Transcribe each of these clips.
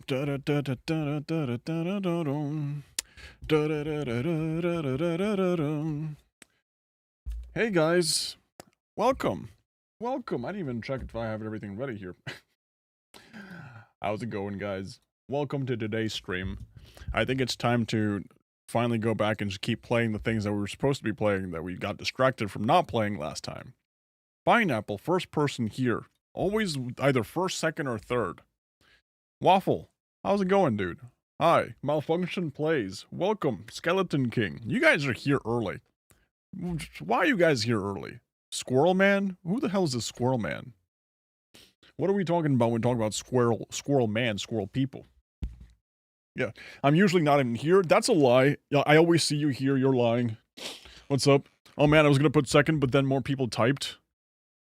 Hey guys, welcome. Welcome. I didn't even check if I have everything ready here. How's it going, guys? Welcome to today's stream. I think it's time to finally go back and just keep playing the things that we were supposed to be playing that we got distracted from not playing last time. Pineapple, first person here. Always either first, second, or third. Waffle, how's it going, dude? Hi, Malfunction Plays. Welcome, Skeleton King. You guys are here early. Why are you guys here early? Squirrel Man? Who the hell is this Squirrel Man? What are we talking about when we talk about Squirrel Man, Squirrel People? Yeah, I'm usually not even here. That's a lie. I always see you here. You're lying. What's up? Oh man, I was gonna put second, but then more people typed.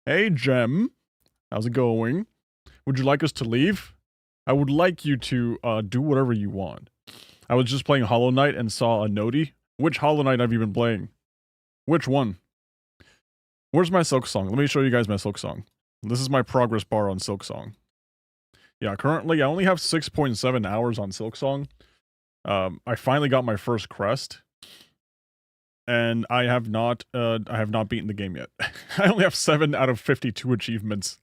Hey, Gem. How's it going? Would you like us to leave? I would like you to do whatever you want. I was just playing Hollow Knight and saw a noti. Which Hollow Knight have you been playing? Which one? Where's my Silksong? Let me show you guys my Silksong. This is my progress bar on Silksong. Yeah, currently I only have 6.7 hours on Silksong. I finally got my first crest. And I have not beaten the game yet. I only have 7 out of 52 achievements.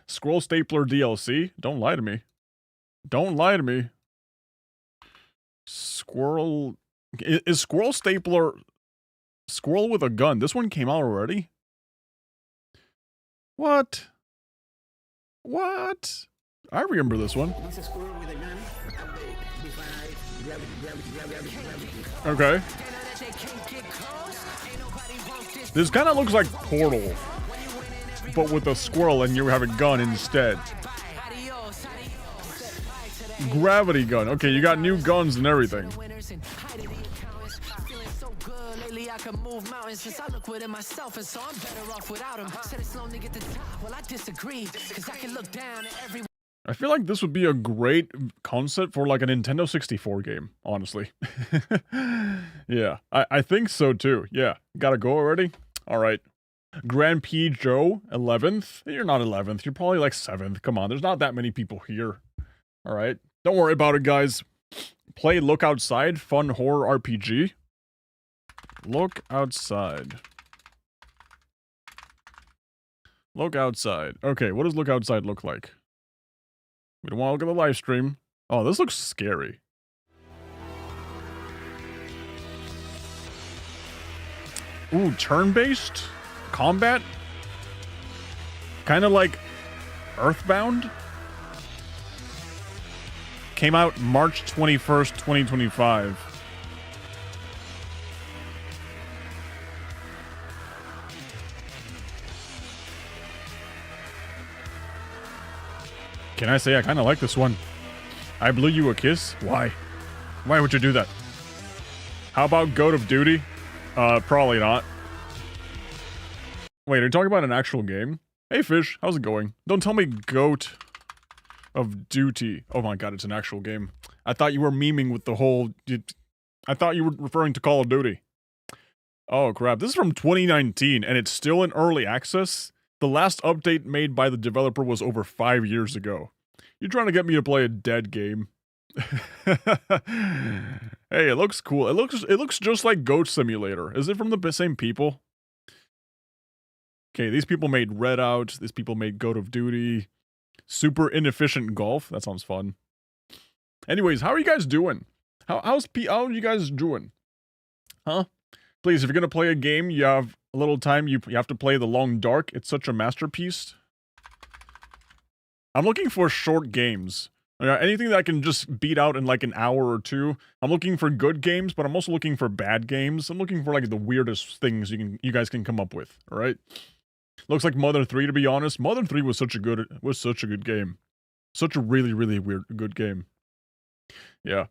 Scroll Stapler DLC? Don't lie to me. Don't lie to me. Squirrel... Is Squirrel Stapler... Squirrel with a gun? This one came out already? What? What? I remember this one. Okay. This kind of looks like Portal, but with a squirrel and you have a gun instead. Gravity gun. Okay, you got new guns and everything. I feel like this would be a great concept for like a Nintendo 64 game, honestly. Yeah, I think so too. Yeah, gotta go already? Alright. Grand P. Joe, 11th. You're not 11th, you're probably like 7th. Come on, there's not that many people here. Alright, don't worry about it, guys. Play Look Outside, fun horror RPG. Look outside. Look outside. Okay, what does Look Outside look like? We don't want to look at the live stream. Oh, this looks scary. Ooh, turn-based combat? Kind of like Earthbound? Came out March 21st, 2025. Can I say I kind of like this one? I blew you a kiss? Why? Why would you do that? How about Goat of Duty? Probably not. Wait, are you talking about an actual game? Hey Fish, how's it going? Don't tell me Goat of Duty. Oh my god, it's an actual game. I thought you were memeing with the whole... I thought you were referring to Call of Duty. Oh crap, this is from 2019 and it's still in early access? The last update made by the developer was over 5 years ago. You're trying to get me to play a dead game. Hey, it looks cool. It looks just like Goat Simulator. Is it from the same people? Okay, these people made Redout. These people made Goat of Duty. Super Inefficient Golf. That sounds fun. Anyways, how are you guys doing? How are you guys doing? Huh? Please, if you're gonna play a game, you have a little time, you have to play The Long Dark. It's such a masterpiece. I'm looking for short games. Anything that I can just beat out in like an hour or two. I'm looking for good games, but I'm also looking for bad games. I'm looking for like the weirdest things you guys can come up with, alright? Looks like Mother 3, to be honest. Mother 3 was such a good game. Such a really, really good game. Yeah.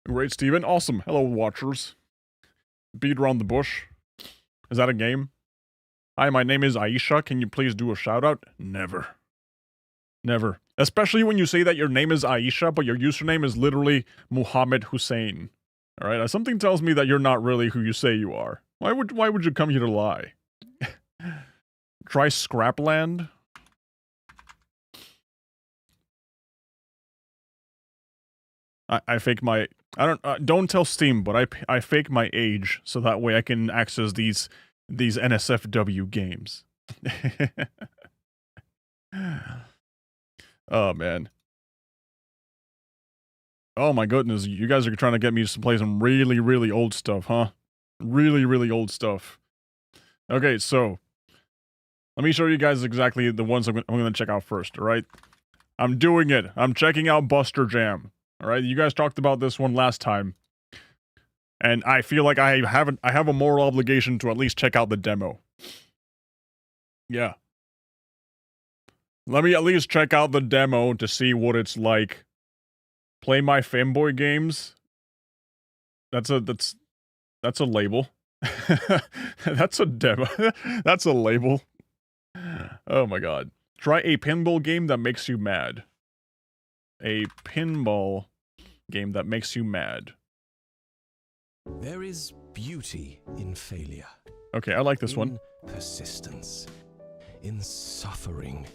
Great, Steven. Awesome. Hello, watchers. Beat around the bush. Is that a game? Hi, my name is Aisha. Can you please do a shout out? Never. Never. Especially when you say that your name is Aisha, but your username is literally Muhammad Hussein. Alright, something tells me that you're not really who you say you are. Why would you come here to lie? Try Scrapland. I fake my... don't tell Steam, but I fake my age, so that way I can access these NSFW games. Oh, man. Oh my goodness, you guys are trying to get me to play some really, really old stuff, huh? Really, really old stuff. Okay, so... let me show you guys exactly the ones I'm gonna check out first, alright? I'm doing it. I'm checking out Buster Jam. Alright, you guys talked about this one last time. And I feel like I have a moral obligation to at least check out the demo. Yeah. Let me at least check out the demo to see what it's like. Play my fanboy games. That's a label. That's a demo. That's a label. Oh my god. Try a pinball game that makes you mad. A pinball game that makes you mad. There is beauty in failure. Okay, I like this one. Persistence. In suffering.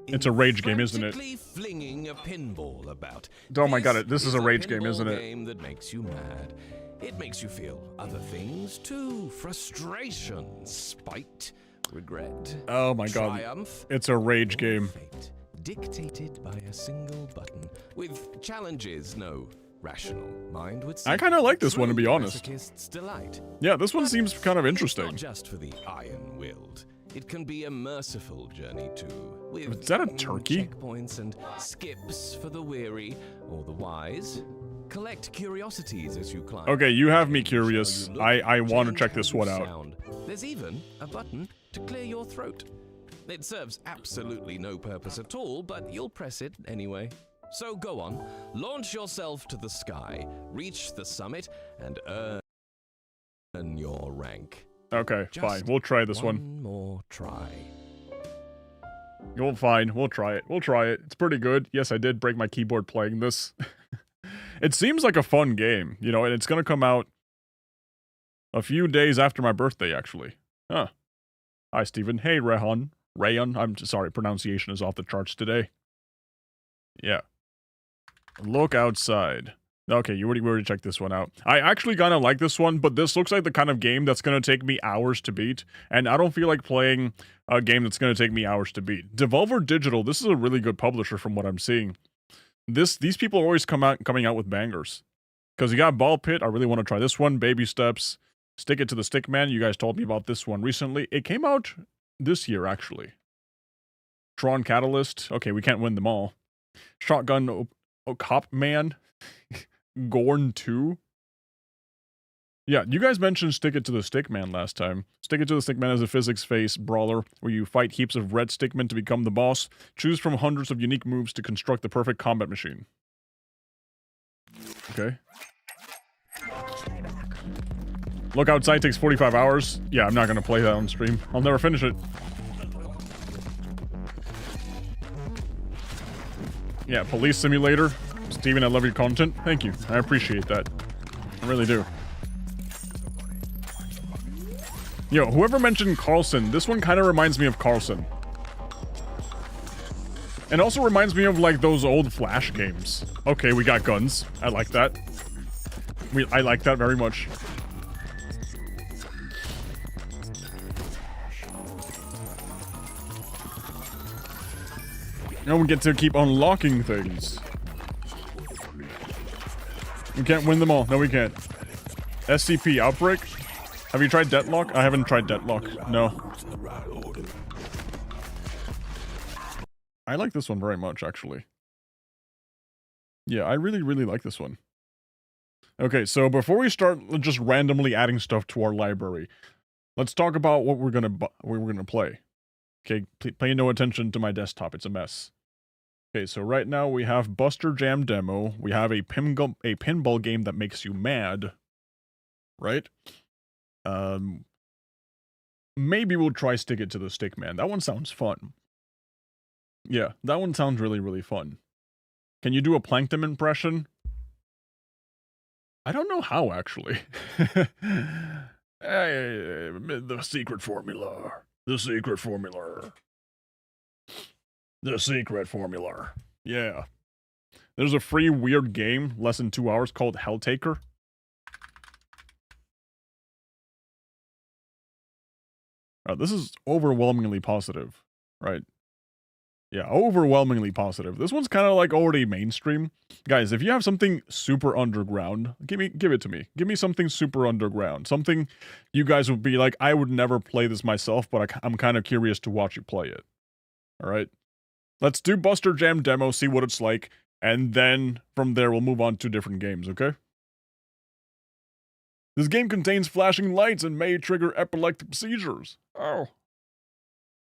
It's a rage game, isn't it? Flinging a pinball about. Oh my god, this is a rage game, isn't it? Game that makes you mad. It makes you feel other things too. Frustration, spite, regret. Oh my god. Triumph. It's a rage game. Fate, dictated by a single button. With challenges no rational mind would see. I kind of like this one, to be honest. Delight. Yeah, this one seems kind of interesting. It's not just for the iron-willed. It can be a merciful journey too. With is that a turkey? Checkpoints and skips for the weary or the wise. Collect curiosities as you climb. Okay, you have me curious. I want to check this one out. There's even a button to clear your throat. It serves absolutely no purpose at all, but you'll press it anyway. So go on, launch yourself to the sky, reach the summit, and earn your rank. Okay, fine. We'll try this one. One more try. You'll fine. We'll try it. We'll try it. It's pretty good. Yes, I did break my keyboard playing this. It seems like a fun game, you know, and it's gonna come out a few days after my birthday, actually. Huh. Hi, Steven. Hey, Rayon. I'm sorry, pronunciation is off the charts today. Yeah. Look outside. Okay, you already checked this one out. I actually kind of like this one, but this looks like the kind of game that's going to take me hours to beat, and I don't feel like playing a game that's going to take me hours to beat. Devolver Digital, this is a really good publisher from what I'm seeing. These people are always coming out with bangers. Because you got Ball Pit, I really want to try this one. Baby Steps, Stick It to the Stickman, you guys told me about this one recently. It came out this year, actually. Tron Catalyst, okay, we can't win them all. Shotgun Cop Man. Gorn 2? Yeah, you guys mentioned Stick It to the Stickman last time. Stick It to the Stickman is a physics-based brawler where you fight heaps of red stickmen to become the boss. Choose from hundreds of unique moves to construct the perfect combat machine. Okay. Look Outside takes 45 hours. Yeah, I'm not gonna play that on stream. I'll never finish it. Yeah, Police Simulator. Steven, I love your content. Thank you. I appreciate that. I really do. Yo, whoever mentioned Carlson, this one kind of reminds me of Carlson. And also reminds me of, like, those old Flash games. Okay, we got guns. I like that. I like that very much. And we get to keep unlocking things. We can't win them all. No, we can't. SCP Outbreak? Have you tried Deadlock? I haven't tried Deadlock. No. I like this one very much, actually. Yeah, I really, really like this one. Okay, so before we start just randomly adding stuff to our library, let's talk about what we're gonna play. Okay, pay no attention to my desktop. It's a mess. Okay, so right now we have Buster Jam demo. We have a pinball game that makes you mad. Right? Maybe we'll try Stick It to the Stickman. That one sounds fun. Yeah, that one sounds really, really fun. Can you do a Plankton impression? I don't know how, actually. Hey, the secret formula. The secret formula. The secret formula. Yeah. There's a free weird game, less than 2 hours, called Helltaker. This is overwhelmingly positive, right? Yeah, overwhelmingly positive. This one's kind of like already mainstream. Guys, if you have something super underground, give it to me. Give me something super underground. Something you guys would be like, I would never play this myself, but I'm kind of curious to watch you play it. All right? Let's do Buster Jam demo, see what it's like, and then from there we'll move on to different games, okay? This game contains flashing lights and may trigger epileptic seizures. Oh.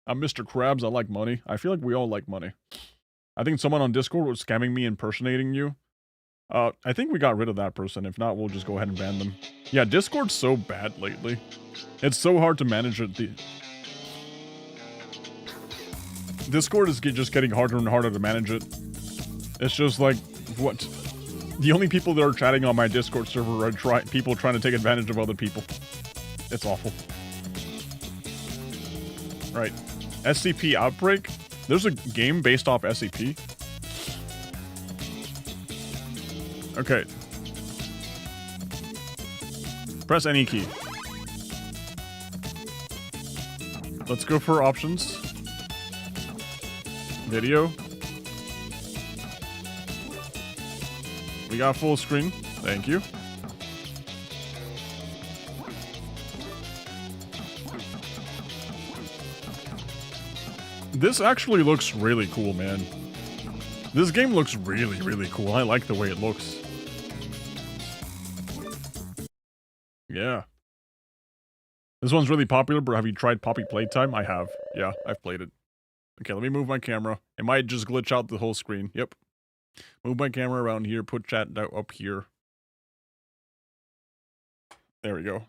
I'm Mr. Krabs, I like money. I feel like we all like money. I think someone on Discord was scamming me impersonating you. I think we got rid of that person. If not, we'll just go ahead and ban them. Yeah, Discord's so bad lately. It's so hard to manage it. Discord is just getting harder and harder to manage it. It's just like, what? The only people that are chatting on my Discord server are people trying to take advantage of other people. It's awful. Right. SCP Outbreak? There's a game based off SCP? Okay. Press any key. Let's go for options. Video. We got full screen. Thank you. This actually looks really cool, man. This game looks really, really cool. I like the way it looks. Yeah. This one's really popular, but have you tried Poppy Playtime? I have. Yeah, I've played it. Okay, let me move my camera. It might just glitch out the whole screen. Yep. Move my camera around here, put chat up here. There we go.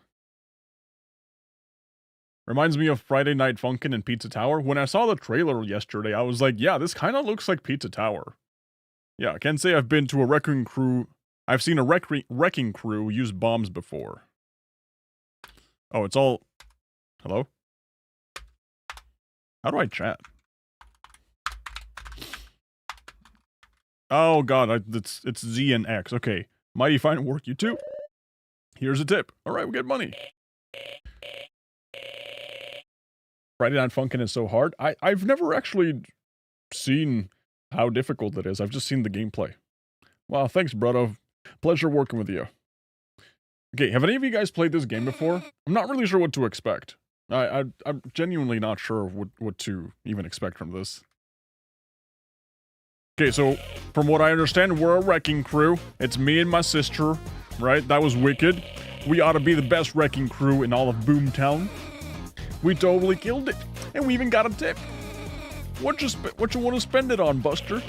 Reminds me of Friday Night Funkin' and Pizza Tower. When I saw the trailer yesterday, I was like, yeah, this kind of looks like Pizza Tower. Yeah, I can't say I've been to a wrecking crew. I've seen a wrecking crew use bombs before. Oh, it's all... Hello? How do I chat? Oh god, it's Z and X. Okay. Mighty fine work, you two. Here's a tip. Alright, we get money. Friday Night Funkin' is so hard. I've never actually seen how difficult it is. I've just seen the gameplay. Wow, thanks, brother. Pleasure working with you. Okay, have any of you guys played this game before? I'm not really sure what to expect. I'm genuinely not sure what to even expect from this. Okay, so, from what I understand, we're a wrecking crew. It's me and my sister, right? That was wicked. We ought to be the best wrecking crew in all of Boomtown. We totally killed it, and we even got a tip. What you want to spend it on, Buster?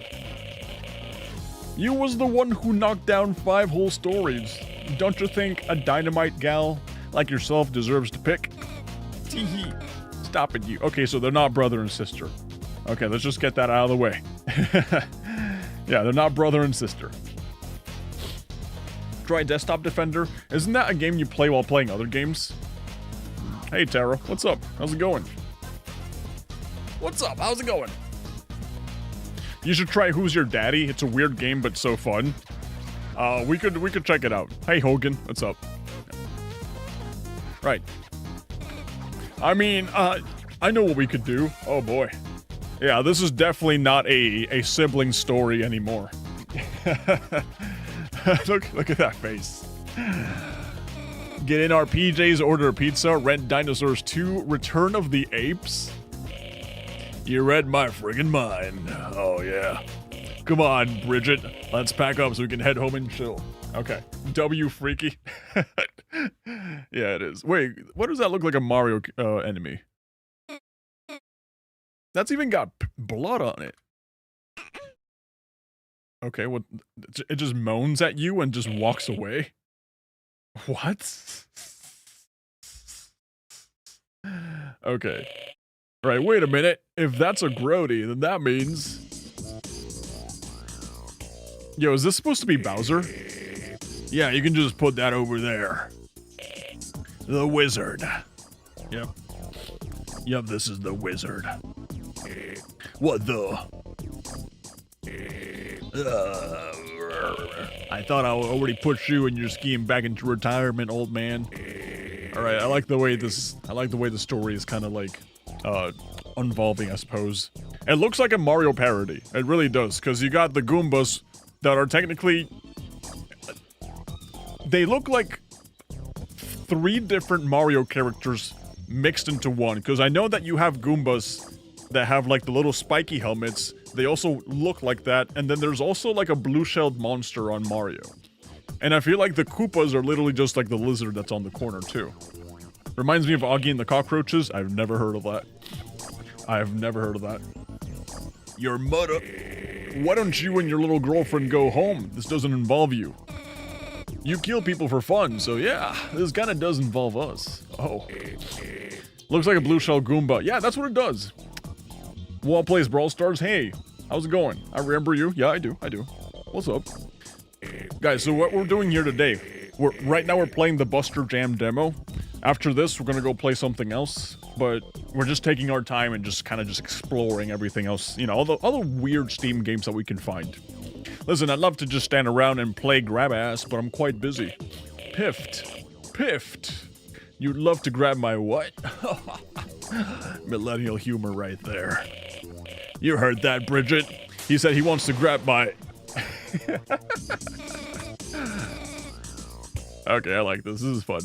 You was the one who knocked down 5 whole stories. Don't you think a dynamite gal like yourself deserves to pick? Tee-hee. Stop it, you. Okay, so they're not brother and sister. Okay, let's just get that out of the way. Yeah, they're not brother and sister. Try Desktop Defender. Isn't that a game you play while playing other games? Hey, Tara. What's up? How's it going? What's up? How's it going? You should try Who's Your Daddy. It's a weird game, but so fun. We could check it out. Hey, Hogan. What's up? Right. I mean, I know what we could do. Oh, boy. Yeah, this is definitely not a sibling story anymore. Look at that face. Get in our PJs, order a pizza, rent Dinosaurs 2, Return of the Apes. You read my friggin' mind. Oh, yeah. Come on, Bridget. Let's pack up so we can head home and chill. Okay. W freaky. Yeah, it is. Wait, what does that look like a Mario enemy? That's even got blood on it. Okay, what? It just moans at you and just walks away? What? Okay. Right, wait a minute. If that's a Grody, then that means... Yo, is this supposed to be Bowser? Yeah, you can just put that over there. The wizard. Yep. Yep, this is the wizard. What the? I thought I already put you and your skiing back into retirement, old man. All right, I like the way the story is kind of like unvolving, I suppose. It looks like a Mario parody. It really does, because you got the Goombas that are technically, they look like 3 different Mario characters mixed into one, because I know that you have Goombas that have like the little spiky helmets. They also look like that, and then there's also like a blue-shelled monster on Mario. And I feel like the Koopas are literally just like the lizard that's on the corner too. Reminds me of Augie and the Cockroaches. I've never heard of that. I've never heard of that. Your mother. Why don't you and your little girlfriend go home? This doesn't involve you. You kill people for fun, so yeah, this kind of does involve us. Oh. Looks like a blue shell Goomba. Yeah, that's what it does. Wall plays Brawl Stars. Hey, how's it going? I remember you. Yeah, I do. What's up? Guys, so what we're doing here today, right now we're playing the Buster Jam demo. After this, we're gonna go play something else, but we're just taking our time and just kind of just exploring everything else, you know, all the weird Steam games that we can find. Listen, I'd love to just stand around and play grab ass, but I'm quite busy. Piffed. You'd love to grab my what? Millennial humor right there. You heard that, Bridget. He said he wants to grab my... Okay, I like this. This is fun.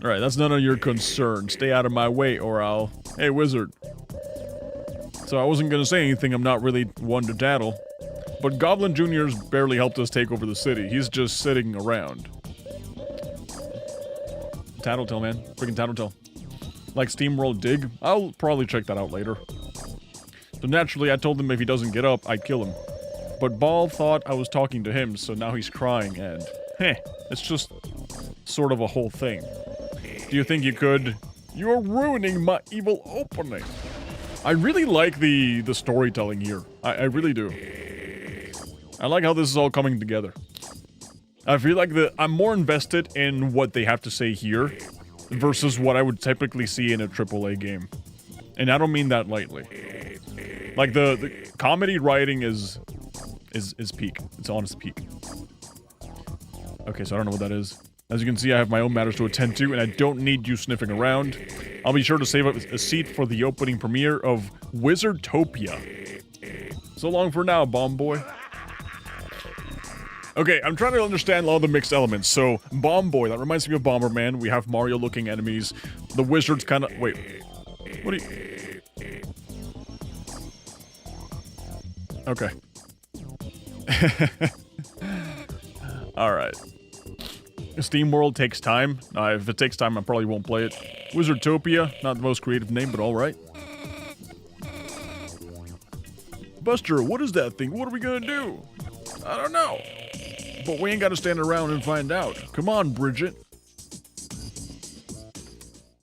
Alright, that's none of your concern. Stay out of my way or I'll... Hey, wizard. So I wasn't gonna say anything, I'm not really one to tattle. But Goblin Jr.'s barely helped us take over the city. He's just sitting around. Tattletale, man. Freaking Tattletale. Like SteamWorld Dig? I'll probably check that out later. So naturally, I told him if he doesn't get up, I'd kill him. But Ball thought I was talking to him, so now he's crying and... it's just sort of a whole thing. Do you think you could? You're ruining my evil opening. I really like the storytelling here. I really do. I like how this is all coming together. I feel like I'm more invested in what they have to say here versus what I would typically see in a AAA game. And I don't mean that lightly. Like the comedy writing is peak. It's honest peak. Okay, so I don't know what that is. As you can see, I have my own matters to attend to, and I don't need you sniffing around. I'll be sure to save up a seat for the opening premiere of Wizardtopia. So long for now, Bomb Boy. Okay, I'm trying to understand all the mixed elements. So, Bomb Boy, that reminds me of Bomberman. We have Mario-looking enemies. The wizard's kind of... Wait. What are you... Okay. Alright. SteamWorld takes time. If it takes time, I probably won't play it. Wizardtopia, not the most creative name, but alright. Buster, what is that thing? What are we gonna do? I don't know. But we ain't gotta stand around and find out. Come on, Bridget.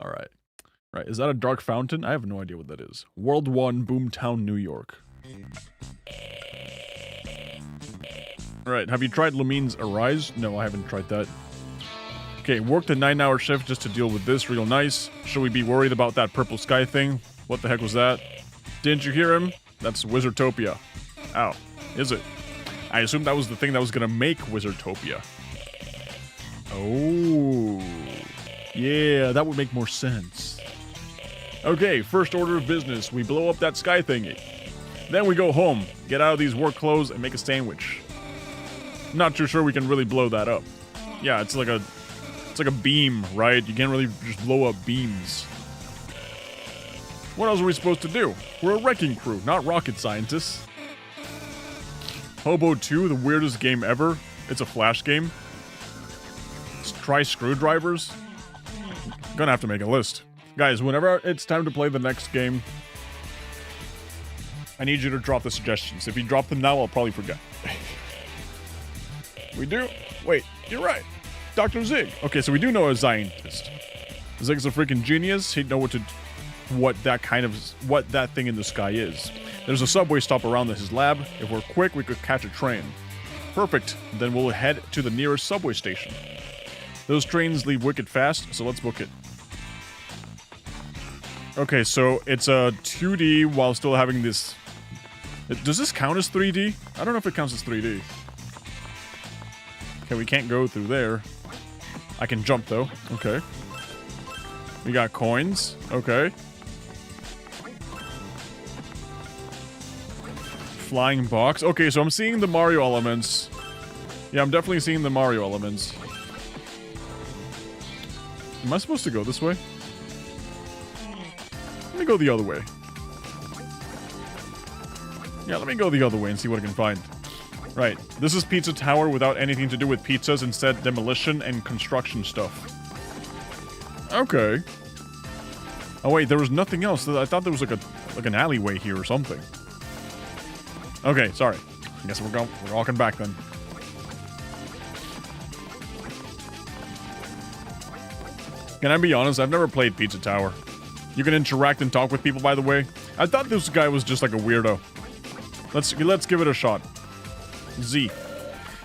Alright. Right, is that a dark fountain? I have no idea what that is. World 1, Boomtown, New York. Alright, have you tried Lumine's Arise? No, I haven't tried that. Okay, worked a 9-hour shift just to deal with this, real nice. Should we be worried about that purple sky thing? What the heck was that? Didn't you hear him? That's Wizardtopia. Ow. Is it? I assumed that was the thing that was gonna make Wizardtopia. Oh. Yeah, that would make more sense. Okay, first order of business. We blow up that sky thingy. Then we go home, get out of these work clothes, and make a sandwich. Not too sure we can really blow that up. Yeah, it's like a beam, right? You can't really just blow up beams. What else are we supposed to do? We're a wrecking crew, not rocket scientists. Hobo 2, the weirdest game ever. It's a Flash game. Let's try screwdrivers. I'm gonna have to make a list. Guys, whenever it's time to play the next game, I need you to drop the suggestions. If you drop them now, I'll probably forget. We do? Wait, you're right. Dr. Zig. Okay, so we do know a scientist. Zig's a freaking genius. He'd know what that thing in the sky is. There's a subway stop around his lab. If we're quick, we could catch a train. Perfect. Then we'll head to the nearest subway station. Those trains leave wicked fast, so let's book it. Okay, so it's a 2D while still having this... Does this count as 3D? I don't know if it counts as 3D. Okay, we can't go through there. I can jump, though. Okay. We got coins. Okay. Flying box. Okay, so I'm seeing the Mario elements. Yeah, I'm definitely seeing the Mario elements. Am I supposed to go this way? Let me go the other way. Yeah, let me go the other way and see what I can find. Right, this is Pizza Tower without anything to do with pizzas, instead demolition and construction stuff. Okay. Oh wait, there was nothing else. I thought there was like an alleyway here or something. Okay, sorry. I guess we're walking back then. Can I be honest? I've never played Pizza Tower. You can interact and talk with people, by the way. I thought this guy was just like a weirdo. Let's give it a shot. Z.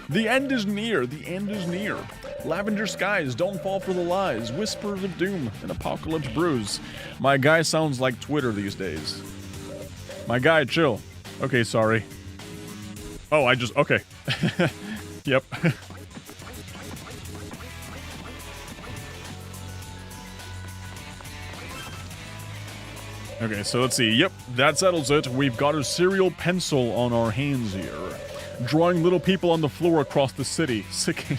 The end is near. The end is near. Lavender skies, don't fall for the lies. Whispers of doom and apocalypse brews. My guy sounds like Twitter these days. My guy, chill. Okay, sorry. Oh, okay. Yep. Okay, so let's see. Yep, that settles it. We've got a serial pencil on our hands here. Drawing little people on the floor across the city. Sickening.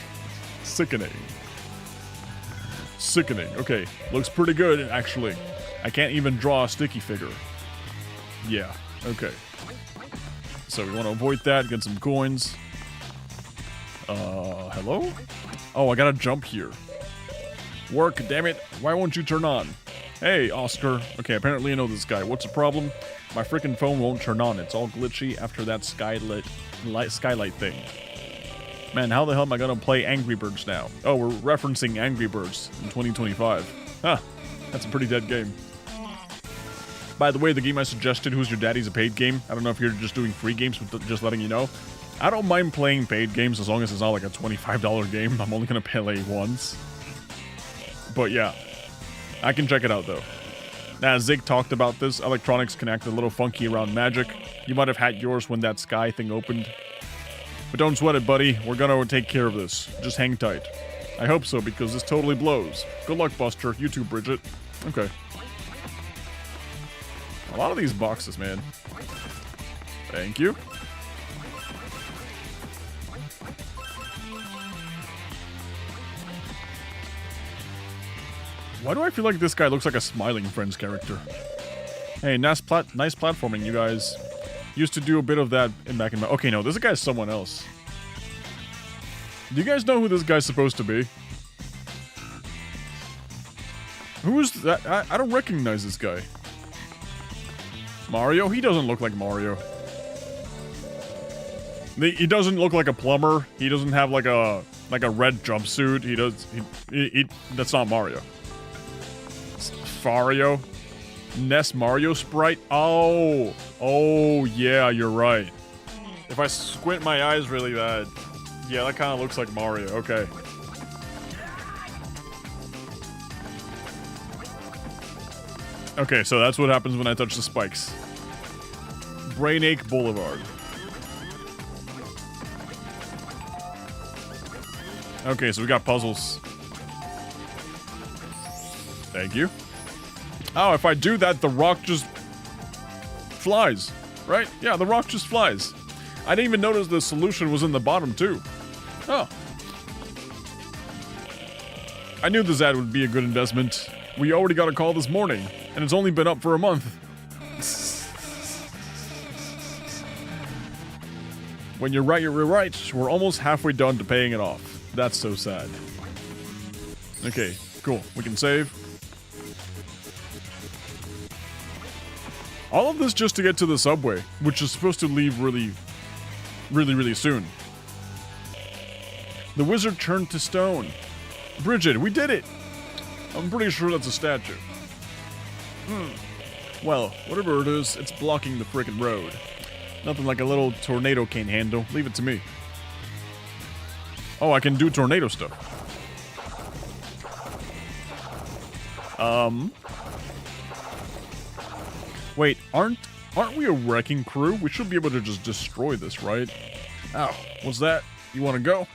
Okay, looks pretty good, actually. I can't even draw a sticky figure. Yeah, okay. So we want to avoid that, get some coins. Hello? Oh, I gotta jump here. Work, damn it. Why won't you turn on? Hey, Oscar. Okay, apparently I know this guy. What's the problem? My freaking phone won't turn on. It's all glitchy after that skylight thing. Man, how the hell am I gonna play Angry Birds now? Oh, we're referencing Angry Birds in 2025. Huh, that's a pretty dead game. By the way, the game I suggested, Who's Your Daddy's a paid game. I don't know if you're just doing free games, but just letting you know. I don't mind playing paid games as long as it's not like a $25 game. I'm only gonna play once. But yeah, I can check it out though. Now, Zig talked about this. Electronics can act a little funky around magic. You might have had yours when that sky thing opened. But don't sweat it, buddy. We're gonna take care of this. Just hang tight. I hope so, because this totally blows. Good luck, Buster. You too, Bridget. Okay. A lot of these boxes, man. Thank you. Why do I feel like this guy looks like a Smiling Friends character? Hey, nice platforming, you guys. Used to do a bit of that back in my... Okay, no, this guy's someone else. Do you guys know who this guy's supposed to be? Who is that? I don't recognize this guy. Mario? He doesn't look like Mario. He doesn't look like a plumber. He doesn't have like a red jumpsuit. That's not Mario. Fario? Ness Mario sprite? Oh, yeah, you're right. If I squint my eyes really bad, yeah, that kind of looks like Mario. Okay. Okay, so that's what happens when I touch the spikes. Brainache Boulevard. Okay, so we got puzzles. Thank you. Oh, if I do that, the rock just flies, right? Yeah, the rock just flies. I didn't even notice the solution was in the bottom, too. Oh. I knew this ad would be a good investment. We already got a call this morning, and it's only been up for a month. When you're right, you're right. We're almost halfway done to paying it off. That's so sad. Okay, cool. We can save. All of this just to get to the subway, which is supposed to leave really soon. The wizard turned to stone. Bridget, we did it! I'm pretty sure that's a statue. Well, whatever it is, it's blocking the frickin' road. Nothing like a little tornado can't handle. Leave it to me. Oh, I can do tornado stuff. Wait, aren't we a wrecking crew? We should be able to just destroy this, right? Ow, what's that? You want to go?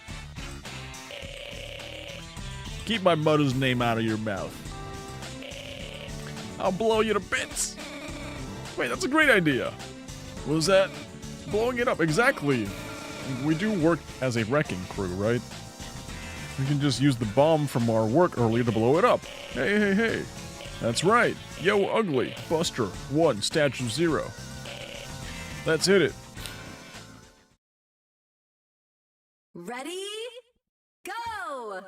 Keep my mother's name out of your mouth. I'll blow you to bits. Wait, that's a great idea. What was that? Blowing it up, exactly. We do work as a wrecking crew, right? We can just use the bomb from our work earlier to blow it up. Hey, hey, hey. That's right. Yo, ugly. Buster. 1, statue 0. Let's hit it. Ready? Go!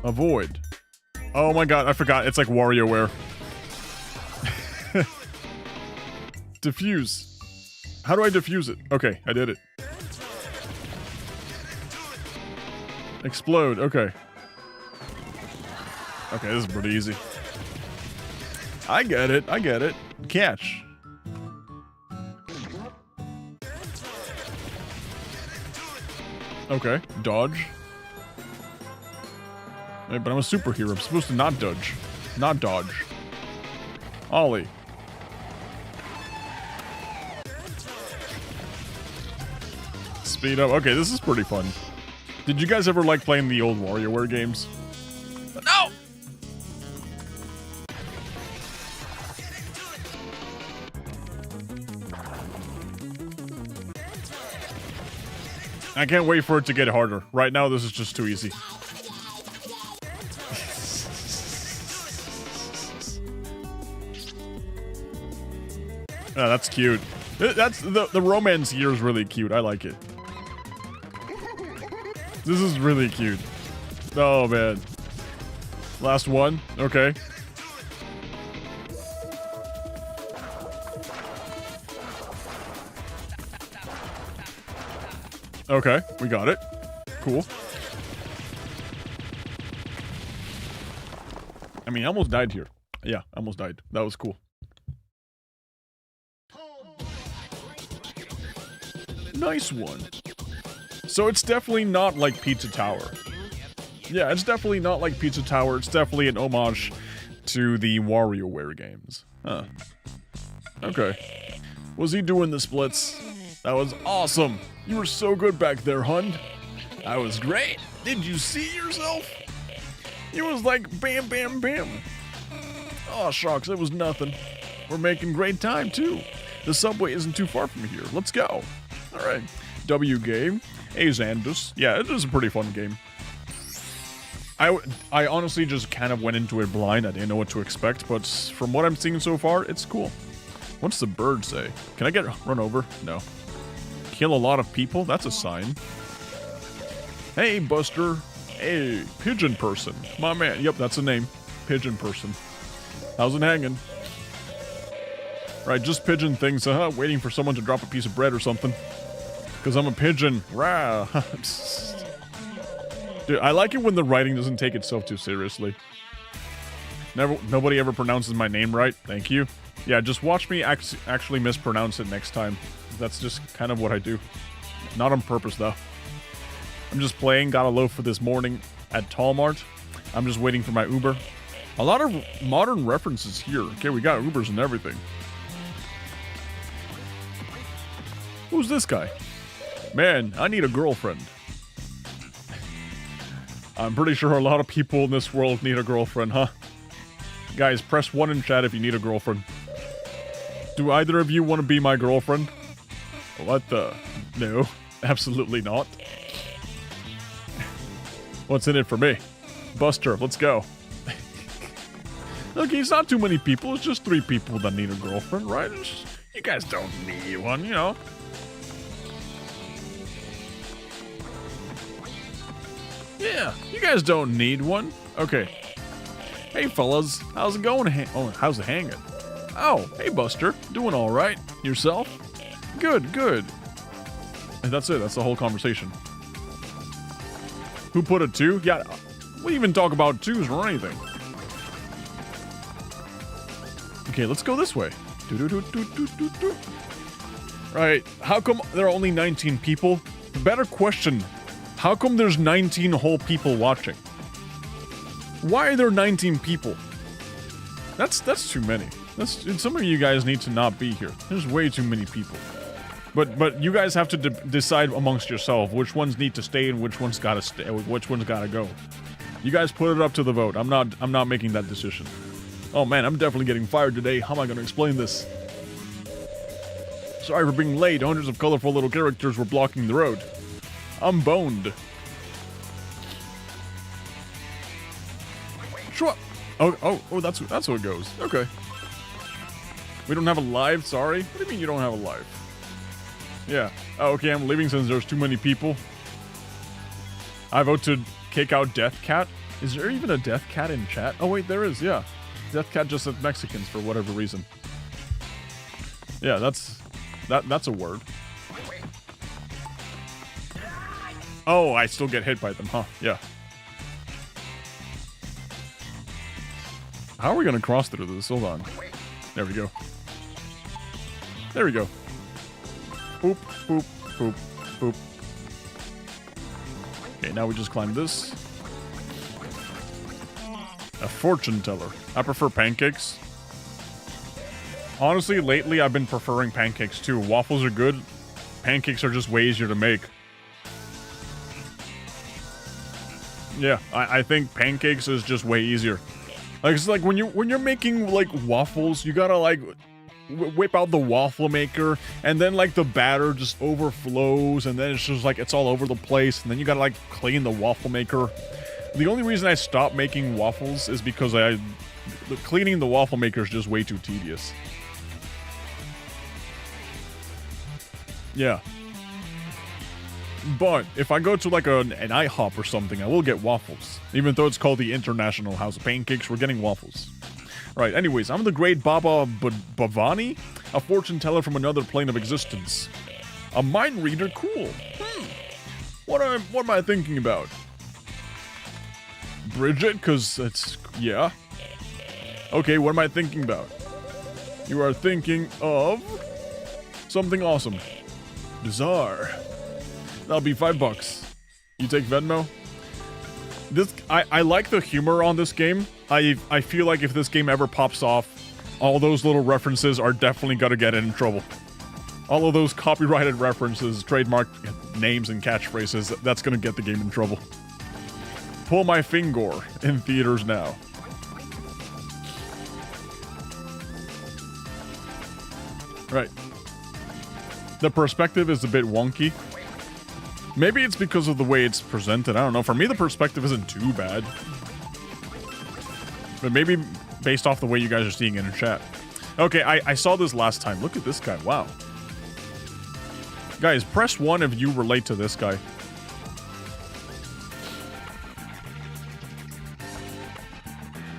Avoid. Oh my god, I forgot. It's like Warioware. Diffuse. How do I diffuse it? Okay, I did it. Explode. Okay. Okay, this is pretty easy. I get it. I get it. Catch. Okay. Dodge. Wait, but I'm a superhero. I'm supposed to not dodge. Not dodge. Ollie. Speed up. Okay, this is pretty fun. Did you guys ever like playing the old WarioWare games? No! I can't wait for it to get harder. Right now, this is just too easy. Oh, that's cute. That's the romance here is really cute. I like it. This is really cute. Oh, man. Last one. Okay. Okay, we got it. Cool. I mean, I almost died here. Yeah, I almost died. That was cool. Nice one. So it's definitely not like Pizza Tower. Yeah, it's definitely not like Pizza Tower. It's definitely an homage to the WarioWare games. Huh. Okay. Was he doing the splits? That was awesome. You were so good back there, hun. I was great. Did you see yourself? It was like bam, bam, bam. Oh, shucks, it was nothing. We're making great time, too. The subway isn't too far from here. Let's go. All right. W game. A Xandus. Yeah, it is a pretty fun game. I honestly just kind of went into it blind. I didn't know what to expect, but from what I'm seeing so far, it's cool. What's the bird say? Can I get run over? No. Kill a lot of people? That's a sign. Hey, Buster. Hey, pigeon person. My man. Yep, that's the name. Pigeon person. How's it hanging? Right, just pigeon things, waiting for someone to drop a piece of bread or something. Because I'm a pigeon. Rah. Dude, I like it when the writing doesn't take itself too seriously. Nobody ever pronounces my name right. Thank you. Yeah, just watch me actually mispronounce it next time. That's just kind of what I do. Not on purpose, though. I'm just playing. Got a loaf for this morning at Talmart. I'm just waiting for my Uber. A lot of modern references here. Okay, we got Ubers and everything. Who's this guy? Man, I need a girlfriend. I'm pretty sure a lot of people in this world need a girlfriend, huh? Guys, press 1 in chat if you need a girlfriend. Do either of you want to be my girlfriend? What the? No, absolutely not. What's in it for me? Buster, let's go. Okay, it's not too many people. It's just 3 people that need a girlfriend, right? You guys don't need one, you know. Yeah, you guys don't need one. Okay. Hey, fellas. How's it going? How's it hanging? Oh, hey, Buster. Doing all right. Yourself? Good, good. And that's it. That's the whole conversation. Who put a 2? Yeah, we even talk about 2s or anything. Okay, let's go this way. Right. How come there are only 19 people? Better question. How come there's 19 whole people watching? Why are there 19 people? That's too many. Some of you guys need to not be here. There's way too many people. But you guys have to decide amongst yourself which ones need to stay and which ones gotta stay, which ones gotta go. You guys put it up to the vote. I'm not making that decision. Oh man, I'm definitely getting fired today. How am I gonna explain this? Sorry for being late. Hundreds of colorful little characters were blocking the road. I'm boned. Sure. Oh, that's how it goes. Okay. We don't have a live, sorry. What do you mean you don't have a live? Yeah. Oh, okay, I'm leaving since there's too many people. I vote to kick out Death Cat. Is there even a Death Cat in chat? Oh wait, there is, yeah. Death Cat just said Mexicans for whatever reason. Yeah, that's a word. Oh, I still get hit by them, huh? Yeah. How are we gonna cross through this? Hold on. There we go. There we go. Boop, boop, boop, boop. Okay, now we just climb this. A fortune teller. I prefer pancakes. Honestly, lately I've been preferring pancakes too. Waffles are good. Pancakes are just way easier to make. Yeah, I think pancakes is just way easier. Like, it's like when you're making like waffles, you gotta like whip out the waffle maker, and then like the batter just overflows, and then it's just like it's all over the place, and then you gotta like clean the waffle maker. The only reason I stopped making waffles is because cleaning the waffle maker is just way too tedious. Yeah. But if I go to like an IHOP or something, I will get waffles. Even though it's called the International House of Pancakes, we're getting waffles. Right, anyways, I'm the great Baba Bhavani, a fortune teller from another plane of existence. A mind reader? Cool. What am I thinking about? Bridget? Cause it's, yeah. Okay, what am I thinking about? You are thinking of something awesome. Bizarre. That'll be $5. You take Venmo? I like the humor on this game. I feel like if this game ever pops off, all those little references are definitely gonna get in trouble. All of those copyrighted references, trademark names and catchphrases, that's gonna get the game in trouble. Pull My Finger in theaters now. Right. The perspective is a bit wonky. Maybe it's because of the way it's presented. I don't know. For me, the perspective isn't too bad. But maybe based off the way you guys are seeing it in chat. Okay, I saw this last time. Look at this guy. Wow. Guys, press 1 if you relate to this guy.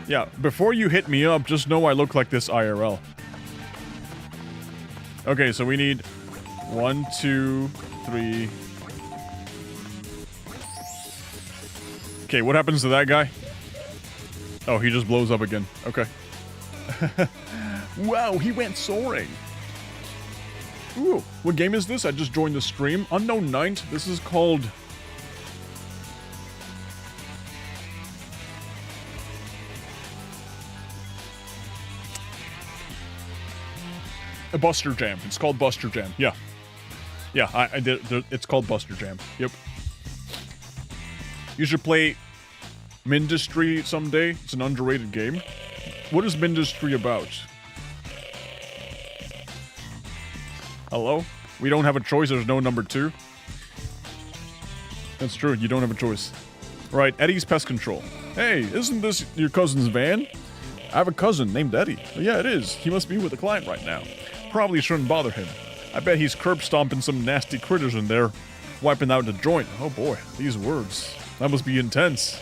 Yeah, before you hit me up, just know I look like this IRL. Okay, so we need 1, 2, 3... Okay, what happens to that guy? Oh, he just blows up again. Okay. Wow, he went soaring. Ooh, what game is this? I just joined the stream. Unknown Knight. This is called... a Buster Jam. It's called Buster Jam. Yeah. Yeah, I did. It's called Buster Jam. Yep. You should play Mindustry someday. It's an underrated game. What is Mindustry about? Hello? We don't have a choice. There's no number 2. That's true. You don't have a choice. Right, Eddie's Pest Control. Hey, isn't this your cousin's van? I have a cousin named Eddie. Yeah, it is. He must be with a client right now. Probably shouldn't bother him. I bet he's curb stomping some nasty critters in there, wiping out the joint. Oh boy, these words. That must be intense.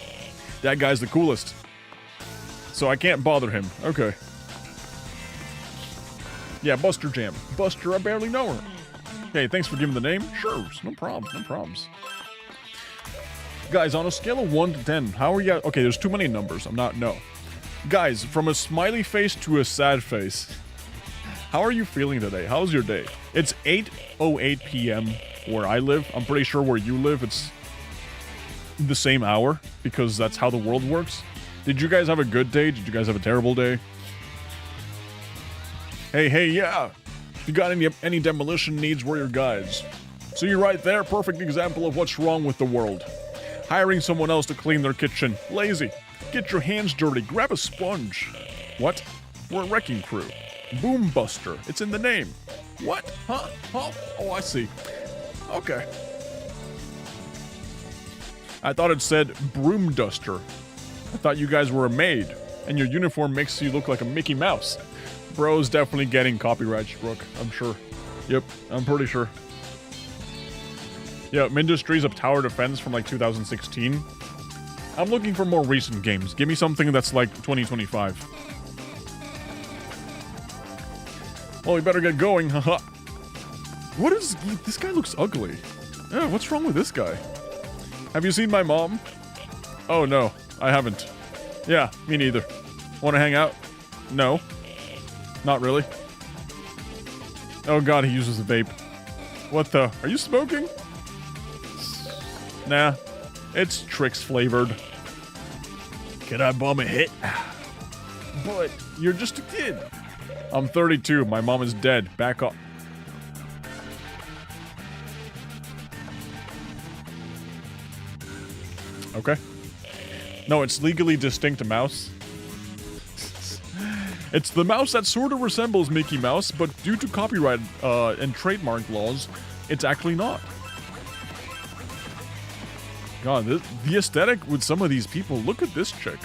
That guy's the coolest. So I can't bother him. Okay. Yeah, Buster Jam. Buster, I barely know her. Hey, thanks for giving the name. Sure, no problems, no problems. Guys, on a scale of 1 to 10, how are you? Okay, there's too many numbers. No. Guys, from a smiley face to a sad face, how are you feeling today? How's your day? It's 8:08 p.m. where I live. I'm pretty sure where you live, it's the same hour, because that's how the world works. Did you guys have a good day? Did you guys have a terrible day? Hey, yeah. If you got any demolition needs, we're your guys. See you right there, perfect example of what's wrong with the world. Hiring someone else to clean their kitchen. Lazy. Get your hands dirty, grab a sponge. What? We're a wrecking crew. Boom Buster. It's in the name. What? Huh? Oh, I see. Okay. I thought it said Broom Duster. I thought you guys were a maid, and your uniform makes you look like a Mickey Mouse. Bro's definitely getting copyright struck, I'm sure. Yep, I'm pretty sure. Yeah, Mindustries of Tower Defense from like 2016. I'm looking for more recent games. Give me something that's like 2025. Well, we better get going, haha. What is... This guy looks ugly. Yeah, what's wrong with this guy? Have you seen my mom? Oh, no, I haven't. Yeah, me neither. Want to hang out? No. Not really. Oh god, he uses a vape. What the? Are you smoking? Nah. It's Trix flavored. Can I bum a hit? But you're just a kid. I'm 32. My mom is dead. Back up. Okay. No, it's legally distinct mouse. It's the mouse that sort of resembles Mickey Mouse, but due to copyright and trademark laws, it's actually not. God, the aesthetic with some of these people. Look at this chick.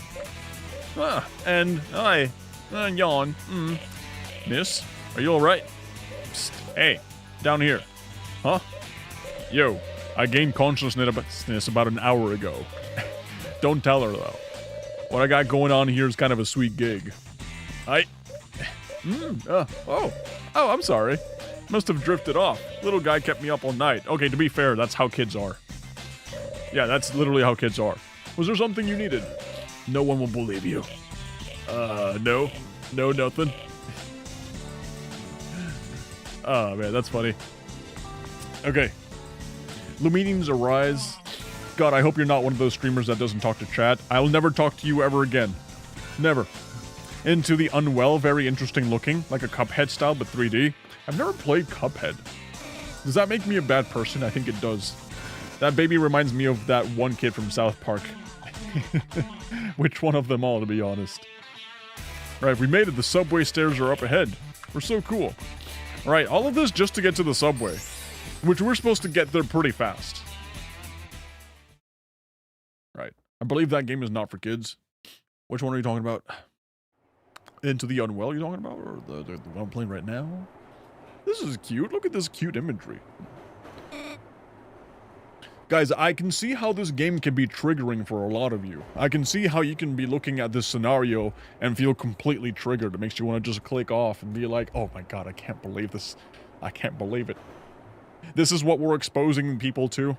Yawn. Miss, are you alright? Hey, down here. Huh? Yo, I gained consciousness about an hour ago. Don't tell her, though. What I got going on here is kind of a sweet gig. I'm sorry. Must have drifted off. Little guy kept me up all night. Okay, to be fair, that's how kids are. Yeah, that's literally how kids are. Was there something you needed? No one will believe you. No. No, nothing. Oh, man, that's funny. Okay. Luminians arise. God, I hope you're not one of those streamers that doesn't talk to chat. I'll never talk to you ever again. Never. Into the Unwell, very interesting looking, like a Cuphead style, but 3D. I've never played Cuphead. Does that make me a bad person? I think it does. That baby reminds me of that one kid from South Park. Which one of them all, to be honest? Right, we made it. The subway stairs are up ahead. We're so cool. Alright, all of this just to get to the subway. Which we're supposed to get there pretty fast. Right. I believe that game is not for kids. Which one are you talking about? Into the Unwell you're talking about? Or the one I'm playing right now? This is cute. Look at this cute imagery. Guys, I can see how this game can be triggering for a lot of you. I can see how you can be looking at this scenario and feel completely triggered. It makes you want to just click off and be like, oh my god, I can't believe this. I can't believe it. This is what we're exposing people to.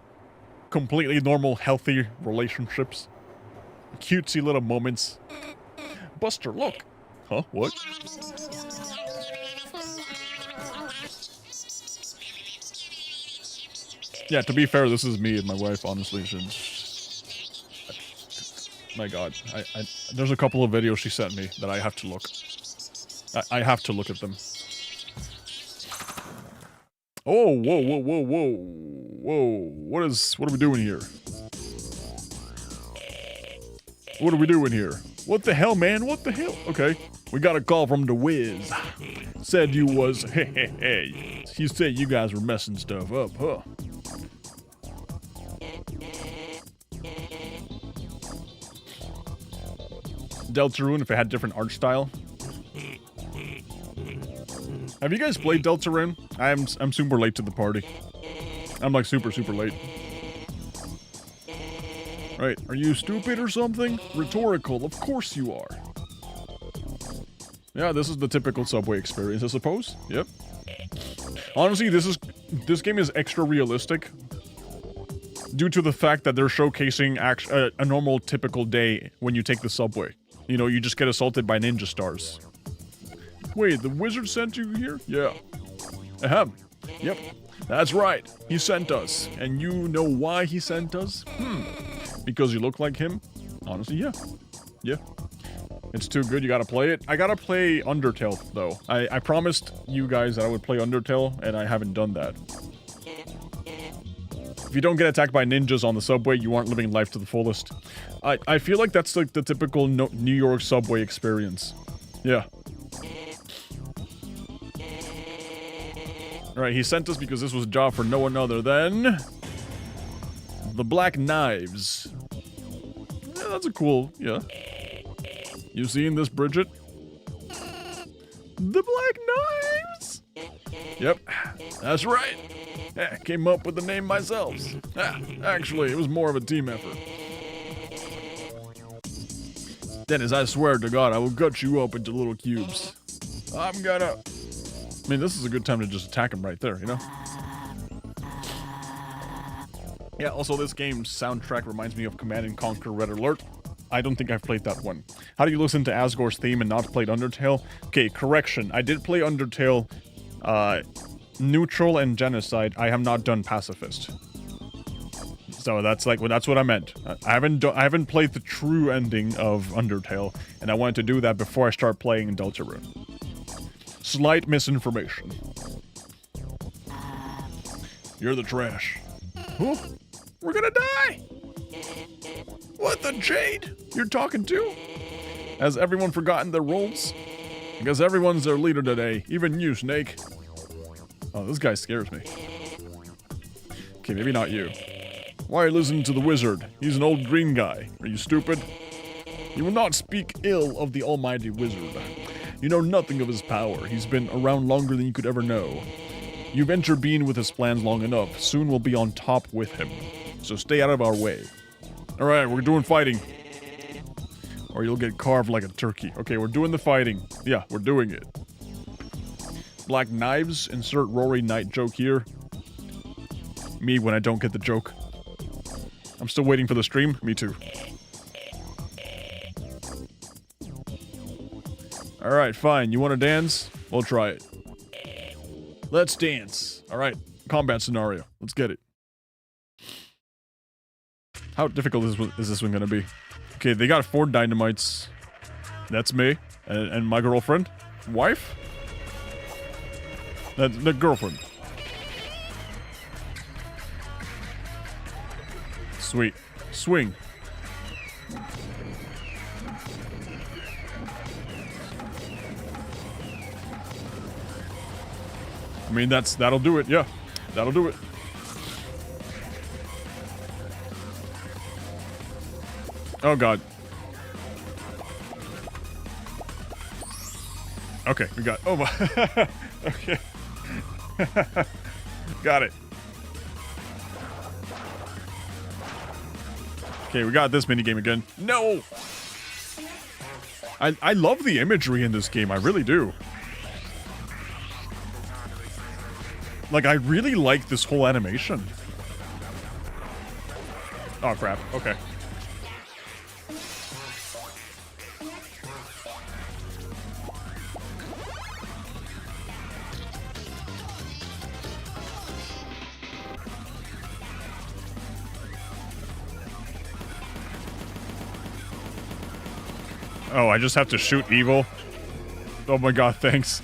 Completely normal, healthy relationships. Cutesy little moments. Buster, look. Huh? What? Yeah, to be fair, this is me and my wife, honestly. My god. There's a couple of videos she sent me that I have to look. I have to look at them. Oh, whoa. What are we doing here? What are we doing here? What the hell, man? What the hell? Okay. We got a call from the Wiz. Said you was, hey. He said you guys were messing stuff up, huh? Deltarune if it had different art style. Have you guys played Deltarune? I'm super late to the party. I'm like super late. Right, are you stupid or something? Rhetorical, of course you are. Yeah, this is the typical Subway experience, I suppose. Yep. Honestly, this game is extra realistic due to the fact that they're showcasing a normal, typical day when you take the subway. You know, you just get assaulted by ninja stars. Wait, the wizard sent you here? Yeah. Ahem. Yep. That's right. He sent us. And you know why he sent us? Because you look like him? Honestly, yeah. Yeah. It's too good, you gotta play it. I gotta play Undertale, though. I promised you guys that I would play Undertale, and I haven't done that. If you don't get attacked by ninjas on the subway, you aren't living life to the fullest. I feel like that's like the typical New York subway experience. Yeah. Alright, he sent us because this was a job for no one other than... the Black Knives. Yeah, that's a cool... yeah. You seen this, Bridget? The Black Knives! Yep, that's right. Yeah, came up with the name myself. Actually, it was more of a team effort. Dennis, I swear to God, I will gut you up into little cubes. I'm gonna... I mean, this is a good time to just attack him right there, you know? Yeah, also this game's soundtrack reminds me of Command & Conquer Red Alert. I don't think I've played that one. How do you listen to Asgore's theme and not played Undertale? Okay, correction. I did play Undertale, Neutral and Genocide. I have not done Pacifist. So that's like, well, that's what I meant. I haven't played the true ending of Undertale, and I wanted to do that before I start playing Deltarune. Slight misinformation. You're the trash. Huh? We're gonna die! What the Jade? You're talking to? Has everyone forgotten their roles? I guess everyone's their leader today, even you, Snake. Oh, this guy scares me. Okay, maybe not you. Why are you listening to the wizard? He's an old green guy. Are you stupid? You will not speak ill of the almighty wizard. You know nothing of his power. He's been around longer than you could ever know. You've intervened with his plans long enough. Soon we'll be on top with him. So stay out of our way. Alright, we're doing fighting. Or you'll get carved like a turkey. Okay, we're doing the fighting. Yeah, we're doing it. Black Knives. Insert Rory Knight joke here. Me when I don't get the joke. I'm still waiting for the stream. Me too. Alright, fine. You want to dance? We'll try it. Let's dance. Alright, combat scenario. Let's get it. How difficult is this one gonna be? Okay, they got 4 dynamites. That's me. And my girlfriend. Wife? The girlfriend. Sweet. Swing. I mean, that'll do it, yeah. That'll do it. Oh, God. Okay, we got... oh, my... okay. Got it. Okay, we got this minigame again. No! I love the imagery in this game, I really do. Like, I really like this whole animation. Oh, crap. Okay. Oh, I just have to shoot evil? Oh my god, thanks.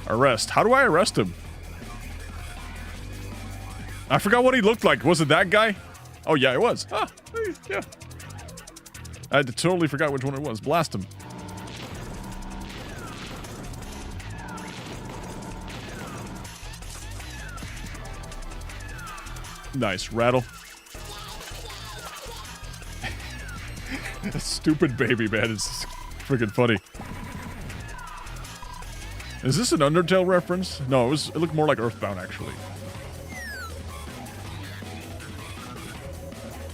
Arrest. How do I arrest him? I forgot what he looked like. Was it that guy? Oh yeah, it was. Ah, yeah. I totally forgot which one it was. Blast him. Nice. Rattle. Stupid baby, man. It's freaking funny. Is this an Undertale reference? No, it looked more like Earthbound, actually.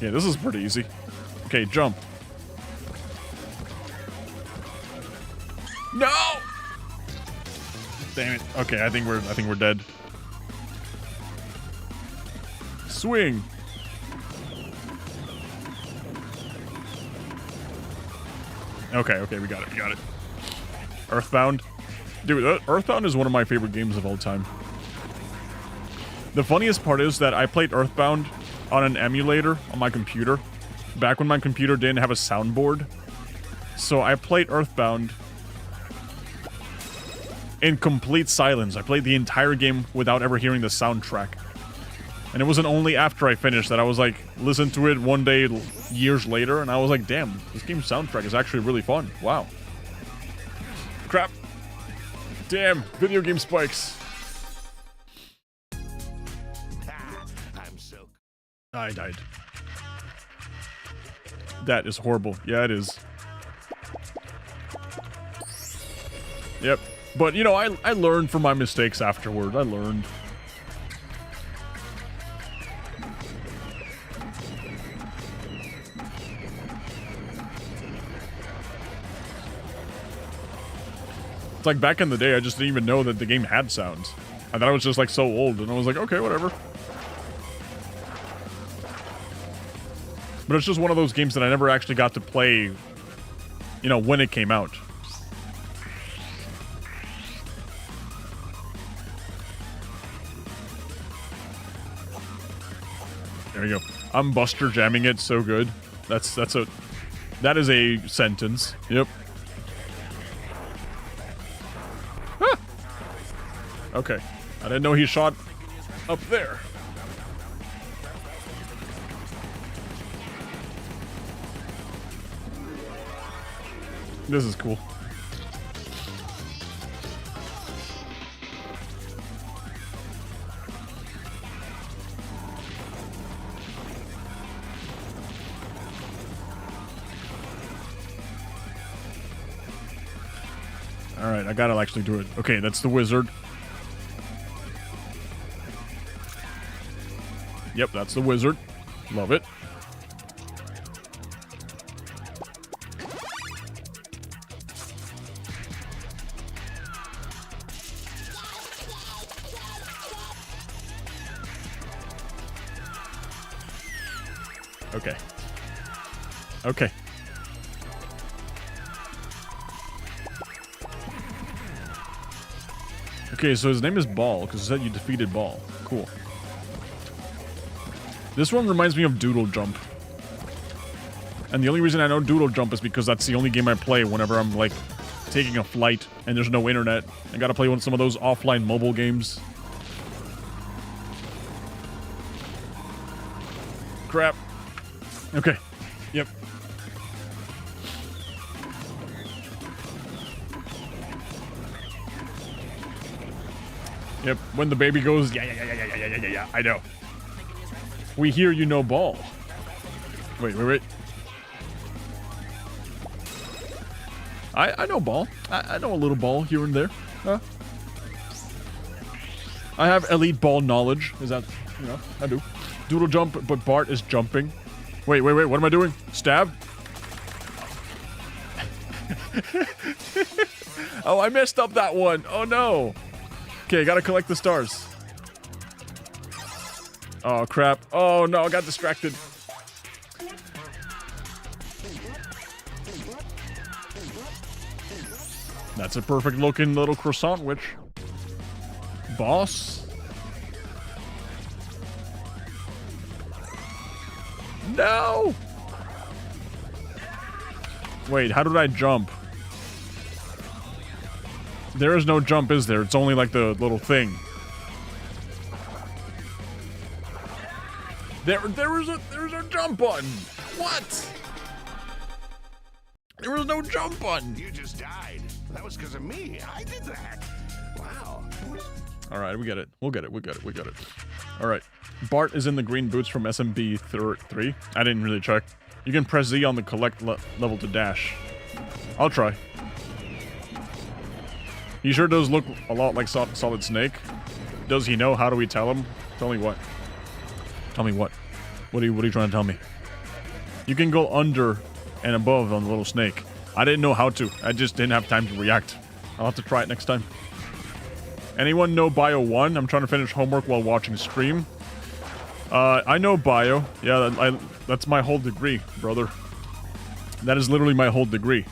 Yeah, this is pretty easy. Okay, jump. No! Damn it. Okay, I think we're dead. Swing. Okay, we got it. Earthbound. Dude, Earthbound is one of my favorite games of all time. The funniest part is that I played Earthbound on an emulator on my computer, back when my computer didn't have a soundboard. So I played Earthbound in complete silence. I played the entire game without ever hearing the soundtrack. And it wasn't only after I finished that I was like, listened to it one day years later, and I was like, damn, this game's soundtrack is actually really fun. Wow. Crap. Damn, video game spikes. I'm so... I died. That is horrible. Yeah, it is. Yep. But, you know, I learned from my mistakes afterward. I learned. It's like back in the day, I just didn't even know that the game had sounds. I thought it was just like so old, and I was like, okay, whatever. But it's just one of those games that I never actually got to play, you know, when it came out. There we go. I'm Buster jamming it so good. That is a sentence. Yep. Ah! Okay. I didn't know he shot up there. This is cool. Alright, I gotta actually do it. Okay, that's the wizard. Yep, that's the wizard. Love it. Okay. Okay. Okay, so his name is Ball, because it said you defeated Ball. Cool. This one reminds me of Doodle Jump. And the only reason I know Doodle Jump is because that's the only game I play whenever I'm, like, taking a flight and there's no internet. I gotta play some of those offline mobile games. Crap. Okay. Yep. Yep. When the baby goes, yeah, I know. We hear you know Ball. Wait. I know Ball. I know a little Ball here and there. I have elite Ball knowledge. Is that, you know, I do. Doodle jump, but Bart is jumping. Wait, what am I doing? Stab? Oh, I messed up that one. Oh, no. Okay, gotta collect the stars. Oh, crap. Oh, no, I got distracted. That's a perfect looking little croissant witch. Boss? No! Wait, how did I jump? There is no jump, is there? It's only like the little thing. There's a jump button. What? There was no jump button. You just died. That was because of me. I did that. Wow. All right, we get it. We got it. All right. Bart is in the green boots from SMB 3. I didn't really check. You can press Z on the collect level to dash. I'll try. He sure does look a lot like Solid Snake. Does he know? How do we tell him? Tell me what? Tell me what? What are you trying to tell me? You can go under and above on the little snake. I didn't know how to. I just didn't have time to react. I'll have to try it next time. Anyone know Bio 1? I'm trying to finish homework while watching stream. I know Bio. Yeah, that's my whole degree, brother. That is literally my whole degree.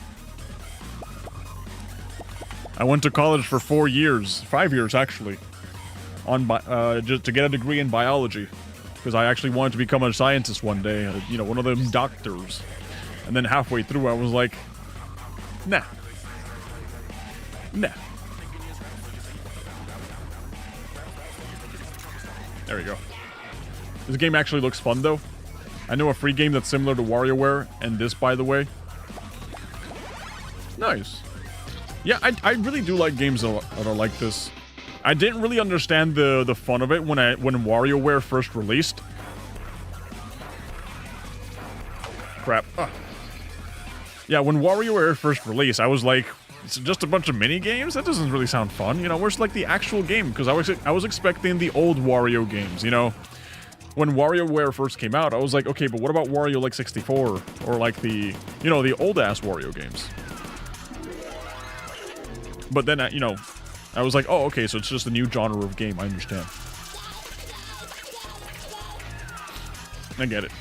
I went to college for 5 years actually, on just to get a degree in biology. because I actually wanted to become a scientist one day, you know, one of them doctors. And then halfway through, I was like, nah. Nah. There we go. This game actually looks fun, though. I know a free game that's similar to WarioWare, and this, by the way. Nice. Yeah, I really do like games that are like this. I didn't really understand the fun of it when WarioWare first released. Crap. Ugh. Yeah, when WarioWare first released, I was like, it's just a bunch of mini games? That doesn't really sound fun. You know, where's like the actual game? Because I was expecting the old Wario games, you know? When WarioWare first came out, I was like, okay, but what about Wario like 64? Or like the, you know, the old-ass Wario games. But then, you know, I was like, oh, okay, so it's just a new genre of game. I understand. I get it.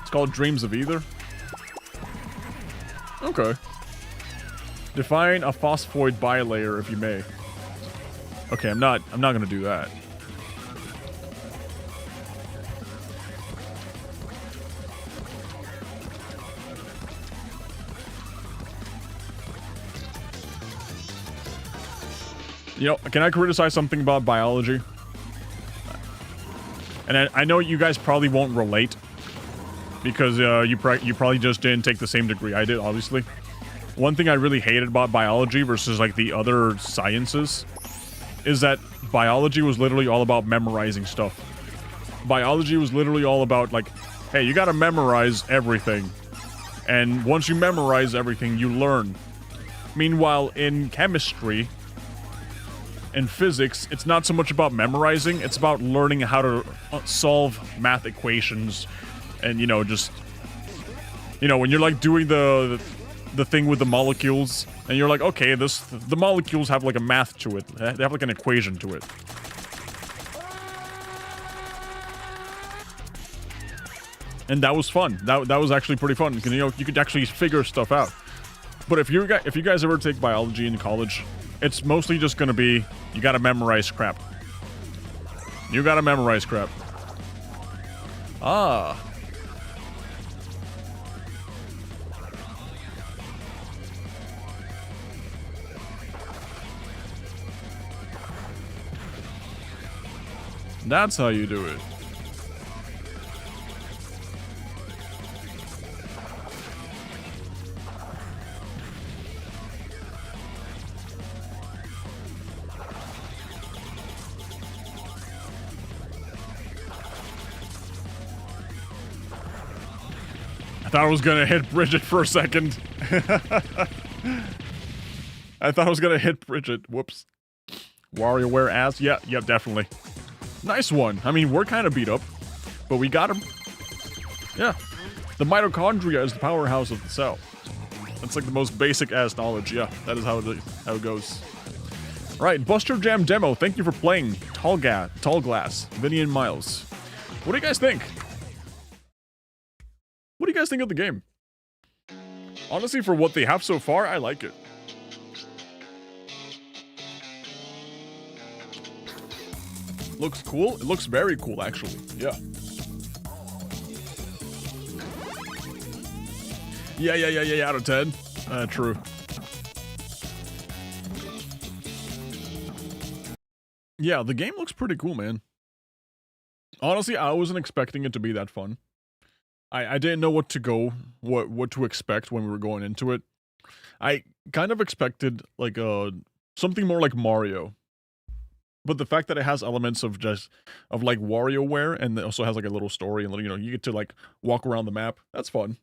It's called Dreams of Either. Okay. Define a phosphoid bilayer if you may. Okay, I'm not gonna do that. You know, can I criticize something about biology? And I know you guys probably won't relate because you probably just didn't take the same degree I did, obviously. One thing I really hated about biology versus like the other sciences is that biology was literally all about memorizing stuff. Biology was literally all about like, hey, you gotta memorize everything. And once you memorize everything, you learn. Meanwhile, in chemistry and physics, it's not so much about memorizing, it's about learning how to solve math equations. And, you know, just, you know, when you're like doing the thing with the molecules, and you're like, okay, the molecules have like a math to it. They have like an equation to it. And that was fun. That was actually pretty fun. You know, you could actually figure stuff out. But if you guys ever take biology in college, it's mostly just gonna be, you gotta memorize crap. You gotta memorize crap. Ah. That's how you do it. I thought I was gonna hit Bridget for a second. I thought I was gonna hit Bridget. Whoops. WarioWare ass? Yeah, yep, definitely. Nice one. I mean, we're kind of beat up, but we got him. Yeah. The mitochondria is the powerhouse of the cell. That's like the most basic ass knowledge. Yeah, that is how it goes. Right, Buster Jam Demo. Thank you for playing. Tall Glass, Vinny and Miles. What do you guys think? What do you guys think of the game? Honestly, for what they have so far, I like it. Looks cool. It looks very cool, actually. Yeah. Yeah, out of 10. True. Yeah, the game looks pretty cool, man. Honestly, I wasn't expecting it to be that fun. I didn't know what to expect when we were going into it. I kind of expected like something more like Mario. But the fact that it has elements of like WarioWare, and it also has like a little story, and you know, you get to like walk around the map. That's fun.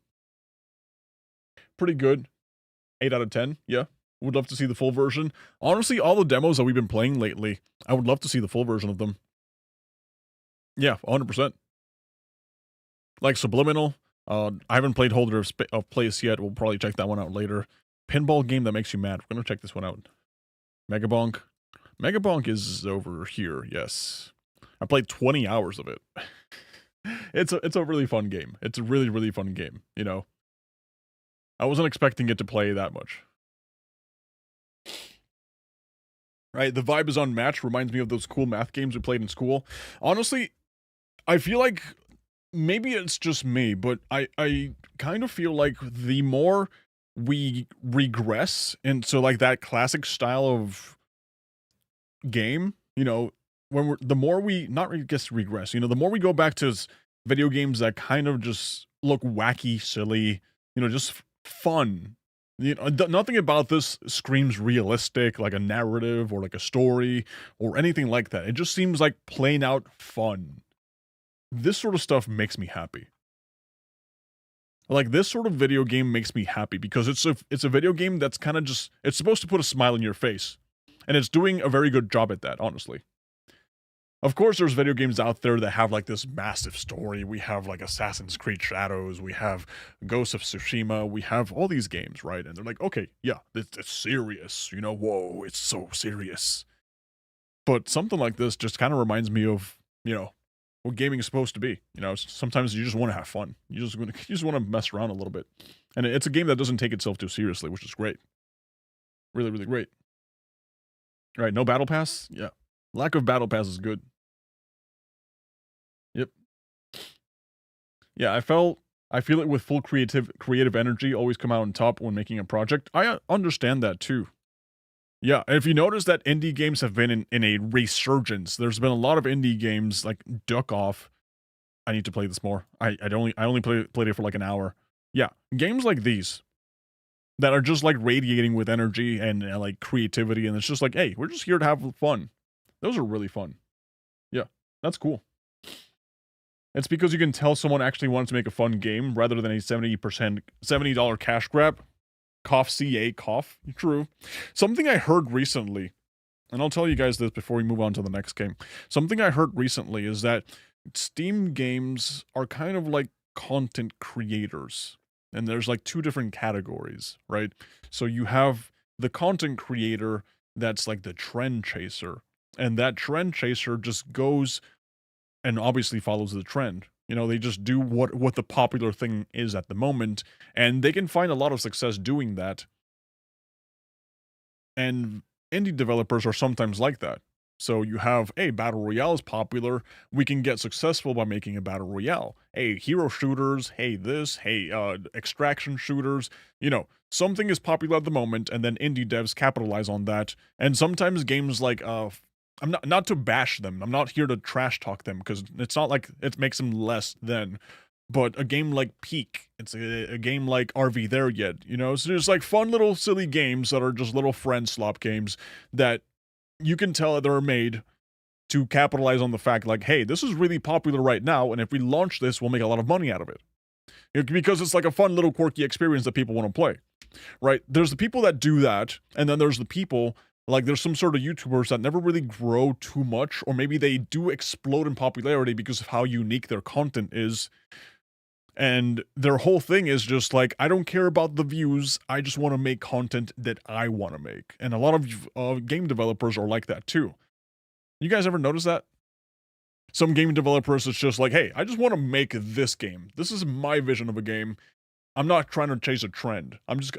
Pretty good. 8 out of 10. Yeah. Would love to see the full version. Honestly, all the demos that we've been playing lately, I would love to see the full version of them. Yeah, 100%. Like Subliminal. I haven't played Holder of Place yet. We'll probably check that one out later. Pinball game that makes you mad. We're gonna check this one out. Megabonk. Megabonk is over here, yes. I played 20 hours of it. It's a really fun game. It's a really, really fun game, you know. I wasn't expecting it to play that much. Right, the vibe is unmatched. Reminds me of those cool math games we played in school. Honestly, I feel like maybe it's just me, but I kind of feel like the more we regress into like that classic style of game, you know, when we're the more we not re- guess regress, you know, the more we go back to video games that kind of just look wacky, silly, you know, just fun. You know, nothing about this screams realistic, like a narrative or like a story or anything like that. It just seems like plain out fun. This sort of stuff makes me happy. Like this sort of video game makes me happy because it's a video game that's kind of just it's supposed to put a smile in your face. And it's doing a very good job at that, honestly. Of course, there's video games out there that have like this massive story. We have like Assassin's Creed Shadows, we have Ghost of Tsushima, we have all these games, right? And they're like, okay, yeah, it's serious, you know, whoa, it's so serious. But something like this just kind of reminds me of, you know, what gaming is supposed to be. You know, sometimes you just want to have fun. You just want to mess around a little bit. And it's a game that doesn't take itself too seriously, which is great. Really, really great. All right, no battle pass? Yeah. Lack of battle pass is good. Yep. Yeah, I feel it with full creative energy, always come out on top when making a project. I understand that too. Yeah, if you notice that indie games have been in a resurgence, there's been a lot of indie games like Duck Off. I need to play this more. I only played it for like an hour. Yeah, games like these that are just like radiating with energy and like creativity, and it's just like, hey, we're just here to have fun. Those are really fun. Yeah, that's cool. It's because you can tell someone actually wanted to make a fun game rather than a $70 cash grab. Cough, CA, cough. True. Something I heard recently, and I'll tell you guys this before we move on to the next game. Something I heard recently is that Steam games are kind of like content creators. And there's like two different categories, right? So you have the content creator that's like the trend chaser. And that trend chaser just goes and obviously follows the trend. You know, they just do what the popular thing is at the moment, and they can find a lot of success doing that. And indie developers are sometimes like that. So you have, hey, Battle Royale is popular. We can get successful by making a Battle Royale. Hey, hero shooters, hey this, hey, extraction shooters. You know, something is popular at the moment, and then indie devs capitalize on that. And sometimes games like, I'm not to bash them. I'm not here to trash talk them, because it's not like it makes them less than. But a game like Peak, it's a game like Are We There Yet? You know, so there's like fun little silly games that are just little friend slop games that you can tell that they're made to capitalize on the fact like, hey, this is really popular right now, and if we launch this, we'll make a lot of money out of it. Because it's like a fun little quirky experience that people want to play, right? There's the people that do that, and then there's the people, like there's some sort of YouTubers that never really grow too much, or maybe they do explode in popularity because of how unique their content is. And their whole thing is just like, I don't care about the views, I just want to make content that I want to make. And a lot of game developers are like that too. You guys ever notice that? Some game developers, it's just like, hey, I just want to make this game. This is my vision of a game. I'm not trying to chase a trend. I just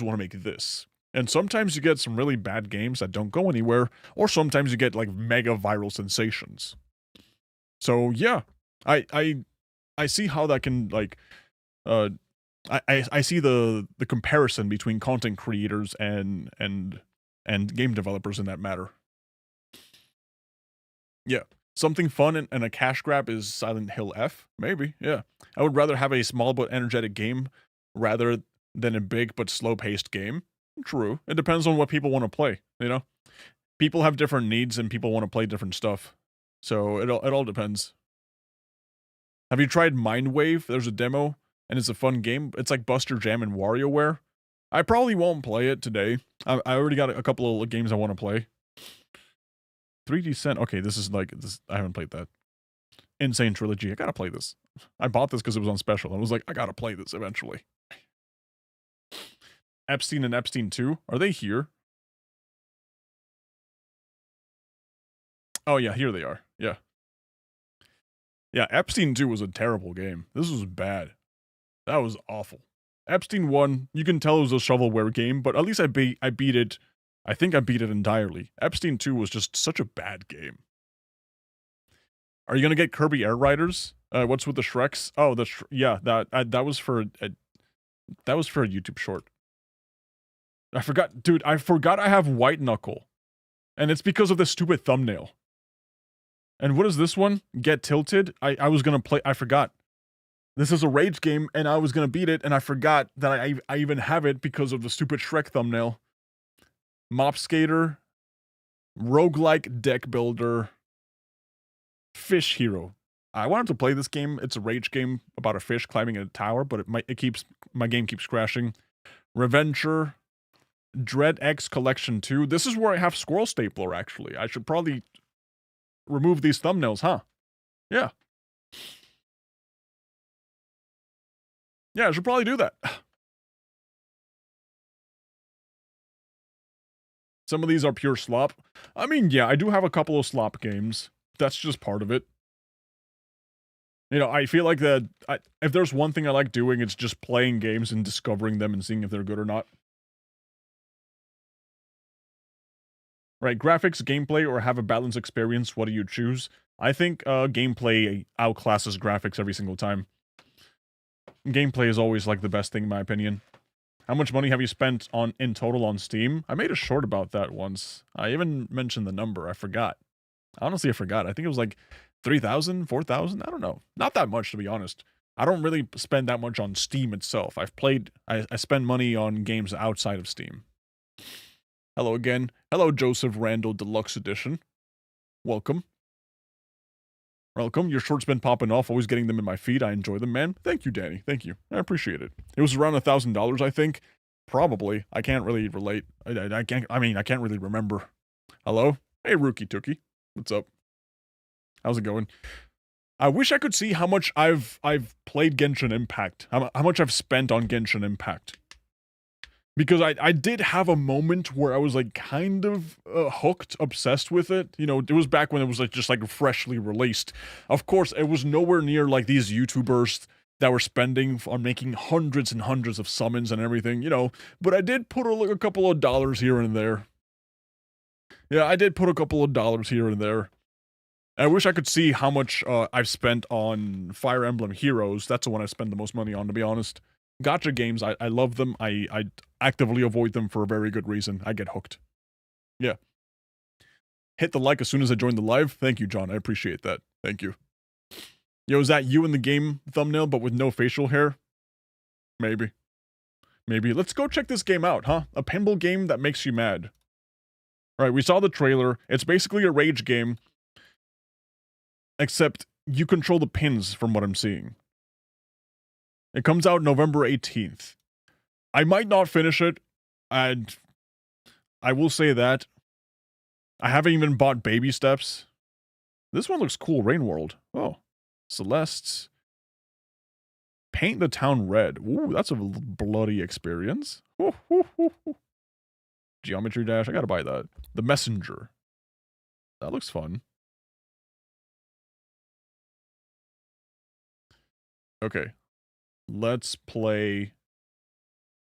want to make this. And sometimes you get some really bad games that don't go anywhere, or sometimes you get like mega viral sensations. So yeah, I see how that can like, I see the comparison between content creators and game developers in that matter. Yeah, something fun and a cash grab is Silent Hill F, maybe. Yeah, I would rather have a small but energetic game rather than a big but slow-paced game. True, it depends on what people want to play. You know, people have different needs and people want to play different stuff, so it all depends. Have you tried Mindwave? There's a demo, and it's a fun game. It's like Buster Jam and WarioWare. I probably won't play it today. I already got a couple of games I want to play. 3D Cent. Okay, this is like this. I haven't played that. Insane Trilogy. I gotta play this. I bought this because it was on special. I was like, I gotta play this eventually. Epstein and Epstein 2. Are they here? Oh yeah, here they are. Yeah. Yeah, Epstein 2 was a terrible game. This was bad. That was awful. Epstein 1, you can tell it was a shovelware game, but at least I beat it. I think I beat it entirely. Epstein 2 was just such a bad game. Are you gonna get Kirby Air Riders? What's with the Shreks? Oh, yeah, that was for a YouTube short. I forgot, dude. I forgot I have White Knuckle, and it's because of this stupid thumbnail. And what is this one? Get Tilted. I was gonna play. I forgot. This is a rage game, and I was gonna beat it, and I forgot that I even have it because of the stupid Shrek thumbnail. Mop Skater, roguelike deck builder, Fish Hero. I wanted to play this game. It's a rage game about a fish climbing a tower, but my game keeps crashing. Reventure, Dread X Collection 2. This is where I have Squirrel Stapler, actually. I should probably remove these thumbnails, huh? Yeah. Yeah, I should probably do that. Some of these are pure slop. I mean, yeah, I do have a couple of slop games. That's just part of it. You know, I feel like that if there's one thing I like doing, it's just playing games and discovering them and seeing if they're good or not. Right, graphics, gameplay, or have a balanced experience, what do you choose? I think gameplay outclasses graphics every single time. Gameplay is always like the best thing in my opinion. How much money have you spent in total on Steam? I made a short about that once. I even mentioned the number. I forgot. Honestly, I forgot. I think it was like 3,000, 4,000. I don't know. Not that much, to be honest. I don't really spend that much on Steam itself. I spend money on games outside of Steam. Hello again. Hello, Joseph Randall Deluxe Edition. Welcome. Welcome. Your short's been popping off, always getting them in my feed. I enjoy them, man. Thank you, Danny. Thank you. I appreciate it. It was around $1,000, I think. Probably. I can't really relate. I can't really remember. Hello? Hey, Rookie Tookie. What's up? How's it going? I wish I could see how much I've played Genshin Impact. How much I've spent on Genshin Impact. Because I did have a moment where I was like kind of hooked, obsessed with it. You know, it was back when it was like just like freshly released. Of course, it was nowhere near like these YouTubers that were spending on making hundreds and hundreds of summons and everything, you know. But I did put a couple of dollars here and there. Yeah, I did put a couple of dollars here and there. I wish I could see how much I've spent on Fire Emblem Heroes. That's the one I spend the most money on, to be honest. Gacha games, I love them. I actively avoid them for a very good reason. I get hooked. Yeah. Hit the like as soon as I join the live. Thank you, John. I appreciate that. Thank you. Yo, is that you in the game thumbnail, but with no facial hair? Maybe. Maybe. Let's go check this game out, huh? A pinball game that makes you mad. Alright, we saw the trailer. It's basically a rage game. Except you control the pins from what I'm seeing. It comes out November 18th. I might not finish it, and I will say that. I haven't even bought Baby Steps. This one looks cool, Rain World. Oh, Celeste's. Paint the Town Red. Ooh, that's a bloody experience. Ooh, ooh, ooh, ooh. Geometry Dash, I gotta buy that. The Messenger. That looks fun. Okay. Let's play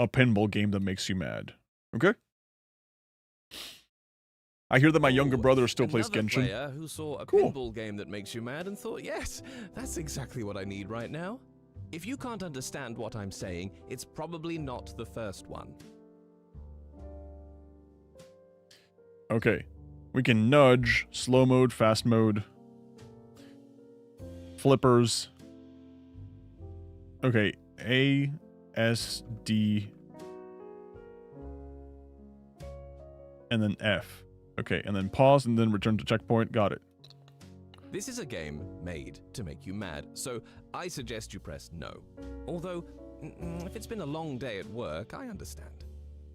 a pinball game that makes you mad. Okay? I hear that my younger brother still plays Genshin. Player who saw a Cool. pinball game that makes you mad and thought, yes, that's exactly what I need right now. If you can't understand what I'm saying, it's probably not the first one. Okay. We can nudge, slow mode, fast mode, flippers. Okay, A, S, D, and then F. Okay, and then pause and then return to checkpoint. Got it. This is a game made to make you mad, so I suggest you press no. Although, if it's been a long day at work, I understand.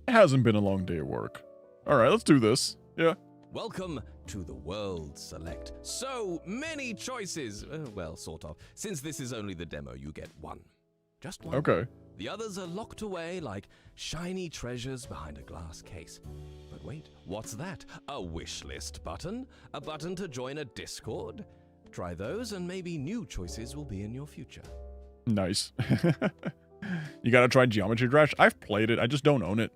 It hasn't been a long day at work. Alright, let's do this. Yeah. Welcome to the World Select. So many choices. Well, sort of. Since this is only the demo, you get one. Just one. Okay. The others are locked away like shiny treasures behind a glass case. But wait, what's that? A wish list button? A button to join a Discord? Try those and maybe new choices will be in your future. Nice. You gotta try Geometry Dash. I've played it, I just don't own it.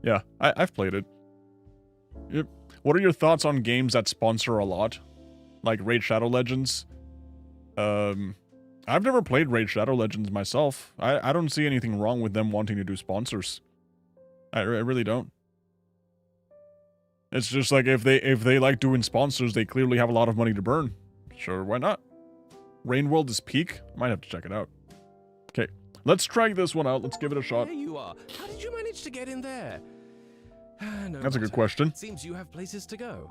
Yeah, I've played it. Yep. What are your thoughts on games that sponsor a lot? like Raid Shadow Legends. I've never played Raid Shadow Legends myself. I don't see anything wrong with them wanting to do sponsors. I really don't. It's just like if they like doing sponsors, they clearly have a lot of money to burn. Sure, why not? Rain World is peak. Might have to check it out. Okay, let's try this one out. Let's give it a shot. There you are. How did you manage to get in there? No That's a good matter. question. It seems you have places to go.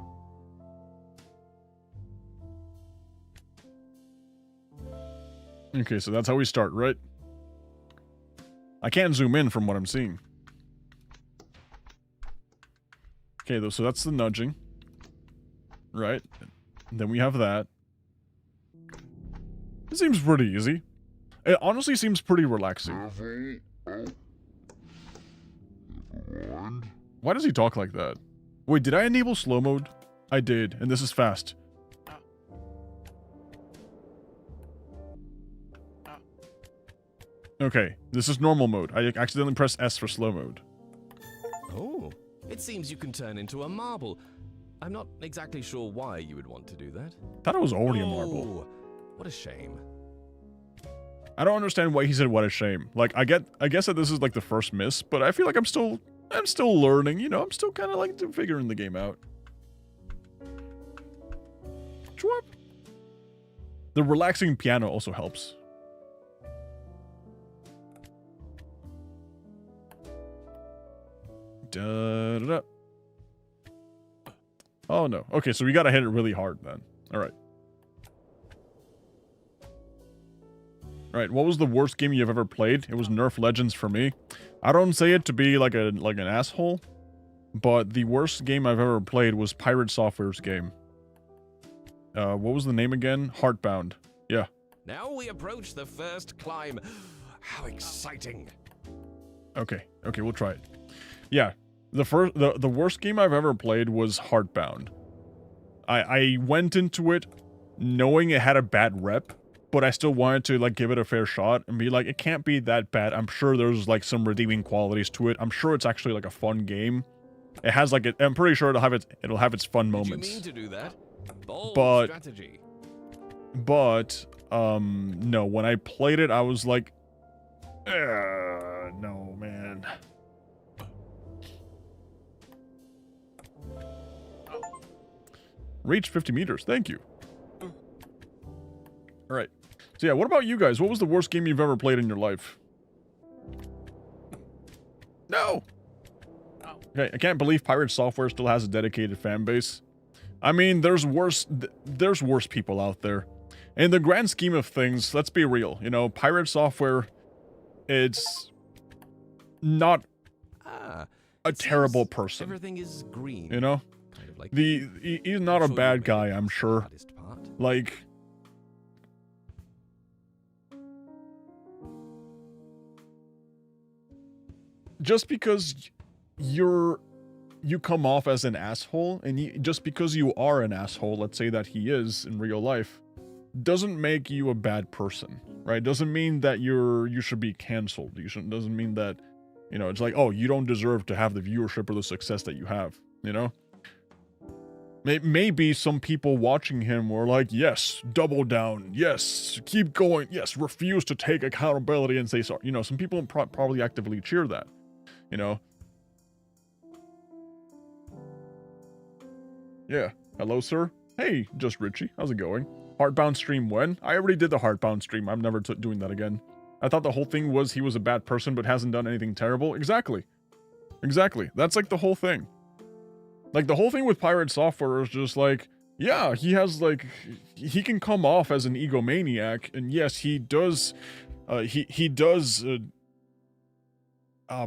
Okay, so that's how we start, right? I can't zoom in from what I'm seeing. Okay, though, so that's the nudging. Right. Then we have that. It seems pretty easy. It honestly seems pretty relaxing. Why does he talk like that? Wait, did I enable slow mode? I did, and this is fast. Okay, this is normal mode. I accidentally pressed S for slow mode. Oh, it seems you can turn into a marble. I'm not exactly sure why you would want to do that. Thought it was already a marble. Oh, what a shame. I don't understand why he said what a shame. Like, I guess that this is like the first miss, but I feel like I'm still learning, you know, I'm still kind of like figuring the game out. Chwap. The relaxing piano also helps. Da-da-da. Oh no. Okay, so we gotta hit it really hard then. Alright. Alright, what was the worst game you've ever played? It was Nerf Legends for me. I don't say it to be like an asshole, but the worst game I've ever played was Pirate Software's game. What was the name again? Heartbound. Yeah. Now we approach the first climb. How exciting. Okay, we'll try it. Yeah, the worst game I've ever played was Heartbound. I went into it knowing it had a bad rep, but I still wanted to like give it a fair shot and be like, it can't be that bad. I'm sure there's like some redeeming qualities to it. I'm sure it's actually like a fun game. It has like I'm pretty sure it'll have its fun moments. Did you mean to do that? Bold strategy. But no, when I played it, I was like, no, man. Reach 50 meters. Thank you. All right. So yeah, what about you guys? What was the worst game you've ever played in your life? No. Okay, I can't believe Pirate Software still has a dedicated fan base. I mean, there's worse people out there. In the grand scheme of things, let's be real. You know, Pirate Software, it's not a terrible person. Everything is green. You know? Kind of like he's not a bad guy, I'm sure. Like, just because you come off as an asshole, and just because you are an asshole, let's say that he is in real life, doesn't make you a bad person, right? Doesn't mean that you should be canceled. Doesn't mean that, you know, it's like, oh, you don't deserve to have the viewership or the success that you have, you know? Maybe some people watching him were like, yes, double down, yes, keep going, yes, refuse to take accountability and say sorry. You know, some people probably actively cheer that, you know? Yeah. Hello, sir? Hey, just Richie. How's it going? Heartbound stream when? I already did the Heartbound stream. I'm never doing that again. I thought the whole thing was he was a bad person but hasn't done anything terrible. Exactly. That's like the whole thing. Like, the whole thing with Pirate Software is just like, yeah, he has like, he can come off as an egomaniac, and yes, he does, he does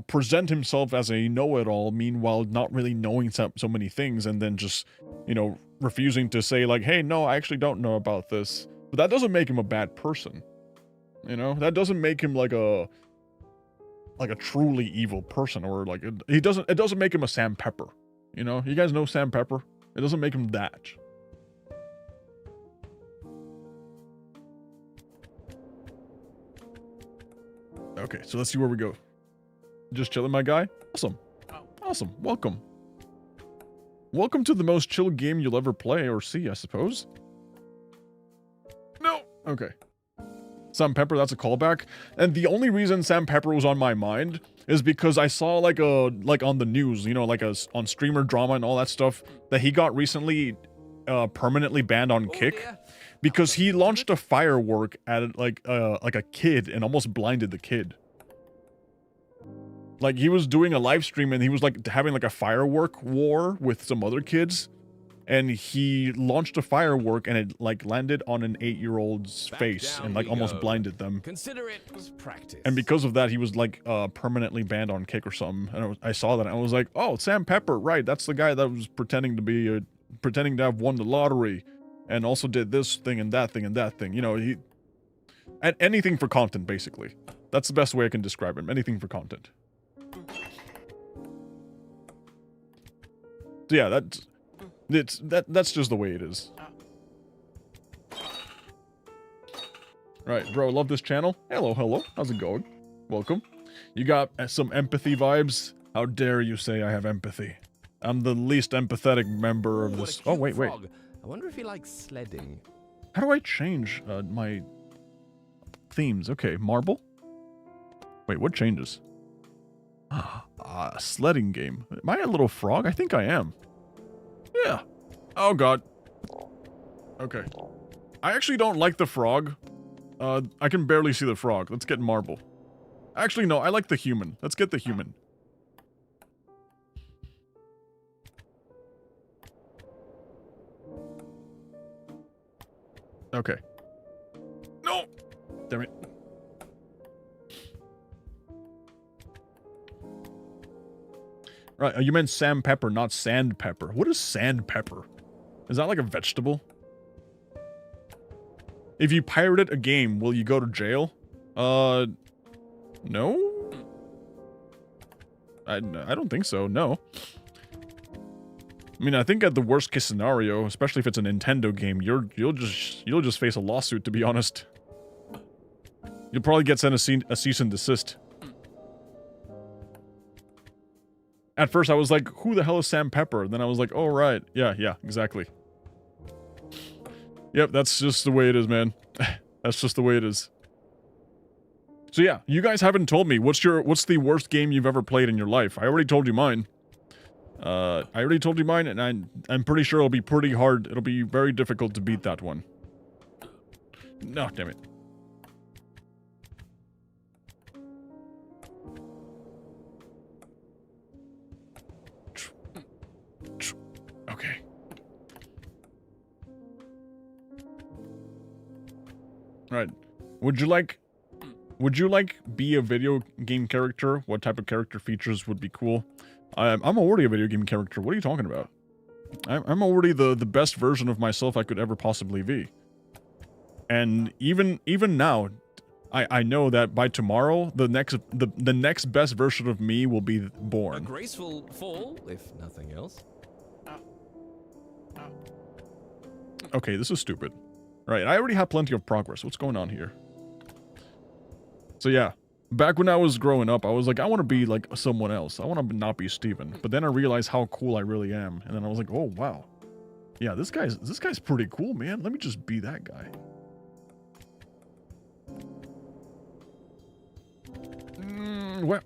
present himself as a know-it-all, meanwhile not really knowing so many things, and then just, you know, refusing to say like, hey, no, I actually don't know about this. But that doesn't make him a bad person. You know, that doesn't make him like a truly evil person, or like, it doesn't make him a Sam Pepper. You know, you guys know Sam Pepper? It doesn't make him that. Okay, so let's see where we go. Just chilling, my guy? Awesome. Awesome. Welcome. Welcome to the most chill game you'll ever play or see, I suppose. Okay. Sam Pepper, that's a callback. And the only reason Sam Pepper was on my mind is because I saw like on the news, you know, like on streamer drama and all that stuff, that he got recently permanently banned on Kick because he launched a firework at like a kid and almost blinded the kid. Like he was doing a live stream and he was like having like a firework war with some other kids. And he launched a firework and it like landed on an 8-year-old's face and like almost blinded them. Consider it was practice. And because of that, he was like permanently banned on Kick or something. And I saw that and I was like, oh, Sam Pepper, right? That's the guy that was pretending to have won the lottery, and also did this thing and that thing and that thing. You know, anything for content, basically. That's the best way I can describe him. Anything for content. So yeah, that's just the way it is. Right, bro, love this channel. Hello. How's it going? Welcome. You got some empathy vibes? How dare you say I have empathy? I'm the least empathetic member of this. Oh, wait. I wonder if he likes sledding. How do I change my themes? Okay, marble? Wait, what changes? Sledding game. Am I a little frog? I think I am. Yeah. Oh, God. Okay. I actually don't like the frog. I can barely see the frog. Let's get marble. Actually, no, I like the human. Let's get the human. Okay. No! Damn it. Right, you meant Sam Pepper, not sandpepper. What is sandpepper? Is that like a vegetable? If you pirated a game, will you go to jail? No? I don't think so, no. I mean, I think at the worst case scenario, especially if it's a Nintendo game, you'll just face a lawsuit, to be honest. You'll probably get sent a cease and desist. At first I was like, who the hell is Sam Pepper? Then I was like, oh right, yeah, exactly. Yep, that's just the way it is, man. That's just the way it is. So yeah, you guys haven't told me, what's the worst game you've ever played in your life? I already told you mine. And I'm pretty sure it'll be pretty hard. It'll be very difficult to beat that one. No, damn it. Okay. Alright. Would you like be a video game character? What type of character features would be cool? I'm already a video game character. What are you talking about? I'm already the best version of myself I could ever possibly be. And even now, I know that by tomorrow, the next best version of me will be born. A graceful fall, if nothing else. Okay, this is stupid. Right, I already have plenty of progress. What's going on here? So yeah, back when I was growing up, I was like, I want to be like someone else. I want to not be Steven. But then I realized how cool I really am. And then I was like, oh, wow. Yeah, this guy's pretty cool, man. Let me just be that guy.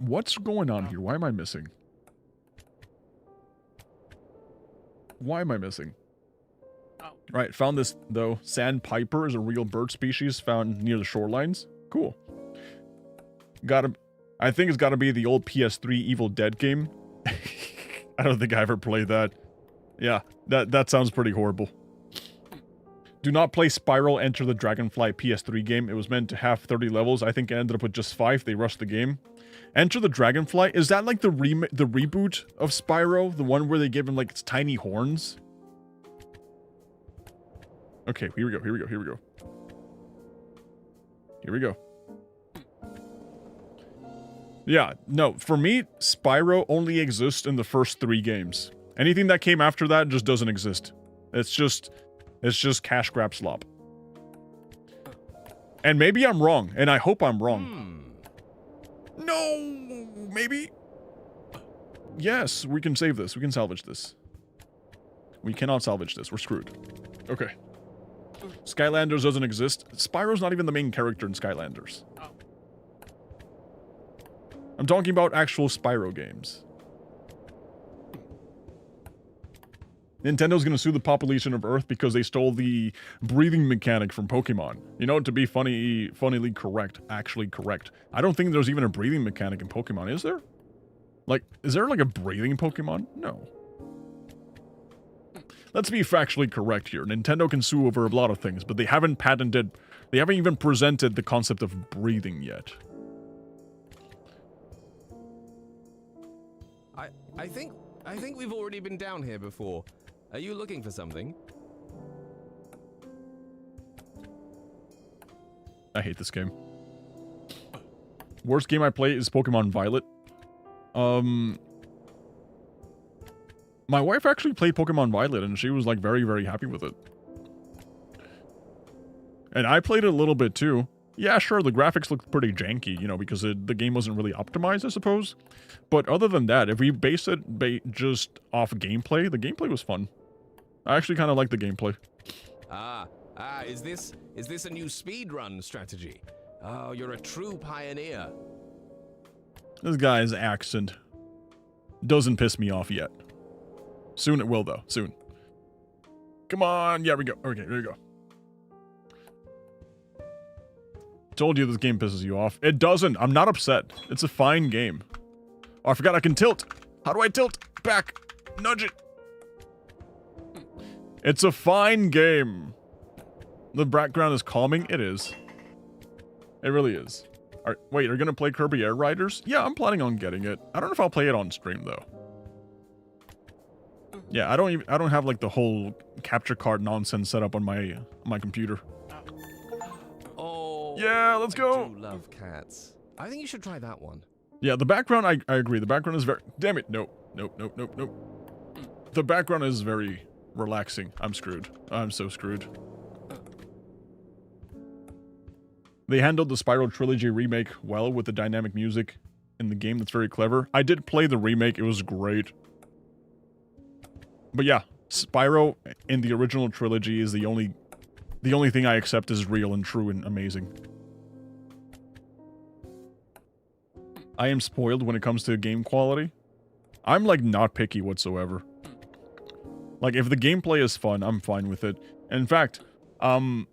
What's going on here? Why am I missing? Why am I missing? Right, found this, though. Sandpiper is a real bird species found near the shorelines. Cool. I think it's gotta be the old PS3 Evil Dead game. I don't think I ever played that. Yeah, that sounds pretty horrible. Do not play Spiral Enter the Dragonfly PS3 game. It was meant to have 30 levels. I think it ended up with just 5. They rushed the game. Enter the Dragonfly? Is that like the reboot of Spyro? The one where they give him like its tiny horns? Okay, here we go. Yeah, no, for me, Spyro only exists in the first 3 games. Anything that came after that just doesn't exist. It's just cash grab slop. And maybe I'm wrong, and I hope I'm wrong. No, maybe. Yes, we can save this. We can salvage this. We cannot salvage this. We're screwed. Okay. Skylanders doesn't exist. Spyro's not even the main character in Skylanders. I'm talking about actual Spyro games. Nintendo's gonna sue the population of Earth because they stole the breathing mechanic from Pokemon. You know, to be funnily correct, actually correct. I don't think there's even a breathing mechanic in Pokemon, is there? Like, is there like a breathing Pokemon? No. Let's be factually correct here. Nintendo can sue over a lot of things, but they haven't even presented the concept of breathing yet. I think we've already been down here before. Are you looking for something? I hate this game. Worst game I play is Pokemon Violet. My wife actually played Pokemon Violet and she was like very, very happy with it. And I played it a little bit too. Yeah, sure, the graphics looked pretty janky, you know, because the game wasn't really optimized, I suppose. But other than that, if we base it just off gameplay, the gameplay was fun. I actually kind of like the gameplay. Is this a new speedrun strategy? Oh, you're a true pioneer. This guy's accent doesn't piss me off yet. Soon it will, though. Soon. Come on. Yeah, we go. Okay, there we go. Told you this game pisses you off. It doesn't. I'm not upset. It's a fine game. Oh, I forgot I can tilt. How do I tilt? Back. Nudge it. It's a fine game. The background is calming. It is. It really is. All right, wait, you're gonna play Kirby Air Riders? Yeah, I'm planning on getting it. I don't know if I'll play it on stream though. Yeah, I don't have like the whole capture card nonsense set up on my computer. Oh. Yeah, let's go. I do love cats. I think you should try that one. Yeah, the background, I agree. The background is very... Damn it. Nope. The background is very relaxing. I'm screwed. I'm so screwed. They handled the Spyro Trilogy remake well with the dynamic music in the game. That's very clever. I did play the remake. It was great. But yeah, Spyro in the original trilogy is the only thing I accept as real and true and amazing. I am spoiled when it comes to game quality. I'm like not picky whatsoever. Like if the gameplay is fun, I'm fine with it. In fact, the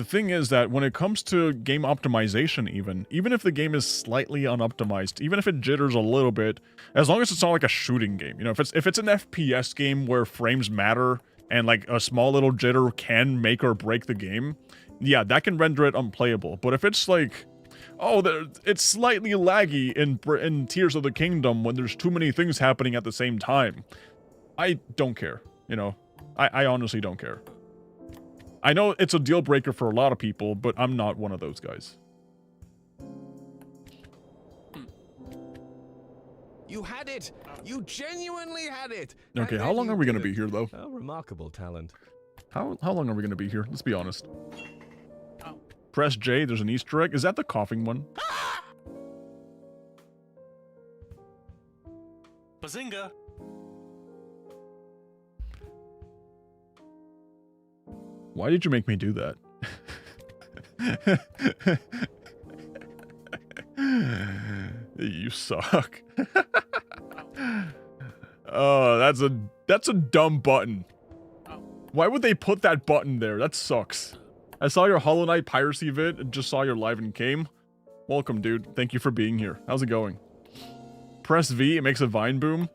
thing is that when it comes to game optimization even if the game is slightly unoptimized, even if it jitters a little bit, as long as it's not like a shooting game, you know, if it's an FPS game where frames matter and like a small little jitter can make or break the game, yeah, that can render it unplayable. But if it's like, oh, it's slightly laggy in Tears of the Kingdom when there's too many things happening at the same time, I don't care, you know, I honestly don't care. I know it's a deal breaker for a lot of people, but I'm not one of those guys. You had it! You genuinely had it! Okay, how long are we going to be here, though? Oh, remarkable talent. How long are we going to be here? Let's be honest. Press J, there's an Easter egg. Is that the coughing one? Bazinga! Why did you make me do that? You suck. Oh, that's a dumb button. Why would they put that button there? That sucks. I saw your Hollow Knight piracy vid and just saw your live and came. Welcome, dude. Thank you for being here. How's it going? Press V, it makes a vine boom.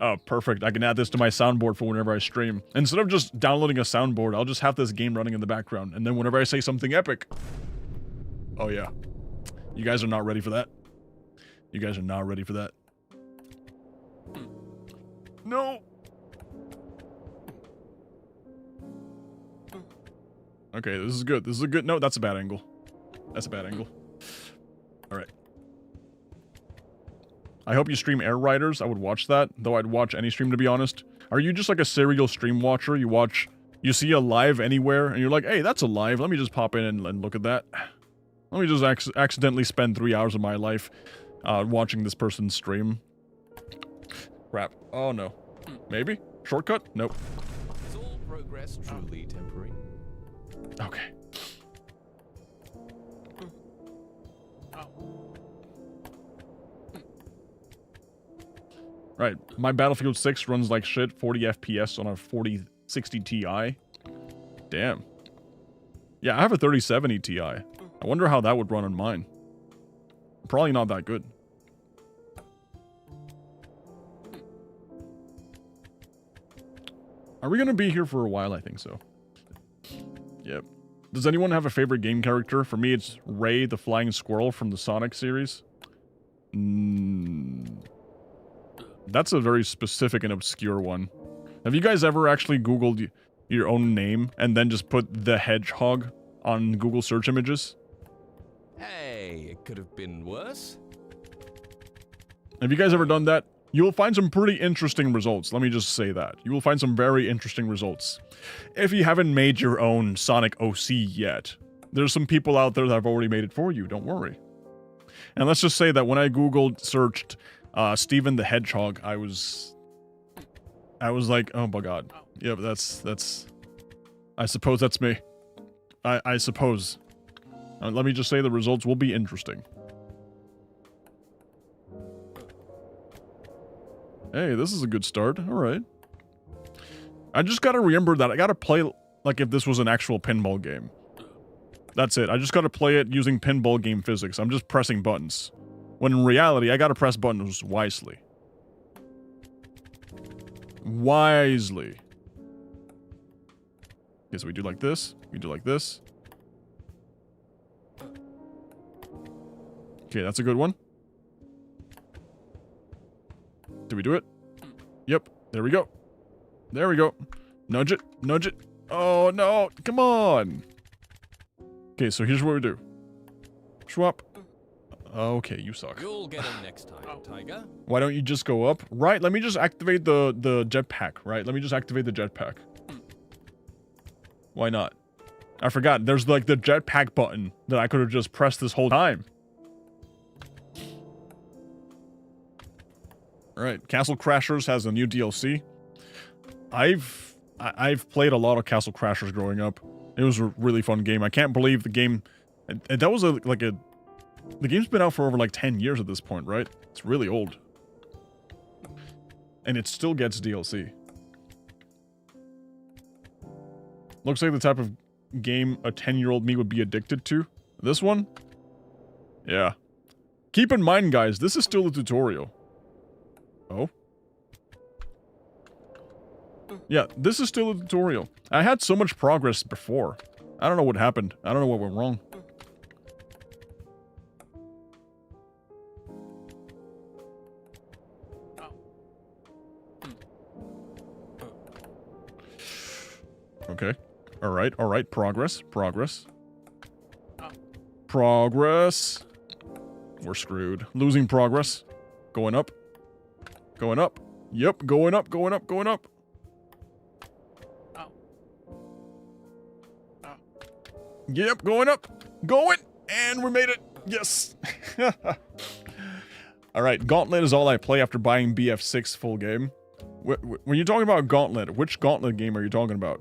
Oh, perfect. I can add this to my soundboard for whenever I stream. Instead of just downloading a soundboard, I'll just have this game running in the background. And then whenever I say something epic... Oh, yeah. You guys are not ready for that. You guys are not ready for that. No! Okay, this is good. This is a good... No, that's a bad angle. That's a bad angle. Alright. I hope you stream Air Riders. I would watch that, though I'd watch any stream, to be honest. Are you just like a serial stream watcher? You see a live anywhere, and you're like, hey, that's a live. Let me just pop in and look at that. Let me just accidentally spend 3 hours of my life watching this person's stream. Crap. Oh, no. Maybe? Shortcut? Nope. Is all progress truly temporary? Okay. Right. My Battlefield 6 runs like shit, 40 FPS on a 4060 Ti. Damn. Yeah, I have a 3070 Ti. I wonder how that would run on mine. Probably not that good. Are we gonna be here for a while? I think so. Yep. Does anyone have a favorite game character? For me, it's Ray the Flying Squirrel from the Sonic series. That's a very specific and obscure one. Have you guys ever actually Googled your own name and then just put the hedgehog on Google search images? Hey, it could have been worse. Have you guys ever done that? You will find some pretty interesting results. Let me just say that. You will find some very interesting results. If you haven't made your own Sonic OC yet, there's some people out there that have already made it for you. Don't worry. And let's just say that when I searched Steven the Hedgehog, I was like, oh my god. Yep, that's I suppose that's me. I suppose. Let me just say the results will be interesting. Hey, this is a good start. Alright. I just gotta remember that I gotta play like if this was an actual pinball game. That's it. I just gotta play it using pinball game physics. I'm just pressing buttons. When in reality, I gotta press buttons wisely. Wisely. Okay, so we do like this. We do like this. Okay, that's a good one. Did we do it? Yep. There we go. There we go. Nudge it. Nudge it. Oh, no. Come on. Okay, so here's what we do. Swap. Okay, you suck. You'll get him next time, Tiger. Why don't you just go up? Right, let me just activate the jetpack, right? Let me just activate the jetpack. Why not? I forgot, there's like the jetpack button that I could have just pressed this whole time. Alright, Castle Crashers has a new DLC. I've played a lot of Castle Crashers growing up. It was a really fun game. I can't believe the game... And that was the game's been out for over like 10 years at this point, right? It's really old. And it still gets DLC. Looks like the type of game a 10-year-old me would be addicted to. This one? Yeah. Keep in mind, guys, this is still a tutorial. Oh? Yeah, this is still a tutorial. I had so much progress before. I don't know what happened. I don't know what went wrong. Okay. Alright, alright. Progress. Progress. Progress. We're screwed. Losing progress. Going up. Going up. Yep, going up, going up, going up. Yep, going up. Going! And we made it! Yes! Alright, Gauntlet is all I play after buying BF6 full game. When you're talking about Gauntlet, which Gauntlet game are you talking about?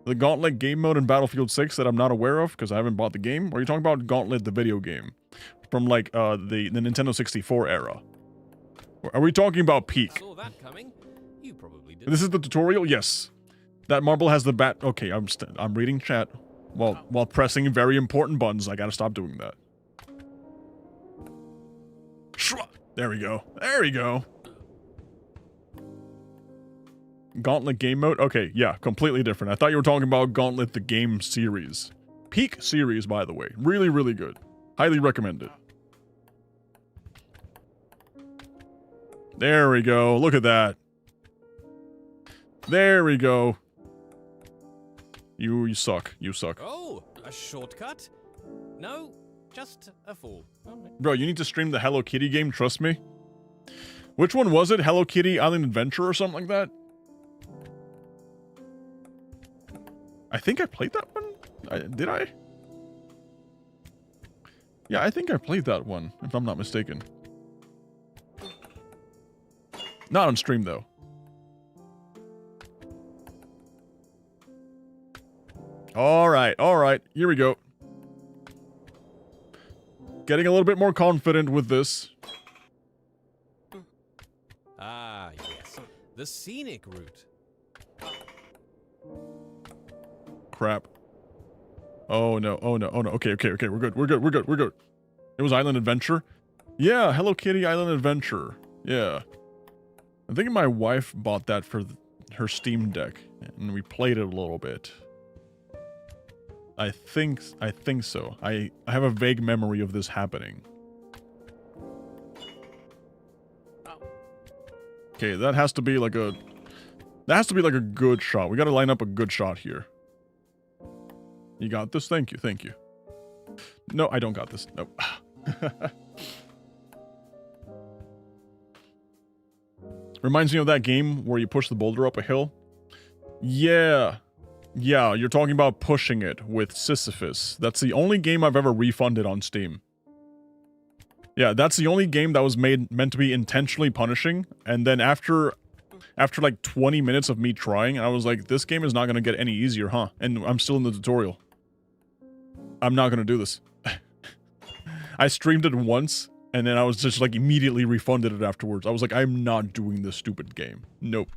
The Gauntlet game mode in Battlefield 6 that I'm not aware of because I haven't bought the game? Or are you talking about Gauntlet the video game? From like the Nintendo 64 era? Are we talking about Peak? Saw that coming. You probably did. This is the tutorial? Yes. That marble has the bat... Okay, I'm reading chat while pressing very important buttons. I gotta stop doing that. There we go. There we go. Gauntlet game mode? Okay, yeah, completely different. I thought you were talking about Gauntlet the game series. Peak series, by the way. Really, really good. Highly recommend it. There we go. Look at that. There we go. You suck. You suck. Oh, a shortcut? No, just a fool. Bro, you need to stream the Hello Kitty game, trust me. Which one was it? Hello Kitty Island Adventure or something like that? I think I played that one? Did I? Yeah, I think I played that one, if I'm not mistaken. Not on stream, though. Alright, here we go. Getting a little bit more confident with this. Ah, yes. The scenic route. Crap. Oh no. Okay, we're good. It was Island Adventure? Yeah, Hello Kitty Island Adventure. Yeah. I think my wife bought that for her Steam Deck, and we played it a little bit. I think so. I have a vague memory of this happening. Okay, that has to be like a good shot. We gotta line up a good shot here. You got this? Thank you. No, I don't got this. Nope. Reminds me of that game where you push the boulder up a hill. Yeah, you're talking about pushing it with Sisyphus. That's the only game I've ever refunded on Steam. Yeah, that's the only game that was meant to be intentionally punishing, and then after like 20 minutes of me trying, I was like, this game is not gonna get any easier, huh? And I'm still in the tutorial. I'm not gonna do this. I streamed it once, and then I was just like immediately refunded it afterwards. I was like, I'm not doing this stupid game. Nope.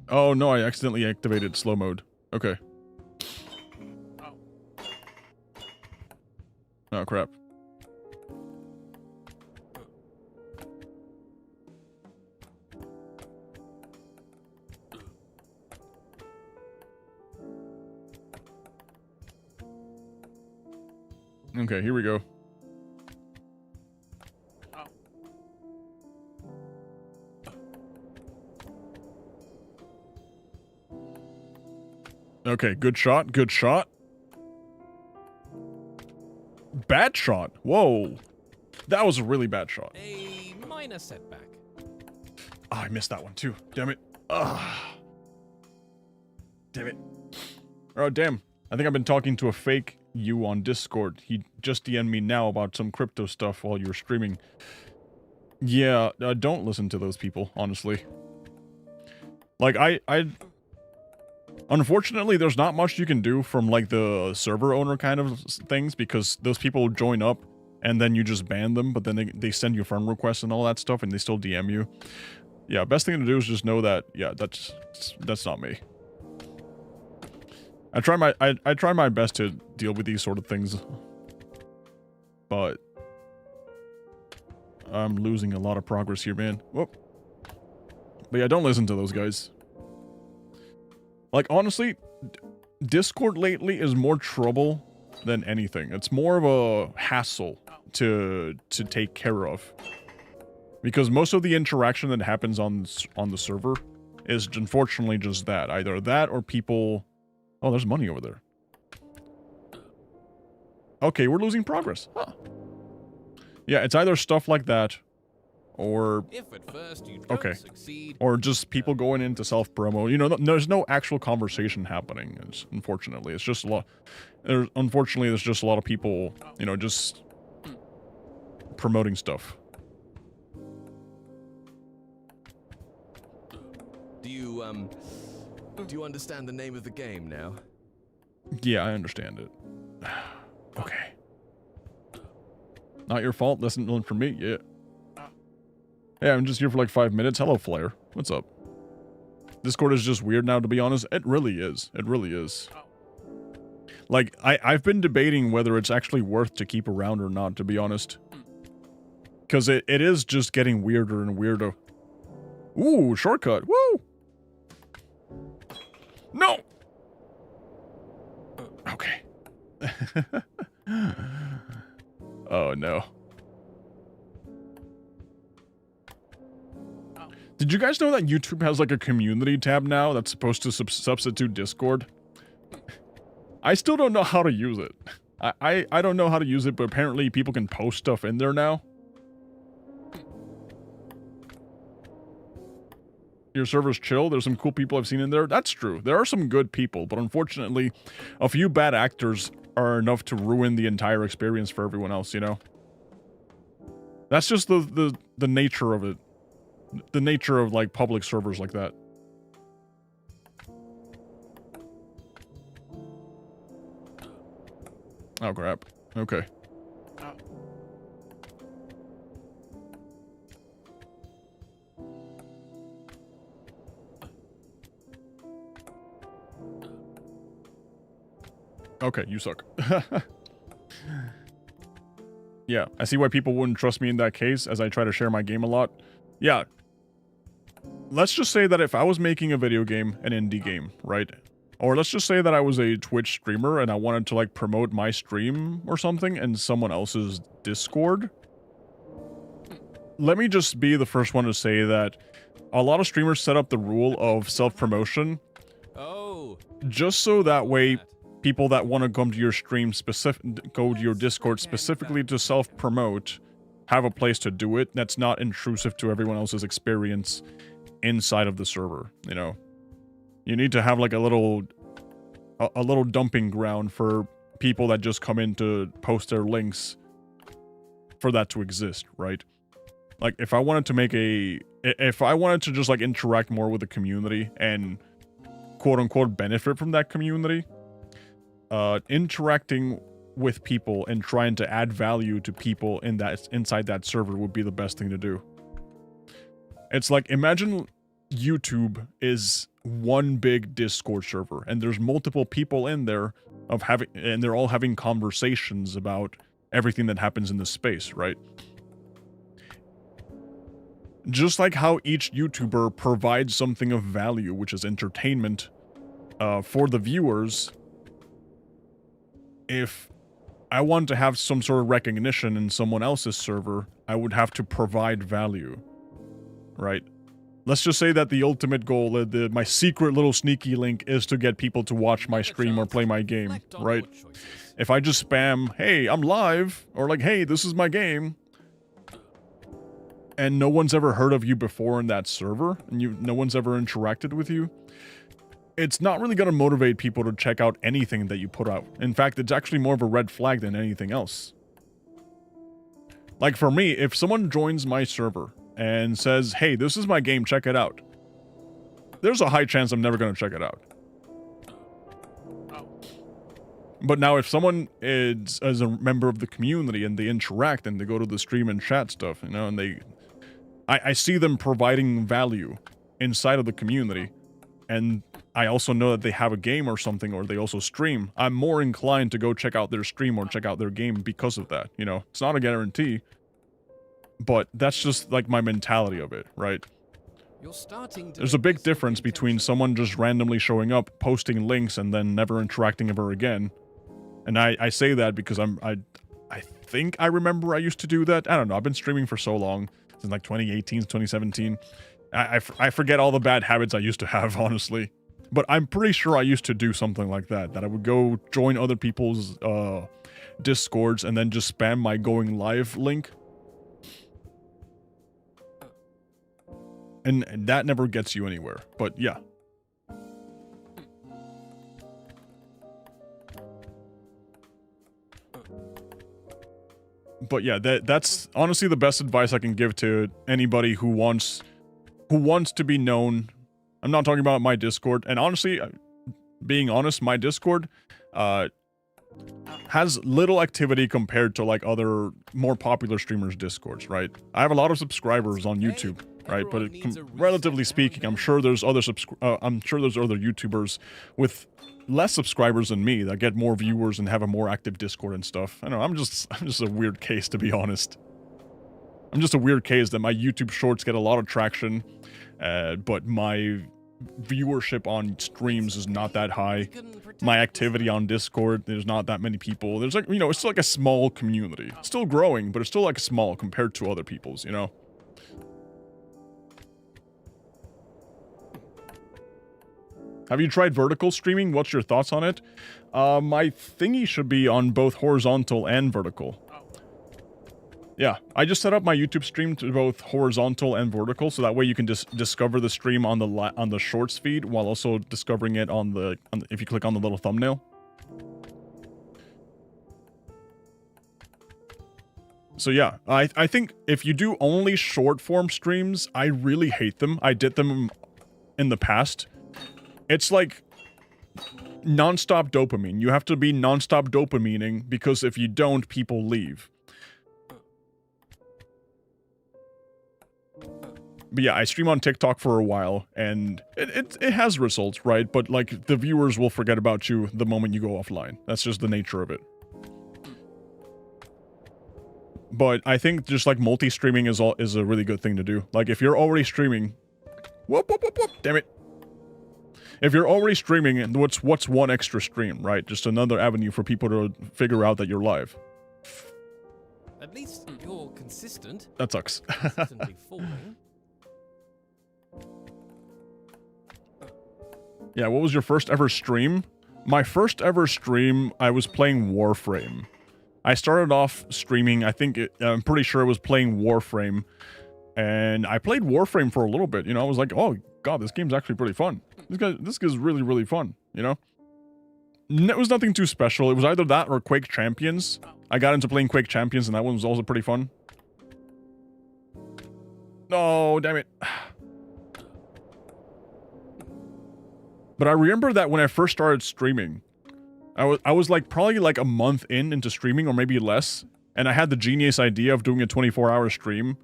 Oh no, I accidentally activated slow mode. Okay. Oh crap. Okay, here we go. Okay, good shot, good shot. Bad shot. Whoa. That was a really bad shot. A minor setback. Oh, I missed that one too. Damn it. Ugh. Damn it. Oh, damn. I think I've been talking to a fake you on Discord. He just DM'd me now about some crypto stuff while you were streaming. Yeah, don't listen to those people, honestly. Like, unfortunately, there's not much you can do from, like, the server owner kind of things, because those people join up, and then you just ban them, but then they send you friend requests and all that stuff, and they still DM you. Yeah, best thing to do is just know that, yeah, that's not me. I try my best to deal with these sort of things, but I'm losing a lot of progress here, man. Whoop. But yeah, don't listen to those guys. Like, honestly, Discord lately is more trouble than anything. It's more of a hassle to take care of. Because most of the interaction that happens on the server is unfortunately just that. Either that or people... Oh, there's money over there. Okay, we're losing progress. Huh. Yeah, it's either stuff like that, or... If at first you don't succeed... Or just people going into self-promo. You know, there's no actual conversation happening, unfortunately. It's just a lot... Unfortunately, there's just a lot of people, you know, just... promoting stuff. Do you understand the name of the game now? Yeah, I understand it. Okay. Not your fault. Lesson learned from me. Yeah. Yeah, I'm just here for like 5 minutes. Hello, Flair. What's up? Discord is just weird now, to be honest. It really is. It really is. Like, I've been debating whether it's actually worth to keep around or not, to be honest. Because it is just getting weirder and weirder. Ooh, shortcut. Woo! No! Okay. Oh, no. Did you guys know that YouTube has, like, a community tab now that's supposed to substitute Discord? I still don't know how to use it. I don't know how to use it, but apparently people can post stuff in there now. your server's chill. There's some cool people I've seen in there. That's true. There are some good people, but unfortunately, a few bad actors are enough to ruin the entire experience for everyone else, you know? That's just the nature of it. The nature of, like, public servers like that. Oh, crap. Okay. Okay, you suck. Yeah, I see why people wouldn't trust me in that case, as I try to share my game a lot. Yeah. Let's just say that if I was making a video game, an indie game, right? Or let's just say that I was a Twitch streamer and I wanted to, like, promote my stream or something in someone else's Discord. Let me just be the first one to say that a lot of streamers set up the rule of self-promotion. Oh. Just so that way people that want to come to your stream go to your Discord specifically to self-promote have a place to do it that's not intrusive to everyone else's experience inside of the server, you know? You need to have like a little dumping ground for people that just come in to post their links for that to exist, right? Like if I wanted to just like interact more with the community and quote unquote benefit from that community, interacting with people and trying to add value to people inside that server would be the best thing to do. It's like, imagine YouTube is one big Discord server and there's multiple people in there and they're all having conversations about everything that happens in the space, right? Just like how each YouTuber provides something of value, which is entertainment, for the viewers, if I want to have some sort of recognition in someone else's server, I would have to provide value, right? Let's just say that the ultimate goal, my secret little sneaky link, is to get people to watch my stream or play my game, right? If I just spam, hey, I'm live, or like, hey, this is my game, and no one's ever heard of you before in that server, and no one's ever interacted with you, it's not really going to motivate people to check out anything that you put out. In fact, it's actually more of a red flag than anything else. Like for me, if someone joins my server and says, hey, this is my game, check it out, there's a high chance I'm never going to check it out. But now if someone is as a member of the community and they interact and they go to the stream and chat stuff, you know, and I see them providing value inside of the community, and I also know that they have a game or something, or they also stream, I'm more inclined to go check out their stream or check out their game because of that, you know? It's not a guarantee, but that's just like my mentality of it, right? There's a big difference between someone just randomly showing up, posting links, and then never interacting ever again. And I say that because I think I remember I used to do that. I don't know, I've been streaming for so long, since like 2018, 2017. I forget all the bad habits I used to have, honestly. But I'm pretty sure I used to do something like that. That I would go join other people's Discords and then just spam my going live link. And that never gets you anywhere. But yeah. But yeah, that's honestly the best advice I can give to anybody who wants to be known. I'm not talking about my Discord, and honestly, being honest, my Discord has little activity compared to like other more popular streamers' Discords, right? I have a lot of subscribers on YouTube, right? But relatively speaking, I'm sure there's other YouTubers with less subscribers than me that get more viewers and have a more active Discord and stuff. I don't know, I'm just a weird case, to be honest. I'm just a weird case that my YouTube shorts get a lot of traction, but my viewership on streams is not that high. My activity on Discord, there's not that many people. There's like, you know, it's still like a small community. It's still growing, but it's still like small compared to other people's, you know? Have you tried vertical streaming? What's your thoughts on it? My thingy should be on both horizontal and vertical. Yeah, I just set up my YouTube stream to both horizontal and vertical, so that way you can just discover the stream on the shorts feed while also discovering it on the if you click on the little thumbnail. So yeah, I think if you do only short form streams, I really hate them. I did them in the past. It's like non-stop dopamine. You have to be non-stop dopamining because if you don't, people leave. But yeah, I stream on TikTok for a while, and it has results, right? But like, the viewers will forget about you the moment you go offline. That's just the nature of it. But I think just like multi-streaming is a really good thing to do. Like, if you're already streaming, whoop, damn it. If you're already streaming, what's one extra stream, right? Just another avenue for people to figure out that you're live. At least you're consistent. That sucks. Consistently falling. Yeah, what was your first ever stream? My first ever stream, I was playing Warframe. I started off streaming, I'm pretty sure it was playing Warframe. And I played Warframe for a little bit, you know, I was like, oh god, this game's actually pretty fun. This guy's really, really fun, you know? It was nothing too special, it was either that or Quake Champions. I got into playing Quake Champions and that one was also pretty fun. No, damn it. But I remember that when I first started streaming, I was like probably like a month into streaming or maybe less, and I had the genius idea of doing a 24-hour stream.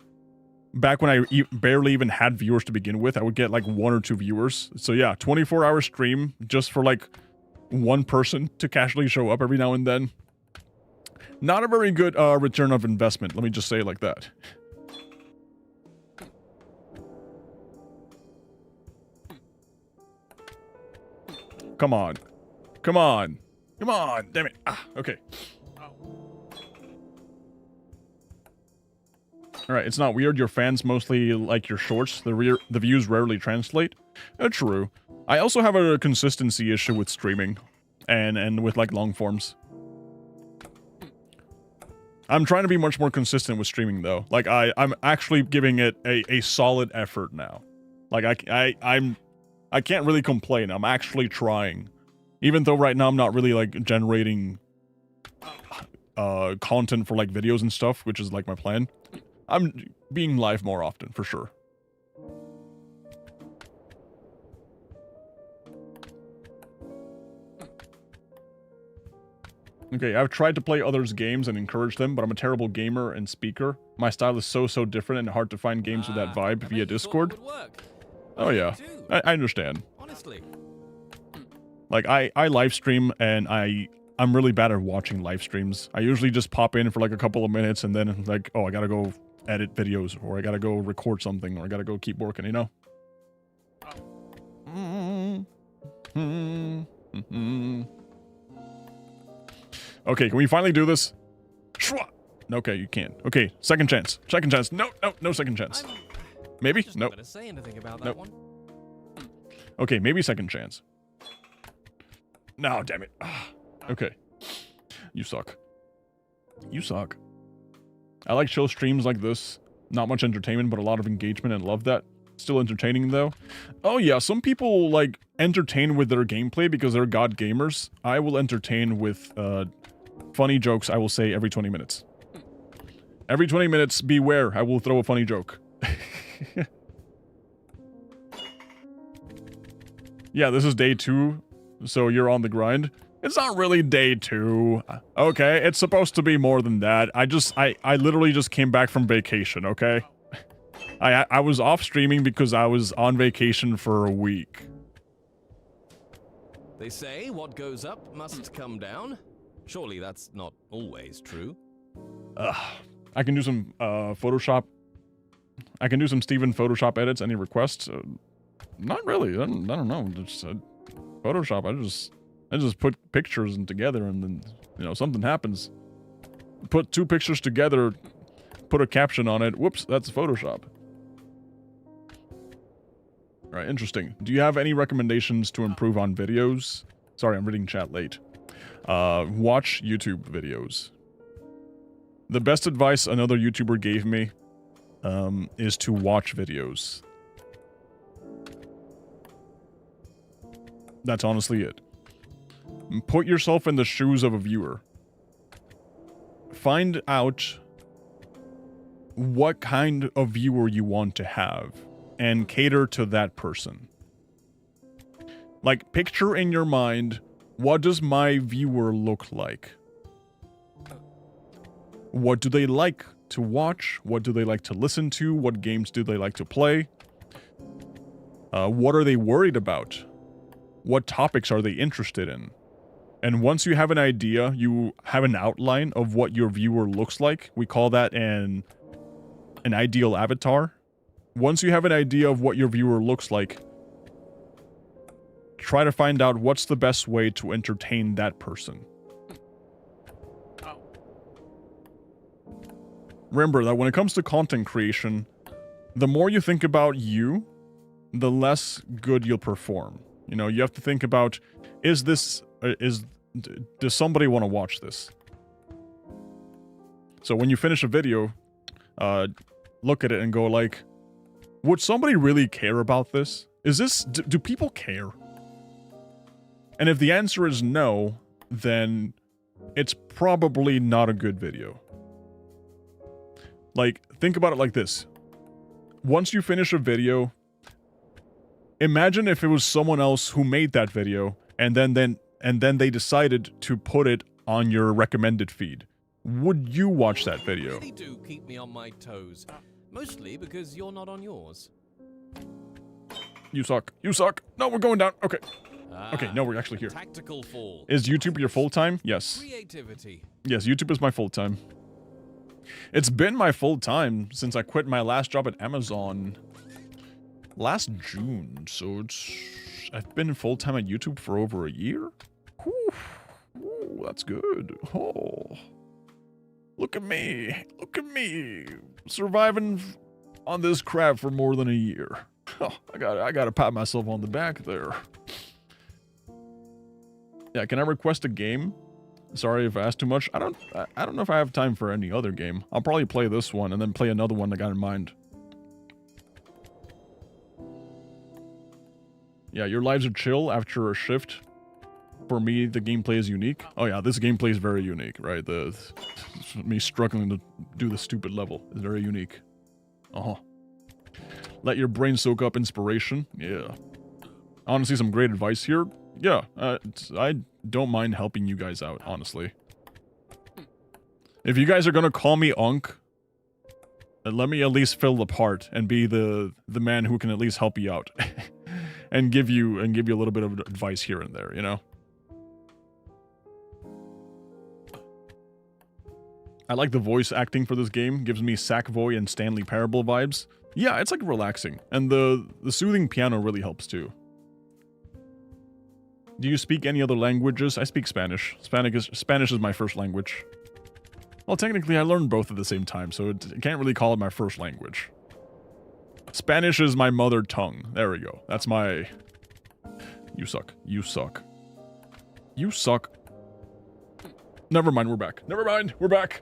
Back when I barely even had viewers to begin with, I would get like 1 or 2 viewers. So yeah, 24-hour stream just for like one person to casually show up every now and then. Not a very good return of investment, let me just say it like that. Come on. Come on. Come on. Damn it. Ah, okay. Alright, it's not weird. Your fans mostly like your shorts. The views rarely translate. True. I also have a consistency issue with streaming. And with like long forms. I'm trying to be much more consistent with streaming though. Like I'm actually giving it a solid effort now. Like I can't really complain. I'm actually trying. Even though right now I'm not really like generating content for like videos and stuff, which is like my plan. I'm being live more often, for sure. Okay, I've tried to play others' games and encourage them, but I'm a terrible gamer and speaker. My style is so different and hard to find games with that vibe via Discord. Oh yeah, I understand. Honestly. Like, I live stream, and I'm really bad at watching live streams. I usually just pop in for like a couple of minutes, and then like, oh, I gotta go edit videos, or I gotta go record something, or I gotta go keep working, you know? Okay, can we finally do this? Okay, you can't. Okay, second chance. Second chance. No, no second chance. Maybe? Nope. Nope. Not gonna say anything about that Nope. one. Okay, maybe second chance. No, damn it. Okay. You suck. You suck. I like chill streams like this. Not much entertainment, but a lot of engagement, and love that. Still entertaining, though. Oh yeah, some people, like, entertain with their gameplay because they're god gamers. I will entertain with, funny jokes, I will say, every 20 minutes. Every 20 minutes, beware, I will throw a funny joke. Yeah, this is day 2, so you're on the grind. It's not really day 2. Okay, it's supposed to be more than that. I literally just came back from vacation, okay? I was off streaming because I was on vacation for a week. They say what goes up must come down. Surely that's not always true. I can do some Photoshop. I can do some Steven Photoshop edits. Any requests? Not really. I don't know. Just Photoshop. I just put pictures in together, and then, you know, something happens. Put 2 pictures together, put a caption on it. Whoops, that's Photoshop. Alright, interesting. Do you have any recommendations to improve on videos? Sorry, I'm reading chat late. Watch YouTube videos. The best advice another YouTuber gave me is to watch videos. That's honestly it. Put yourself in the shoes of a viewer. Find out what kind of viewer you want to have and cater to that person. Like, picture in your mind, what does my viewer look like? What do they like to watch? What do they like to listen to? What games do they like to play? What are they worried about? What topics are they interested in? And once you have an idea, you have an outline of what your viewer looks like. We call that an ideal avatar. Once you have an idea of what your viewer looks like, try to find out what's the best way to entertain that person. Remember that when it comes to content creation, the more you think about you, the less good you'll perform. You know, you have to think about, does somebody want to watch this? So when you finish a video, look at it and go like, would somebody really care about this? Do people care? And if the answer is no, then it's probably not a good video. Like, think about it like this. Once you finish a video, imagine if it was someone else who made that video, and then they decided to put it on your recommended feed. Would you watch that video? You really do keep me on my toes. Mostly because you're not on yours. You suck. You suck. No, we're going down. Okay. Okay, no, we're actually here. Tactical fall. Is YouTube your full-time? Yes. Creativity. Yes, YouTube is my full-time. It's been my full-time since I quit my last job at Amazon last June, so I've been full-time at YouTube for over a year. Whew. Ooh, that's good. Oh. Look at me. Look at me. Surviving on this crap for more than a year. Oh, I gotta pat myself on the back there. Yeah, can I request a game? Sorry if I asked too much. I don't know if I have time for any other game. I'll probably play this one and then play another one I got in mind. Yeah, your lives are chill after a shift. For me, the gameplay is unique. Oh yeah, this gameplay is very unique, right? Me struggling to do the stupid level is very unique. Uh-huh. Let your brain soak up inspiration. Yeah. Honestly, some great advice here. Yeah, I don't mind helping you guys out, honestly. If you guys are gonna call me Unk, let me at least fill the part and be the man who can at least help you out. and give you a little bit of advice here and there, you know? I like the voice acting for this game. Gives me Sackboy and Stanley Parable vibes. Yeah, it's like relaxing. And the soothing piano really helps too. Do you speak any other languages? I speak Spanish. Spanish is my first language. Well, technically I learned both at the same time, so I can't really call it my first language. Spanish is my mother tongue. There we go. That's my... You suck. You suck. You suck. Never mind, we're back. Never mind, we're back.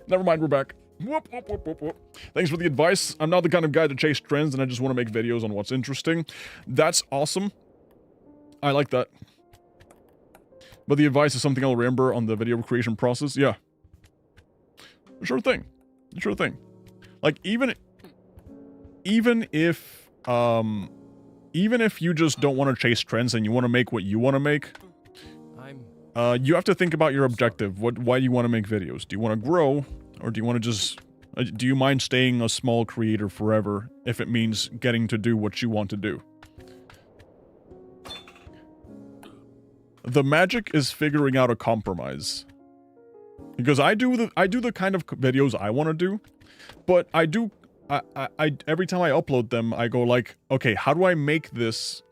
Never mind, we're back. Whoop, whoop, whoop, whoop, whoop. Thanks for the advice. I'm not the kind of guy to chase trends, and I just want to make videos on what's interesting. That's awesome. I like that. But the advice is something I'll remember on the video creation process. Yeah. Sure thing. Sure thing. Like, even if you just don't want to chase trends and you want to make what you want to make, you have to think about your objective. Why do you want to make videos? Do you want to grow, or do you want to just... do you mind staying a small creator forever if it means getting to do what you want to do? The magic is figuring out a compromise. Because I do the kind of videos I want to do, but I every time I upload them, I go like, okay, how do I make this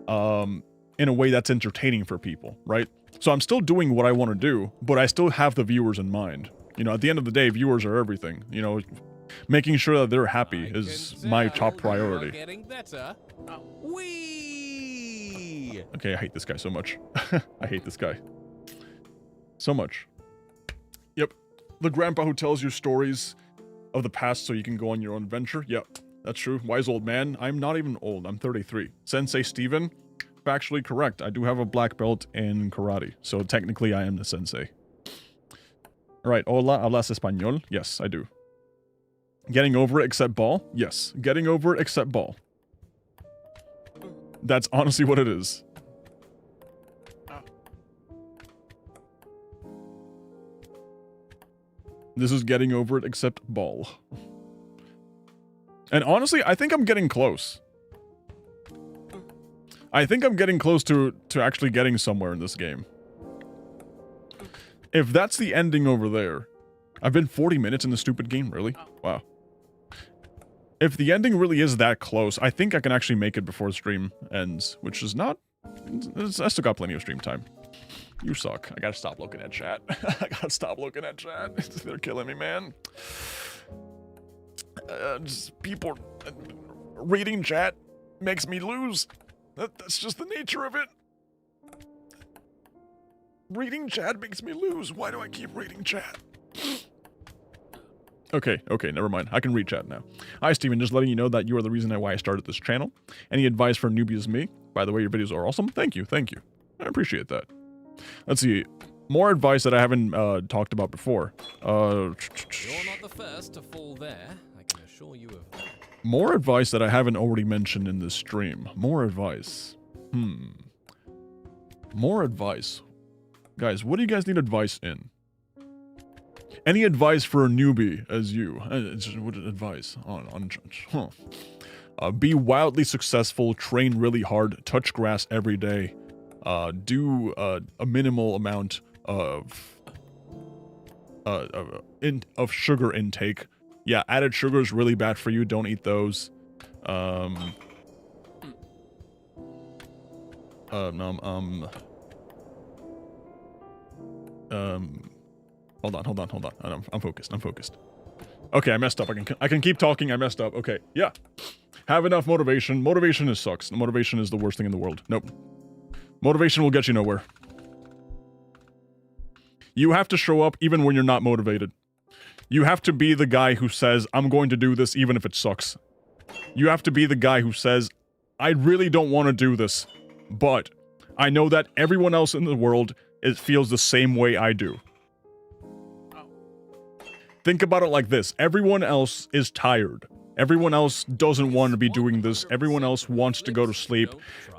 in a way that's entertaining for people, right? So I'm still doing what I want to do, but I still have the viewers in mind. You know, at the end of the day, viewers are everything. You know, making sure that they're happy is my top priority. Getting better. Whee! Okay, I hate this guy so much. I hate this guy. So much. Yep. The grandpa who tells you stories of the past so you can go on your own adventure? Yep, that's true. Wise old man. I'm not even old. I'm 33. JustSaySteven, factually correct. I do have a black belt in karate, so technically I am the sensei. Alright, hola, hablas español? Yes, I do. Getting over it except ball? Yes. Getting over it except ball. That's honestly what it is. This is getting over it except ball. And honestly, I think I'm getting close. I think I'm getting close to actually getting somewhere in this game. If that's the ending over there... I've been 40 minutes in the stupid game, really? Wow. If the ending really is that close, I think I can actually make it before the stream ends, which is not... I still got plenty of stream time. You suck. I gotta stop looking at chat. I gotta stop looking at chat. They're killing me, man. Just people... reading chat makes me lose. That's just the nature of it. Reading chat makes me lose. Why do I keep reading chat? Okay, never mind. I can read chat now. Hi, Steven. Just letting you know that you are the reason why I started this channel. Any advice for newbies as me? By the way, your videos are awesome. Thank you. I appreciate that. Let's see. More advice that I haven't talked about before. You're not the first to fall there. I can assure you of that. More advice that I haven't already mentioned in this stream. More advice. More advice. Guys, what do you guys need advice in? Any advice for a newbie as you? What advice? Be wildly successful, train really hard, touch grass every day, do a minimal amount of sugar intake. Yeah, added sugar is really bad for you. Don't eat those. Hold on. I'm focused. Okay, I messed up. I can keep talking. I messed up. Okay, yeah. Have enough motivation. Motivation sucks. Motivation is the worst thing in the world. Nope. Motivation will get you nowhere. You have to show up even when you're not motivated. You have to be the guy who says, I'm going to do this even if it sucks. You have to be the guy who says, I really don't want to do this, but I know that everyone else in the world feels the same way I do. Think about it like this. Everyone else is tired. Everyone else doesn't want to be doing this. Everyone else wants to go to sleep.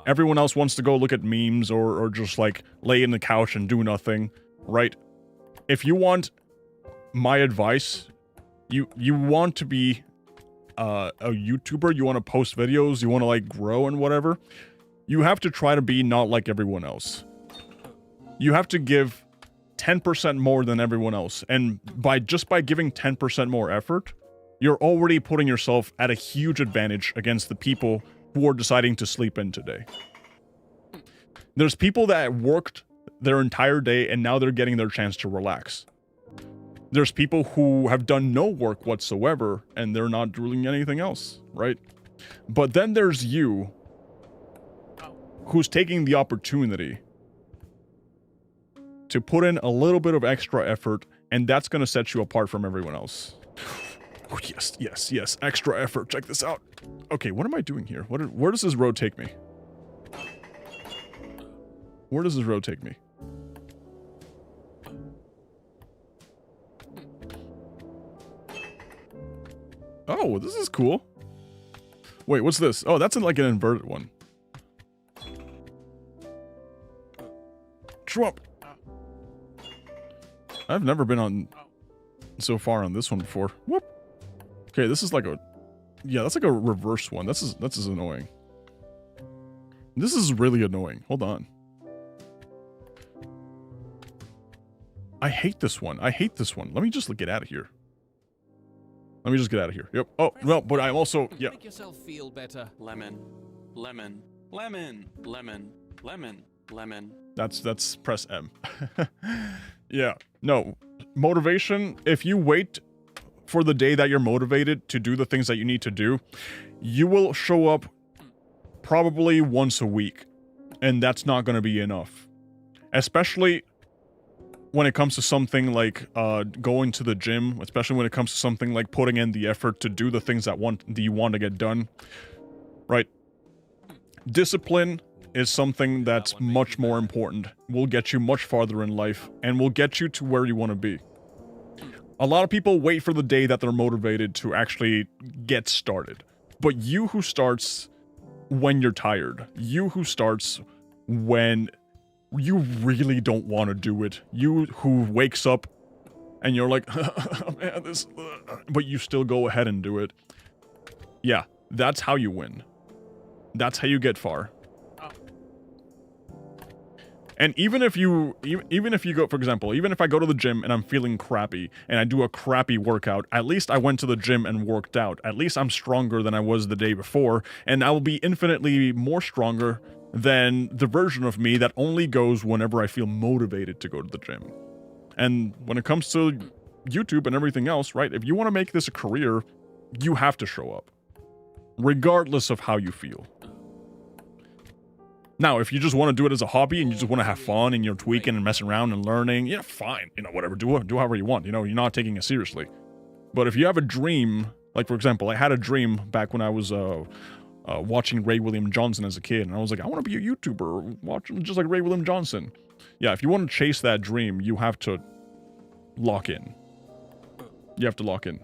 Everyone else wants to go look at memes or just like lay in the couch and do nothing, right? If you want my advice, you want to be a YouTuber, you want to post videos, you want to like grow and whatever, you have to try to be not like everyone else. You have to give 10% more than everyone else, and by giving 10% more effort, you're already putting yourself at a huge advantage against the people who are deciding to sleep in today. There's people that worked their entire day and now they're getting their chance to relax. There's people who have done no work whatsoever and they're not doing anything else, right? But then there's you, who's taking the opportunity to put in a little bit of extra effort, and that's going to set you apart from everyone else. Oh, yes, extra effort. Check this out. Okay, what am I doing here? Where does this road take me? Where does this road take me? Oh, this is cool. Wait, what's this? Oh, that's like an inverted one. Trump. I've never been on so far on this one before. Whoop. Okay, this is like a... Yeah, that's like a reverse one. That's annoying. This is really annoying. Hold on. I hate this one. Let me just get out of here. Yep. Oh, well, but I'm also... Yeah. Make yourself feel better. Lemon. That's press M. Yeah. No. Motivation, if you wait for the day that you're motivated to do the things that you need to do, you will show up probably once a week. And that's not going to be enough. Especially when it comes to something like going to the gym, especially when it comes to something like putting in the effort to do the things that you want to get done, right? Discipline is something that's much more important, will get you much farther in life, and will get you to where you want to be. A lot of people wait for the day that they're motivated to actually get started. But you who starts when you're tired, you who starts when you really don't want to do it, you who wakes up and you're like, man, this, but you still go ahead and do it. Yeah, that's how you win. That's how you get far. And even if you go, for example, even if I go to the gym and I'm feeling crappy and I do a crappy workout, at least I went to the gym and worked out. At least I'm stronger than I was the day before, and I will be infinitely more stronger than the version of me that only goes whenever I feel motivated to go to the gym. And when it comes to YouTube and everything else, right, if you want to make this a career, you have to show up, regardless of how you feel. Now, if you just want to do it as a hobby and you just want to have fun and you're tweaking and messing around and learning, yeah, fine. You know, whatever, do however you want. You know, you're not taking it seriously. But if you have a dream, like, for example, I had a dream back when I was watching Ray William Johnson as a kid, and I was like, I want to be a YouTuber, watching just like Ray William Johnson. Yeah, if you want to chase that dream, you have to lock in. You have to lock in.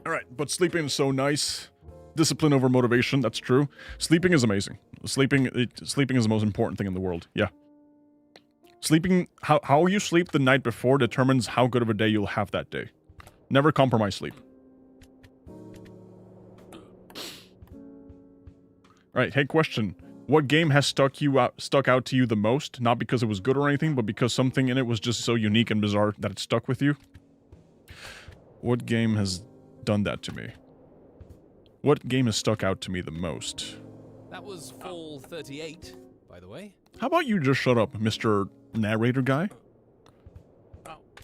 All right, but sleeping is so nice. Discipline over motivation, that's true. Sleeping is amazing. Sleeping is the most important thing in the world. Yeah. Sleeping, how you sleep the night before determines how good of a day you'll have that day. Never compromise sleep. Alright, hey, question. What game has stuck out to you the most? Not because it was good or anything, but because something in it was just so unique and bizarre that it stuck with you? What game has done that to me? What game has stuck out to me the most? That was Fall 38, by the way. How about you just shut up, Mr. Narrator guy?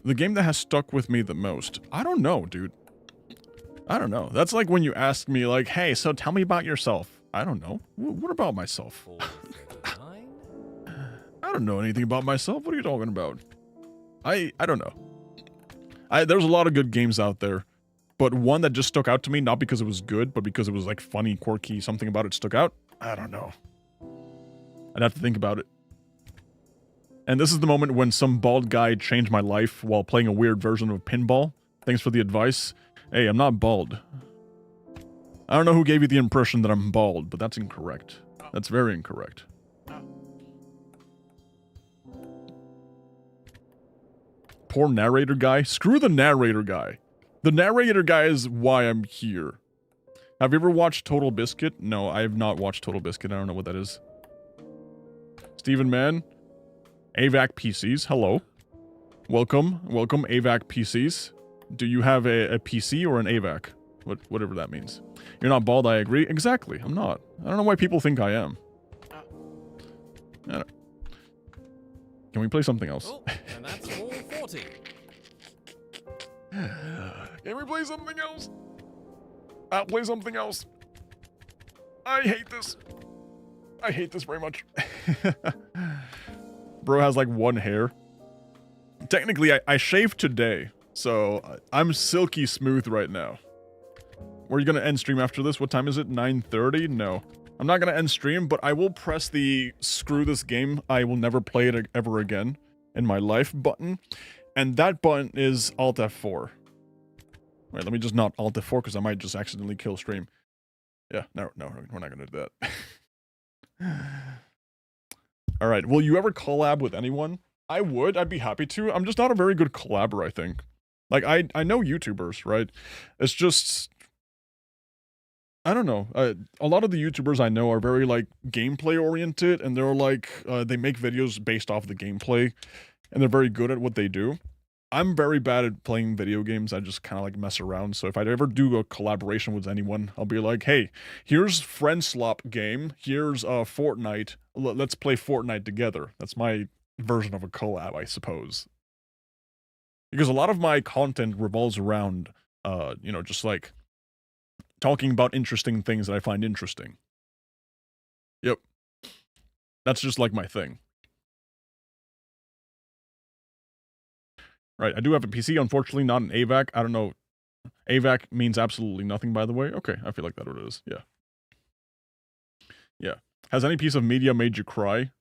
The game that has stuck with me the most? I don't know, dude. I don't know. That's like when you ask me, like, hey, so tell me about yourself. I don't know. What about myself? I don't know anything about myself. What are you talking about? I don't know. There's a lot of good games out there. But one that just stuck out to me, not because it was good, but because it was like funny, quirky, something about it stuck out, I don't know. I'd have to think about it. And this is the moment when some bald guy changed my life while playing a weird version of Pinball. Thanks for the advice. Hey, I'm not bald. I don't know who gave you the impression that I'm bald, but that's incorrect. That's very incorrect. Poor narrator guy. Screw the narrator guy. The narrator guy is why I'm here. Have you ever watched Total Biscuit? No, I have not watched Total Biscuit. I don't know what that is. Steven Man. AVAC PCs. Hello. Welcome. Welcome, AVAC PCs. Do you have a PC or an AVAC? Whatever that means. You're not bald, I agree. Exactly, I'm not. I don't know why people think I am. Can we play something else? Oh, and that's all 40. Can we play something else? I'll play something else. I hate this. I hate this very much. Bro has like one hair. Technically, I shaved today, so I'm silky smooth right now. Were you gonna end stream after this? What time is it? 9:30? No. I'm not gonna end stream, but I will press the screw this game, I will never play it ever again in my life button. And that button is Alt F4. Wait, let me just not Alt F4 because I might just accidentally kill stream. Yeah, no, we're not gonna do that. Alright, will you ever collab with anyone? I would, I'd be happy to. I'm just not a very good collaborator, I think. Like, I know YouTubers, right? It's just... I don't know. A lot of the YouTubers I know are very, like, gameplay-oriented, and they're, like, they make videos based off the gameplay, and they're very good at what they do. I'm very bad at playing video games. I just kind of, like, mess around, so if I ever do a collaboration with anyone, I'll be like, hey, here's Friend Slop game, here's Fortnite, let's play Fortnite together. That's my version of a collab, I suppose. Because a lot of my content revolves around, you know, just, like, talking about interesting things that I find interesting. Yep. That's just like my thing. Right, I do have a PC, unfortunately not an AVAC. I don't know. AVAC means absolutely nothing, by the way. Okay, I feel like that's what it is. Yeah. Yeah. Has any piece of media made you cry?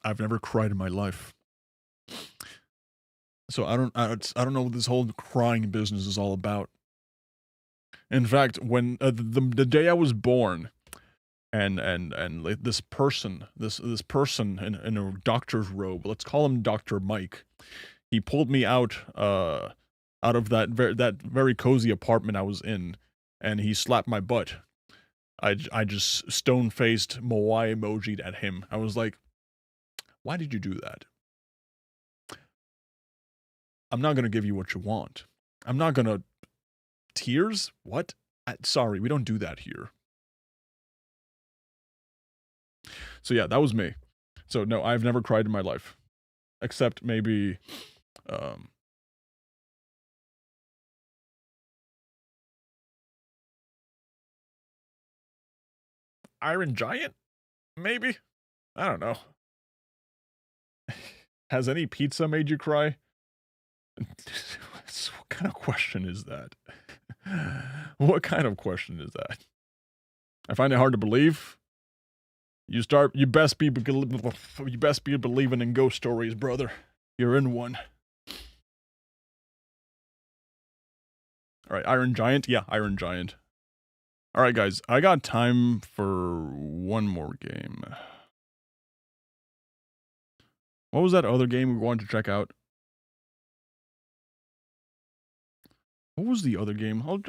I've never cried in my life. So I don't know what this whole crying business is all about. In fact, when the day I was born, and like this person in a doctor's robe, let's call him Dr. Mike, he pulled me out of that very cozy apartment I was in, and he slapped my butt. I just stone-faced Moai emoji'd at him. I was like, why did you do that? I'm not gonna give you what you want. I'm not gonna... Tears? What? Sorry, we don't do that here. So yeah, that was me. So no, I've never cried in my life. Except maybe... Iron Giant? Maybe? I don't know. Has any pizza made you cry? What kind of question is that? What kind of question is that? I find it hard to believe. You best be believing in ghost stories, brother. You're in one. Alright, Iron Giant? Yeah, Iron Giant. Alright, guys, I got time for one more game. What was that other game we wanted to check out? What was the other game? I'll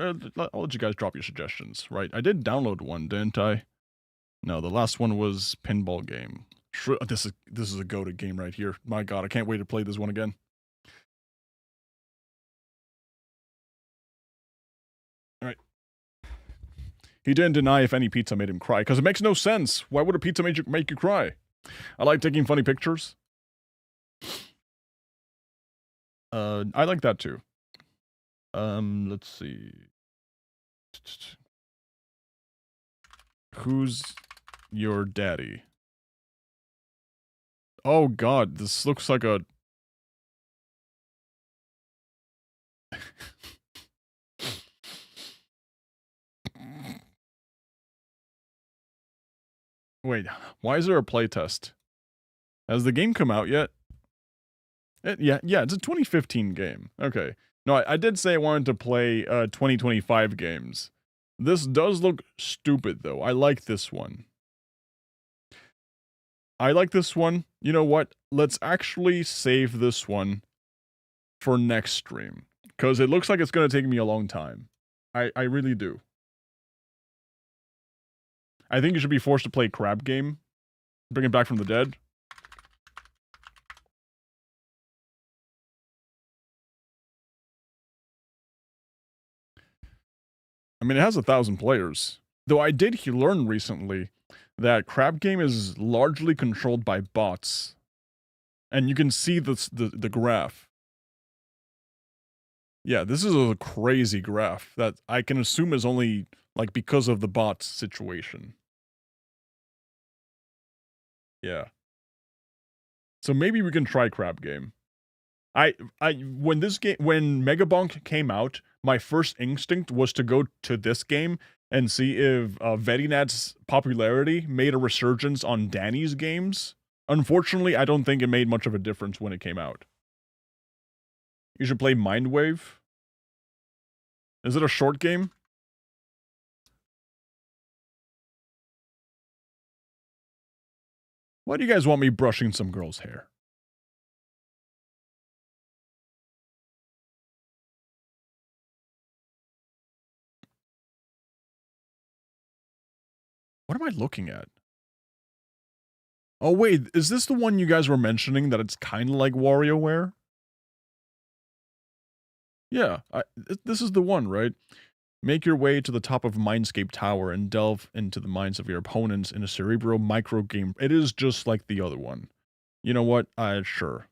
let you guys drop your suggestions, right? I did download one, didn't I? No, the last one was Pinball game. This is a goated game right here. My god, I can't wait to play this one again. Alright. He didn't deny if any pizza made him cry, because it makes no sense. Why would a pizza make you cry? I like taking funny pictures. I like that too. Let's see. Who's your daddy? Oh god, this looks like a... Wait, why is there a playtest? Has the game come out yet? Yeah, it's a 2015 game. Okay. No, I did say I wanted to play 2025 games. This does look stupid, though. I like this one. You know what? Let's actually save this one for next stream. Because it looks like it's going to take me a long time. I really do. I think you should be forced to play Crab Game. Bring it back from the dead. I mean, it has 1,000 players. Though I did learn recently that Crab Game is largely controlled by bots. And you can see the graph. Yeah, this is a crazy graph that I can assume is only, like, because of the bots situation. Yeah. So maybe we can try Crab Game. When Megabonk came out, my first instinct was to go to this game and see if Vedinat's popularity made a resurgence on Danny's games. Unfortunately, I don't think it made much of a difference when it came out. You should play Mindwave. Is it a short game? Why do you guys want me brushing some girl's hair? What am I looking at? Oh wait, is this the one you guys were mentioning that it's kind of like WarioWare? Yeah, this is the one, right? Make your way to the top of Mindscape Tower and delve into the minds of your opponents in a cerebral micro game. It is just like the other one. You know what? Sure.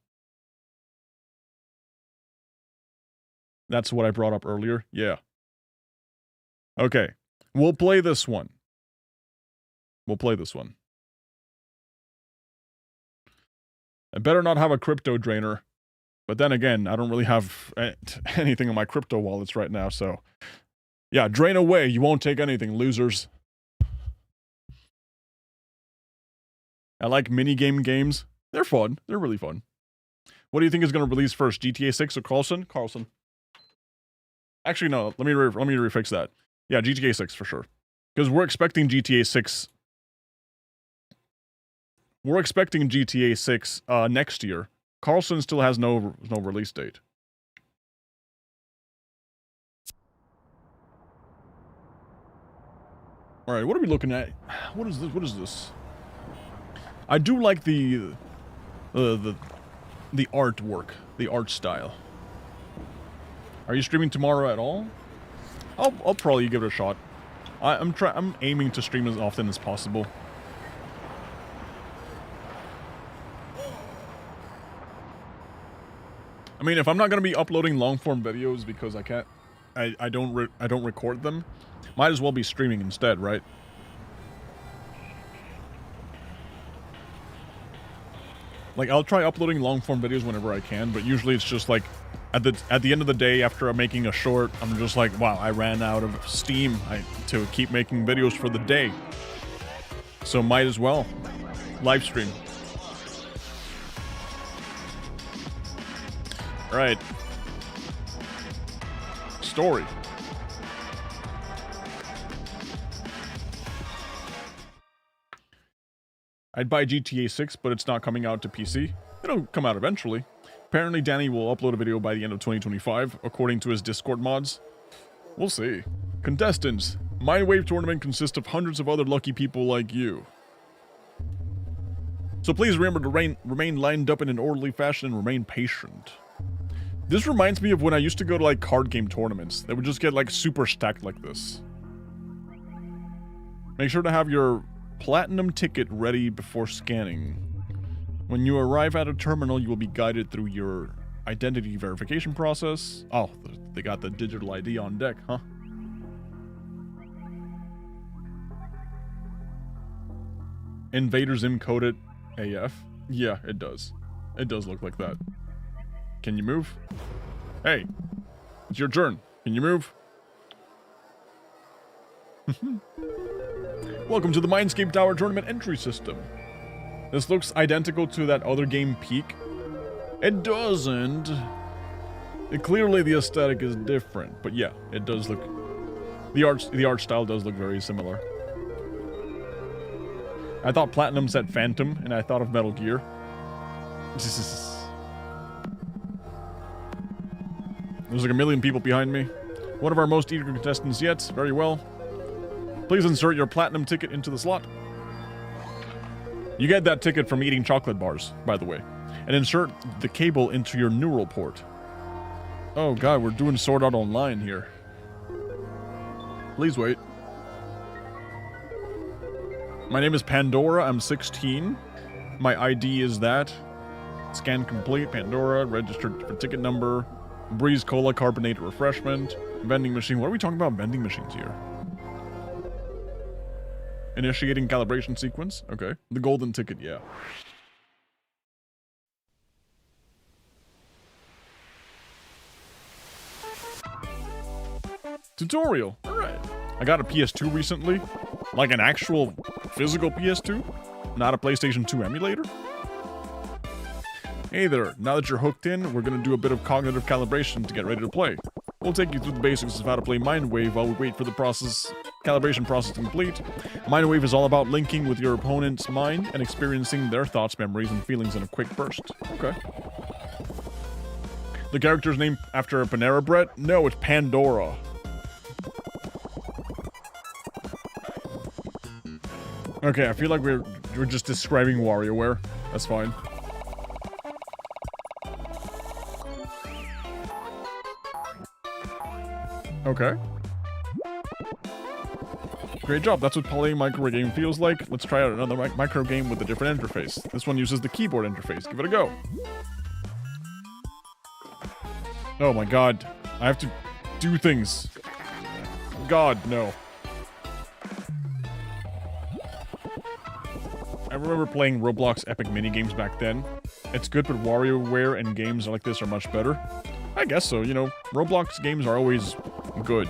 That's what I brought up earlier? Yeah. Okay. We'll play this one. We'll play this one. I better not have a crypto drainer. But then again, I don't really have anything in my crypto wallets right now, so... Yeah, drain away. You won't take anything, losers. I like minigame games. They're fun. They're really fun. What do you think is going to release first, GTA 6 or Carlson? Carlson. Actually, no. Let me refix that. Yeah, GTA 6 for sure. Because we're expecting GTA 6... We're expecting GTA 6 next year. Carlson still has no release date. All right, what are we looking at? What is this? What is this? I do like the artwork, the art style. Are you streaming tomorrow at all? I'll probably give it a shot. I'm aiming to stream as often as possible. I mean, if I'm not gonna be uploading long-form videos because I can't, I don't record them, might as well be streaming instead, right? Like, I'll try uploading long-form videos whenever I can, but usually it's just like, at the end of the day, after I'm making a short, I'm just like, wow, I ran out of steam to keep making videos for the day. So might as well live stream. Right. Story. I'd buy GTA 6, but it's not coming out to PC. It'll come out eventually. Apparently, Danny will upload a video by the end of 2025, according to his Discord mods. We'll see. Contestants. Mindwave tournament consists of hundreds of other lucky people like you. So please remember to remain lined up in an orderly fashion and remain patient. This reminds me of when I used to go to, like, card game tournaments. They would just get, like, super stacked like this. Make sure to have your platinum ticket ready before scanning. When you arrive at a terminal, you will be guided through your identity verification process. Oh, they got the digital ID on deck, huh? Invaders encoded AF. Yeah, it does. It does look like that. Can you move? Hey, it's your turn. Can you move? Welcome to the Mindscape Tower Tournament entry system. This looks identical to that other game, Peak. It doesn't. Clearly the aesthetic is different, but yeah, it does look... The art style does look very similar. I thought Platinum said Phantom, and I thought of Metal Gear. There's like a million people behind me. One of our most eager contestants yet. Very well. Please insert your platinum ticket into the slot. You get that ticket from eating chocolate bars, by the way. And insert the cable into your neural port. Oh god, we're doing Sword Art Online here. Please wait. My name is Pandora, I'm 16. My ID is that. Scan complete, Pandora, registered for ticket number. Breeze Cola carbonated refreshment. Vending machine. What are we talking about vending machines here? Initiating calibration sequence. Okay. The golden ticket, yeah. Tutorial. Alright. I got a PS2 recently. Like an actual physical PS2. Not a PlayStation 2 emulator. Hey there, now that you're hooked in, we're gonna do a bit of cognitive calibration to get ready to play. We'll take you through the basics of how to play Mindwave while we wait for the calibration process to complete. Mindwave is all about linking with your opponent's mind and experiencing their thoughts, memories, and feelings in a quick burst. Okay. The character's named after a Panera Bread? No, it's Pandora. Okay, I feel like we're just describing WarioWare. That's fine. Okay. Great job, that's what playing micro game feels like. Let's try out another micro game with a different interface. This one uses the keyboard interface. Give it a go. Oh my god. I have to do things. God, no. remember playing Roblox epic minigames back then. It's good, but WarioWare and games like this are much better. I guess so, you know, Roblox games are always good,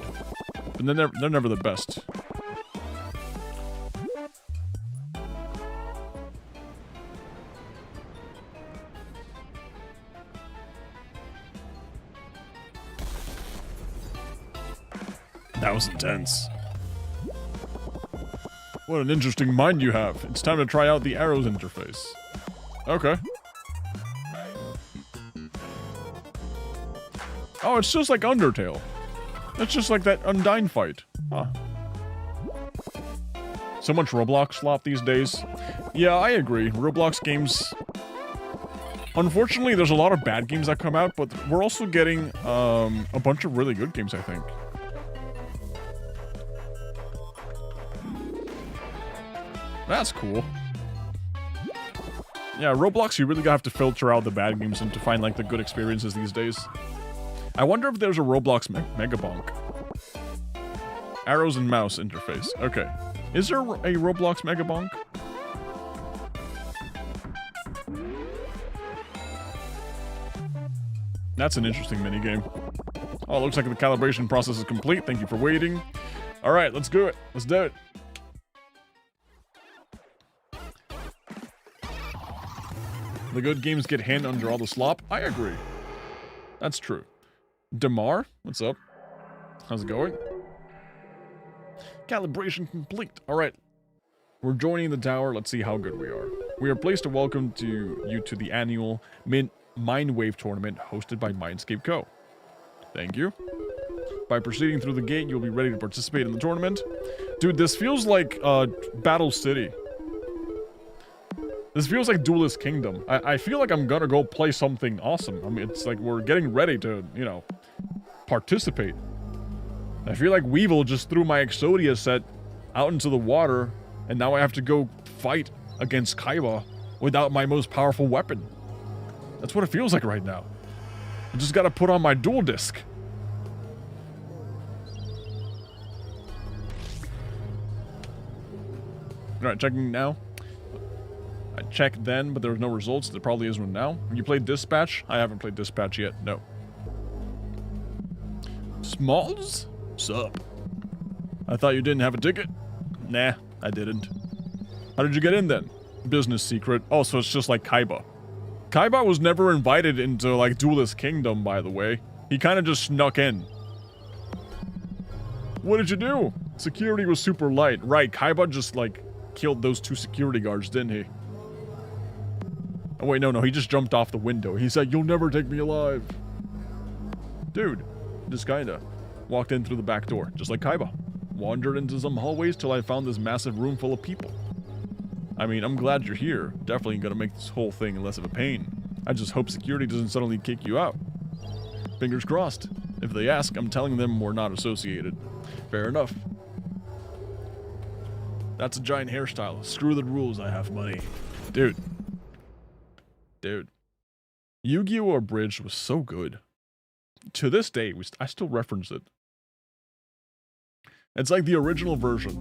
but they're never the best. That was intense. What an interesting mind you have. It's time to try out the arrows interface. Okay. Oh, it's just like Undertale. It's just like that Undyne fight. Huh. So much Roblox slop these days. Yeah, I agree. Roblox games... Unfortunately, there's a lot of bad games that come out, but we're also getting a bunch of really good games, I think. That's cool. Yeah, Roblox, you really have to filter out the bad games and to find, like, the good experiences these days. I wonder if there's a Roblox Megabonk. Arrows and mouse interface. Okay. Is there a Roblox Megabonk? That's an interesting minigame. Oh, looks like the calibration process is complete. Thank you for waiting. Alright, let's do it. Let's do it. The good games get hidden under all the slop. I agree. That's true. Damar, what's up? How's it going? Calibration complete. All right. We're joining the tower. Let's see how good we are. We are pleased to welcome you to the annual Mindwave tournament hosted by Mindscape Co. Thank you. By proceeding through the gate, you'll be ready to participate in the tournament. Dude, this feels like Battle City. This feels like Duelist Kingdom. I feel like I'm gonna go play something awesome. I mean, it's like we're getting ready to, you know, participate. I feel like Weevil just threw my Exodia set out into the water, and now I have to go fight against Kaiba without my most powerful weapon. That's what it feels like right now. I just gotta put on my dual disc. Alright, checking now. I checked then, but there was no results. There probably is one now. You played Dispatch? I haven't played Dispatch yet, no. Smalls? Sup? I thought you didn't have a ticket? Nah, I didn't. How did you get in then? Business secret. Oh, so it's just like Kaiba. Kaiba was never invited into, like, Duelist Kingdom, by the way. He kind of just snuck in. What did you do? Security was super light. Right, Kaiba just, like, killed those 2 security guards, didn't he? Oh, wait, no, he just jumped off the window. He said, "You'll never take me alive." Dude, just kinda walked in through the back door, just like Kaiba. Wandered into some hallways till I found this massive room full of people. I mean, I'm glad you're here. Definitely gonna make this whole thing less of a pain. I just hope security doesn't suddenly kick you out. Fingers crossed. If they ask, I'm telling them we're not associated. Fair enough. That's a giant hairstyle. Screw the rules, I have money. Dude. Yu-Gi-Oh! Abridged was so good. To this day, I still reference it. It's like the original version.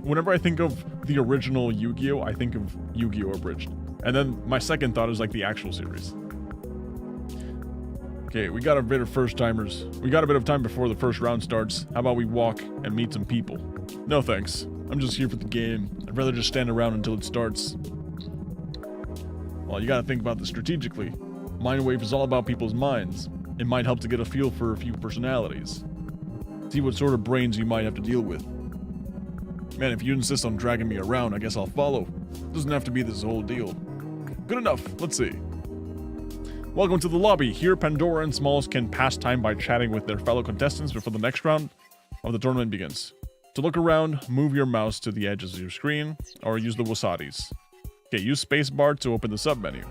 Whenever I think of the original Yu-Gi-Oh!, I think of Yu-Gi-Oh! Abridged. And then my second thought is like the actual series. Okay, we got a bit of first-timers. We got a bit of time before the first round starts. How about we walk and meet some people? No thanks. I'm just here for the game. I'd rather just stand around until it starts. Well, you gotta think about this strategically. Mindwave is all about people's minds. It might help to get a feel for a few personalities. See what sort of brains you might have to deal with. Man, if you insist on dragging me around, I guess I'll follow. Doesn't have to be this whole deal. Good enough. Let's see. Welcome to the lobby. Here, Pandora and Smalls can pass time by chatting with their fellow contestants before the next round of the tournament begins. To look around, move your mouse to the edges of your screen, or use the wasatis. Okay, use spacebar to open the sub-menu.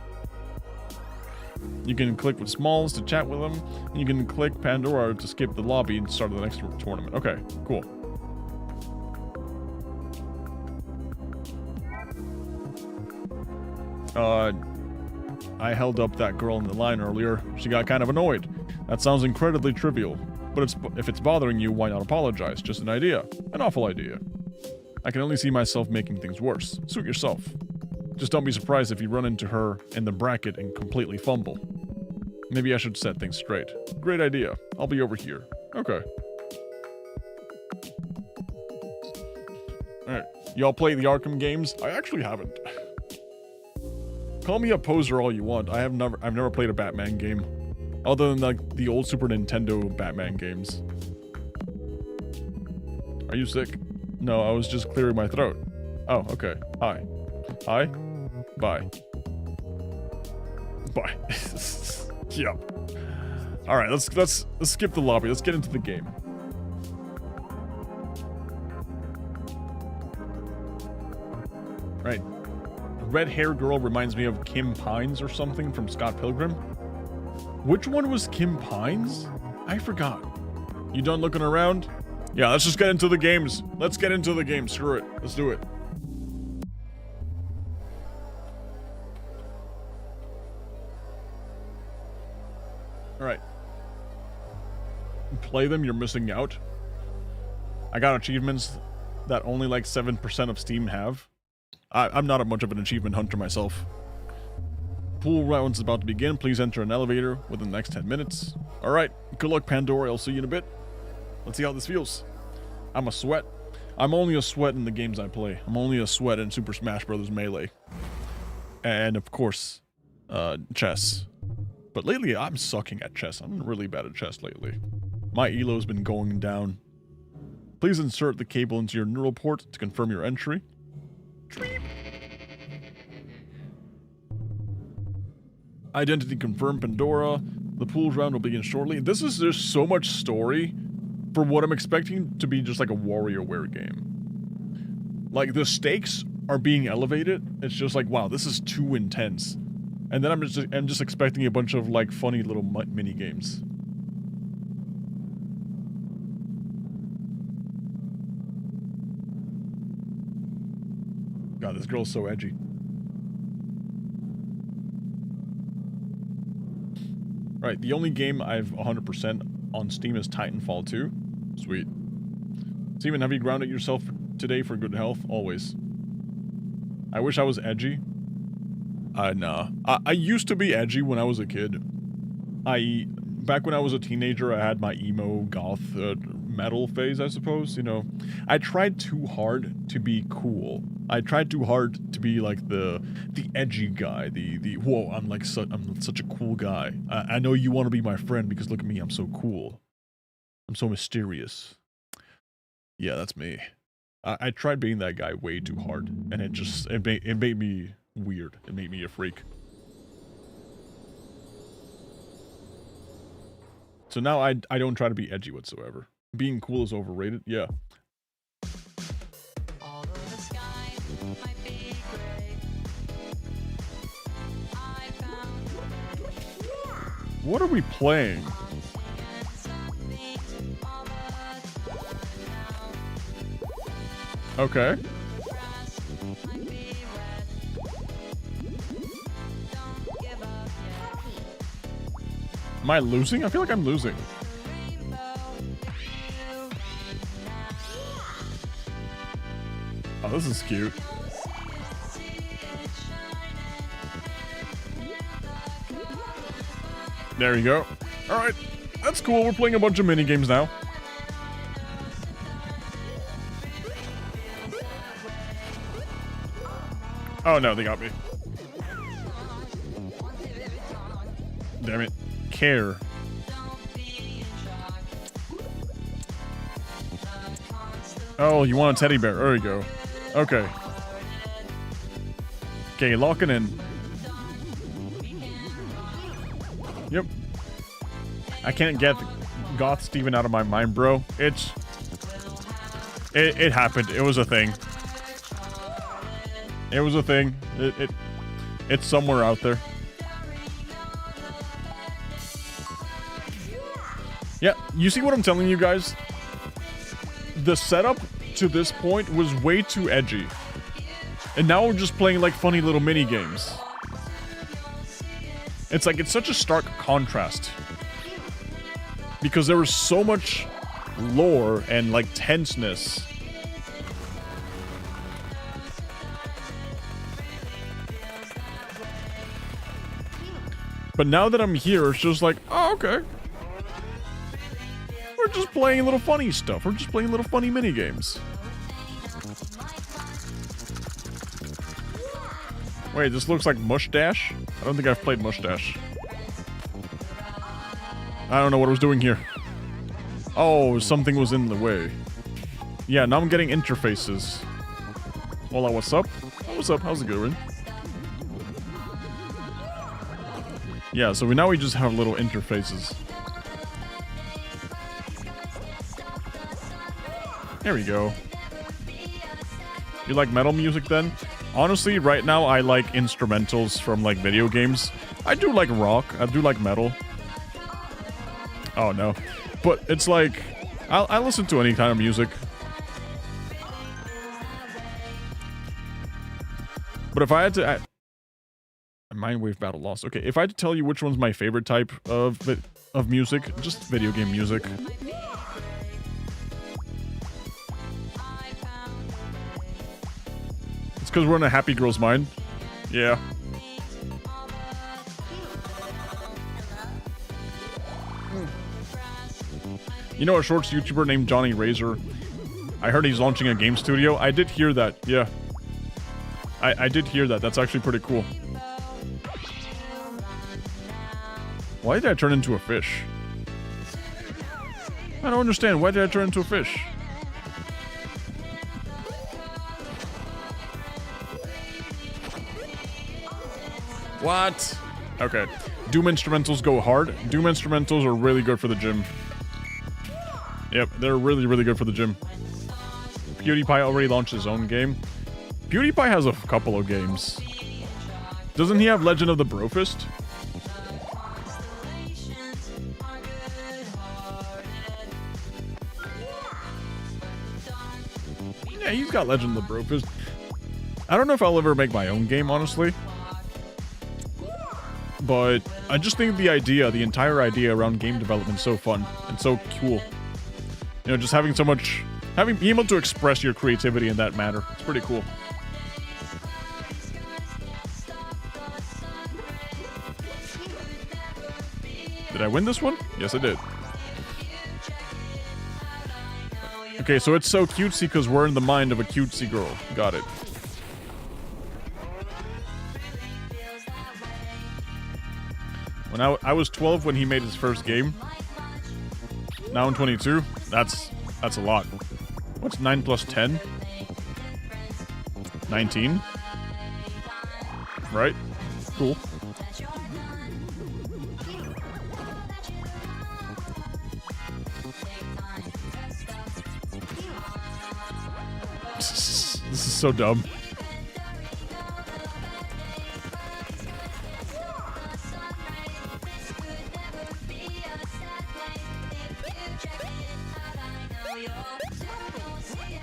You can click with Smalls to chat with them, and you can click Pandora to skip the lobby and start the next tournament. Okay, cool. I held up that girl in the line earlier. She got kind of annoyed. That sounds incredibly trivial, but if it's bothering you, why not apologize? Just an idea. An awful idea. I can only see myself making things worse. Suit yourself. Just don't be surprised if you run into her in the bracket and completely fumble. Maybe I should set things straight. Great idea. I'll be over here. Okay. Alright. Y'all play the Arkham games? I actually haven't. Call me a poser all you want. I've never played a Batman game. Other than like the old Super Nintendo Batman games. Are you sick? No, I was just clearing my throat. Oh, okay. Hi. Hi. Bye. Bye. Yep. Alright, let's skip the lobby. Let's get into the game. Right. Red hair girl reminds me of Kim Pines or something from Scott Pilgrim. Which one was Kim Pines? I forgot. You done looking around? Yeah, let's just get into the games. Let's get into the game. Screw it. Let's do it. Alright. Play them, you're missing out. I got achievements that only like 7% of Steam have. I'm not much of an achievement hunter myself. Pool round's about to begin. Please enter an elevator within the next 10 minutes. Alright, good luck Pandora, I'll see you in a bit. Let's see how this feels. I'm a sweat. I'm only a sweat in the games I play. I'm only a sweat in Super Smash Bros. Melee. And of course, chess. But lately I'm sucking at chess. I'm really bad at chess lately. My elo's been going down. Please insert the cable into your neural port to confirm your entry. Identity confirmed, Pandora. The pools round will begin shortly. There's so much story for what I'm expecting to be just like a WarioWare game. Like the stakes are being elevated. It's just like, wow, this is too intense. And then I'm just expecting a bunch of like funny little mini games. God, this girl's so edgy. Right, the only game I've 100% on Steam is Titanfall 2. Sweet. Steven, have you grounded yourself today for good health? Always. I wish I was edgy. Nah. I used to be edgy when I was a kid. Back when I was a teenager, I had my emo goth metal phase, I suppose, you know. I tried too hard to be cool. I tried too hard to be like the edgy guy, whoa, I'm such a cool guy. I know you want to be my friend because look at me, I'm so cool. I'm so mysterious. Yeah, that's me. I tried being that guy way too hard, and it made me weird. It made me a freak. So now I don't try to be edgy whatsoever. Being cool is overrated, yeah. What are we playing? Okay. Am I losing? I feel like I'm losing. Oh, this is cute. There you go. Alright, that's cool. We're playing a bunch of mini games now. Oh no, they got me. Damn it. Care. Oh, you want a teddy bear. There you go. Okay. Okay, locking in. Yep. I can't get Goth Steven out of my mind, bro. It happened. It was a thing. It was a thing. It's somewhere out there. Yeah, you see what I'm telling you guys? The setup to this point was way too edgy. And now we're just playing like funny little mini games. It's like, it's such a stark contrast. Because there was so much lore and like tenseness. But now that I'm here, it's just like, oh, okay. We're just playing little funny stuff. We're just playing little funny mini games. Wait, this looks like Mush Dash? I don't think I've played Mush Dash. I don't know what I was doing here. Oh, something was in the way. Yeah, now I'm getting interfaces. Hola, what's up? Oh, what's up? How's it going? Yeah, so now we just have little interfaces. There we go. You like metal music then? Honestly, right now I like instrumentals from like video games. I do like rock. I do like metal. Oh no. But it's like, I listen to any kind of music. But if I had to... Mindwave battle lost. Okay, if I had to tell you which one's my favorite type of music, just video game music. It's because we're in a happy girl's mind. Yeah. You know a shorts YouTuber named Johnny Razor? I heard he's launching a game studio. I did hear that, yeah. I did hear that. That's actually pretty cool. Why did I turn into a fish? I don't understand. Why did I turn into a fish? What? Okay. Doom instrumentals go hard. Doom instrumentals are really good for the gym. Yep, they're really, really good for the gym. PewDiePie already launched his own game. PewDiePie has a couple of games. Doesn't he have Legend of the Brofist? Yeah, he's got Legend of the Brofist. I don't know if I'll ever make my own game, honestly. But I just think the entire idea around game development is so fun and so cool. You know, just having so much... being able to express your creativity in that manner. It's pretty cool. Did I win this one? Yes, I did. Okay, so it's so cutesy because we're in the mind of a cutesy girl. Got it. When I was 12 when he made his first game. Now I'm 22. That's a lot. What's 9 plus 10? 19? Right? Cool. This is so dumb.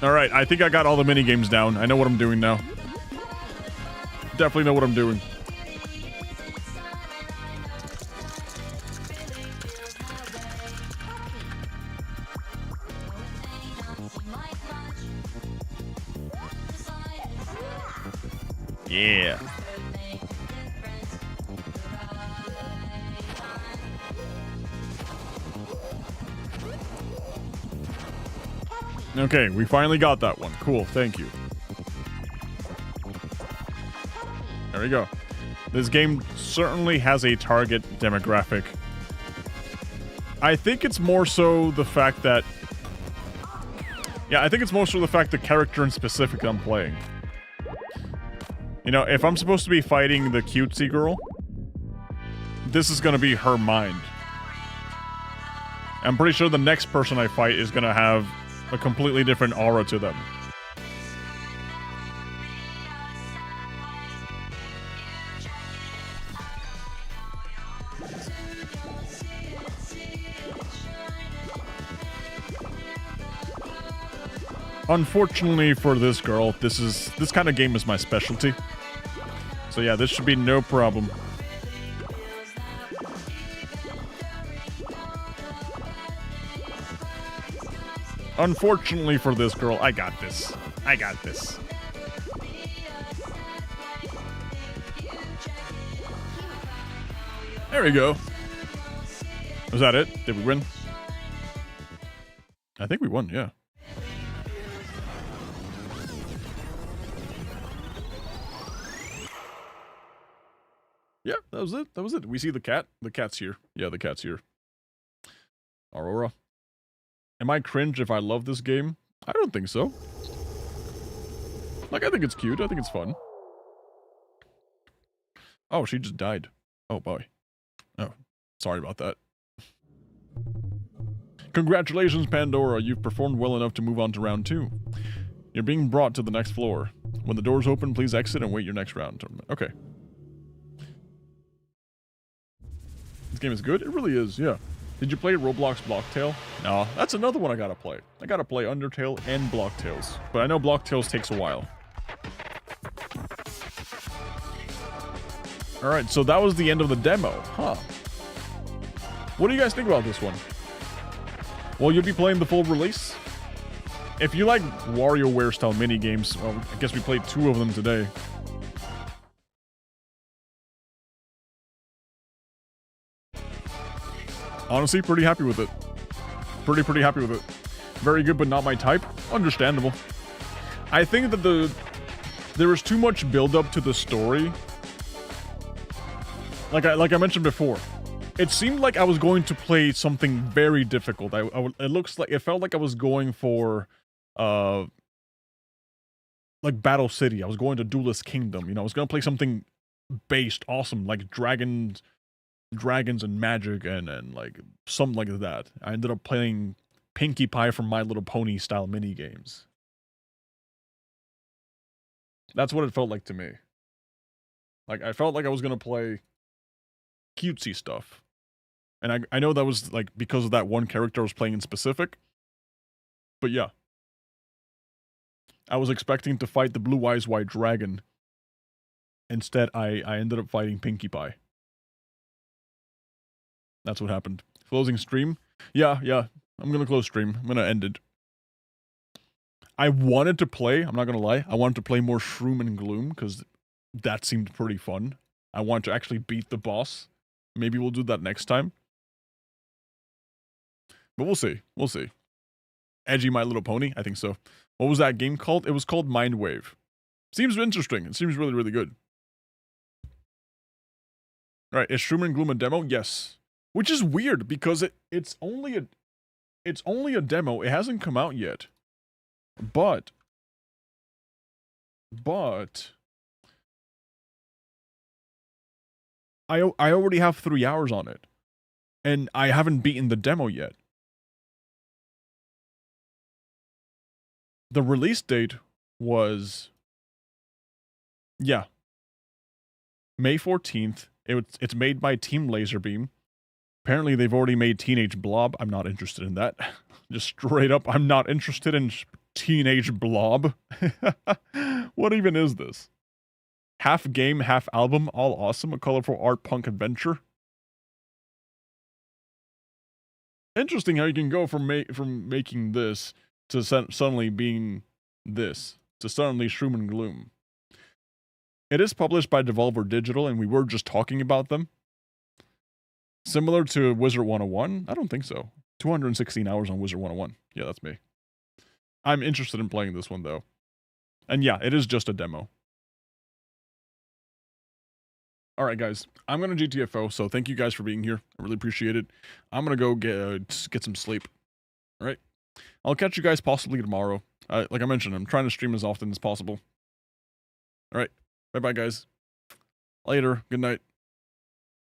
Alright, I think I got all the minigames down. I know what I'm doing now. Definitely know what I'm doing. Yeah. Okay, we finally got that one. Cool, thank you. There we go. This game certainly has a target demographic. I think it's more so the fact that... Yeah, I think it's more so the fact the character in specific I'm playing. You know, if I'm supposed to be fighting the cutesy girl, this is gonna be her mind. I'm pretty sure the next person I fight is gonna have a completely different aura to them. Unfortunately for this girl, this kind of game is my specialty. So yeah, this should be no problem. Unfortunately for this girl, I got this. I got this. There we go. Was that it? Did we win? I think we won, yeah. Yeah, that was it. That was it. We see the cat. The cat's here. Yeah, the cat's here. Aurora. Am I cringe if I love this game? I don't think so. Like, I think it's cute. I think it's fun. Oh, she just died. Oh, boy. Oh, sorry about that. Congratulations, Pandora. You've performed well enough to move on to round 2. You're being brought to the next floor. When the doors open, please exit and wait your next round. Okay. This game is good? It really is, yeah. Did you play Roblox Blocktail? No, that's another one I gotta play. I gotta play Undertale and Blocktails. But I know Blocktails takes a while. Alright, so that was the end of the demo. Huh. What do you guys think about this one? Well, you'll be playing the full release? If you like Warioware-style minigames, well, I guess we played 2 of them today. Honestly, pretty happy with it. Pretty happy with it. Very good, but not my type. Understandable. I think that there was too much build-up to the story. Like I mentioned before, it seemed like I was going to play something very difficult. It felt like I was going for, like Battle City. I was going to Duelist Kingdom. You know, I was going to play something based awesome, like dragons and magic and like something like that. I ended up playing Pinkie Pie from My Little Pony style mini games. That's what it felt like to me. Like, I felt like I was gonna play cutesy stuff. And I know that was like because of that one character I was playing in specific. But yeah. I was expecting to fight the Blue Eyes White Dragon. Instead, I ended up fighting Pinkie Pie. That's what happened. Closing stream? Yeah. I'm gonna close stream. I'm gonna end it. I wanted to play, I'm not gonna lie, I wanted to play more Shroom and Gloom, because that seemed pretty fun. I wanted to actually beat the boss. Maybe we'll do that next time. But we'll see. We'll see. Edgy My Little Pony? I think so. What was that game called? It was called Mindwave. Seems interesting. It seems really, really good. Alright, is Shroom and Gloom a demo? Yes. Which is weird, because it's only a demo. It hasn't come out yet. But I already have 3 hours on it. And I haven't beaten the demo yet. The release date was, yeah, May 14th. It's made by Team Laserbeam. Apparently they've already made Teenage Blob. I'm not interested in that. Just straight up, I'm not interested in Teenage Blob. What even is this? Half game, half album, all awesome. A colorful art punk adventure. Interesting how you can go from making this to suddenly being this. To suddenly Shroom and Gloom. It is published by Devolver Digital, and we were just talking about them. Similar to Wizard 101? I don't think so. 216 hours on Wizard 101. Yeah, that's me. I'm interested in playing this one, though. And yeah, it is just a demo. Alright, guys. I'm going to GTFO, so thank you guys for being here. I really appreciate it. I'm going to go get some sleep. Alright? I'll catch you guys possibly tomorrow. Like I mentioned, I'm trying to stream as often as possible. Alright. Bye-bye, guys. Later. Good night.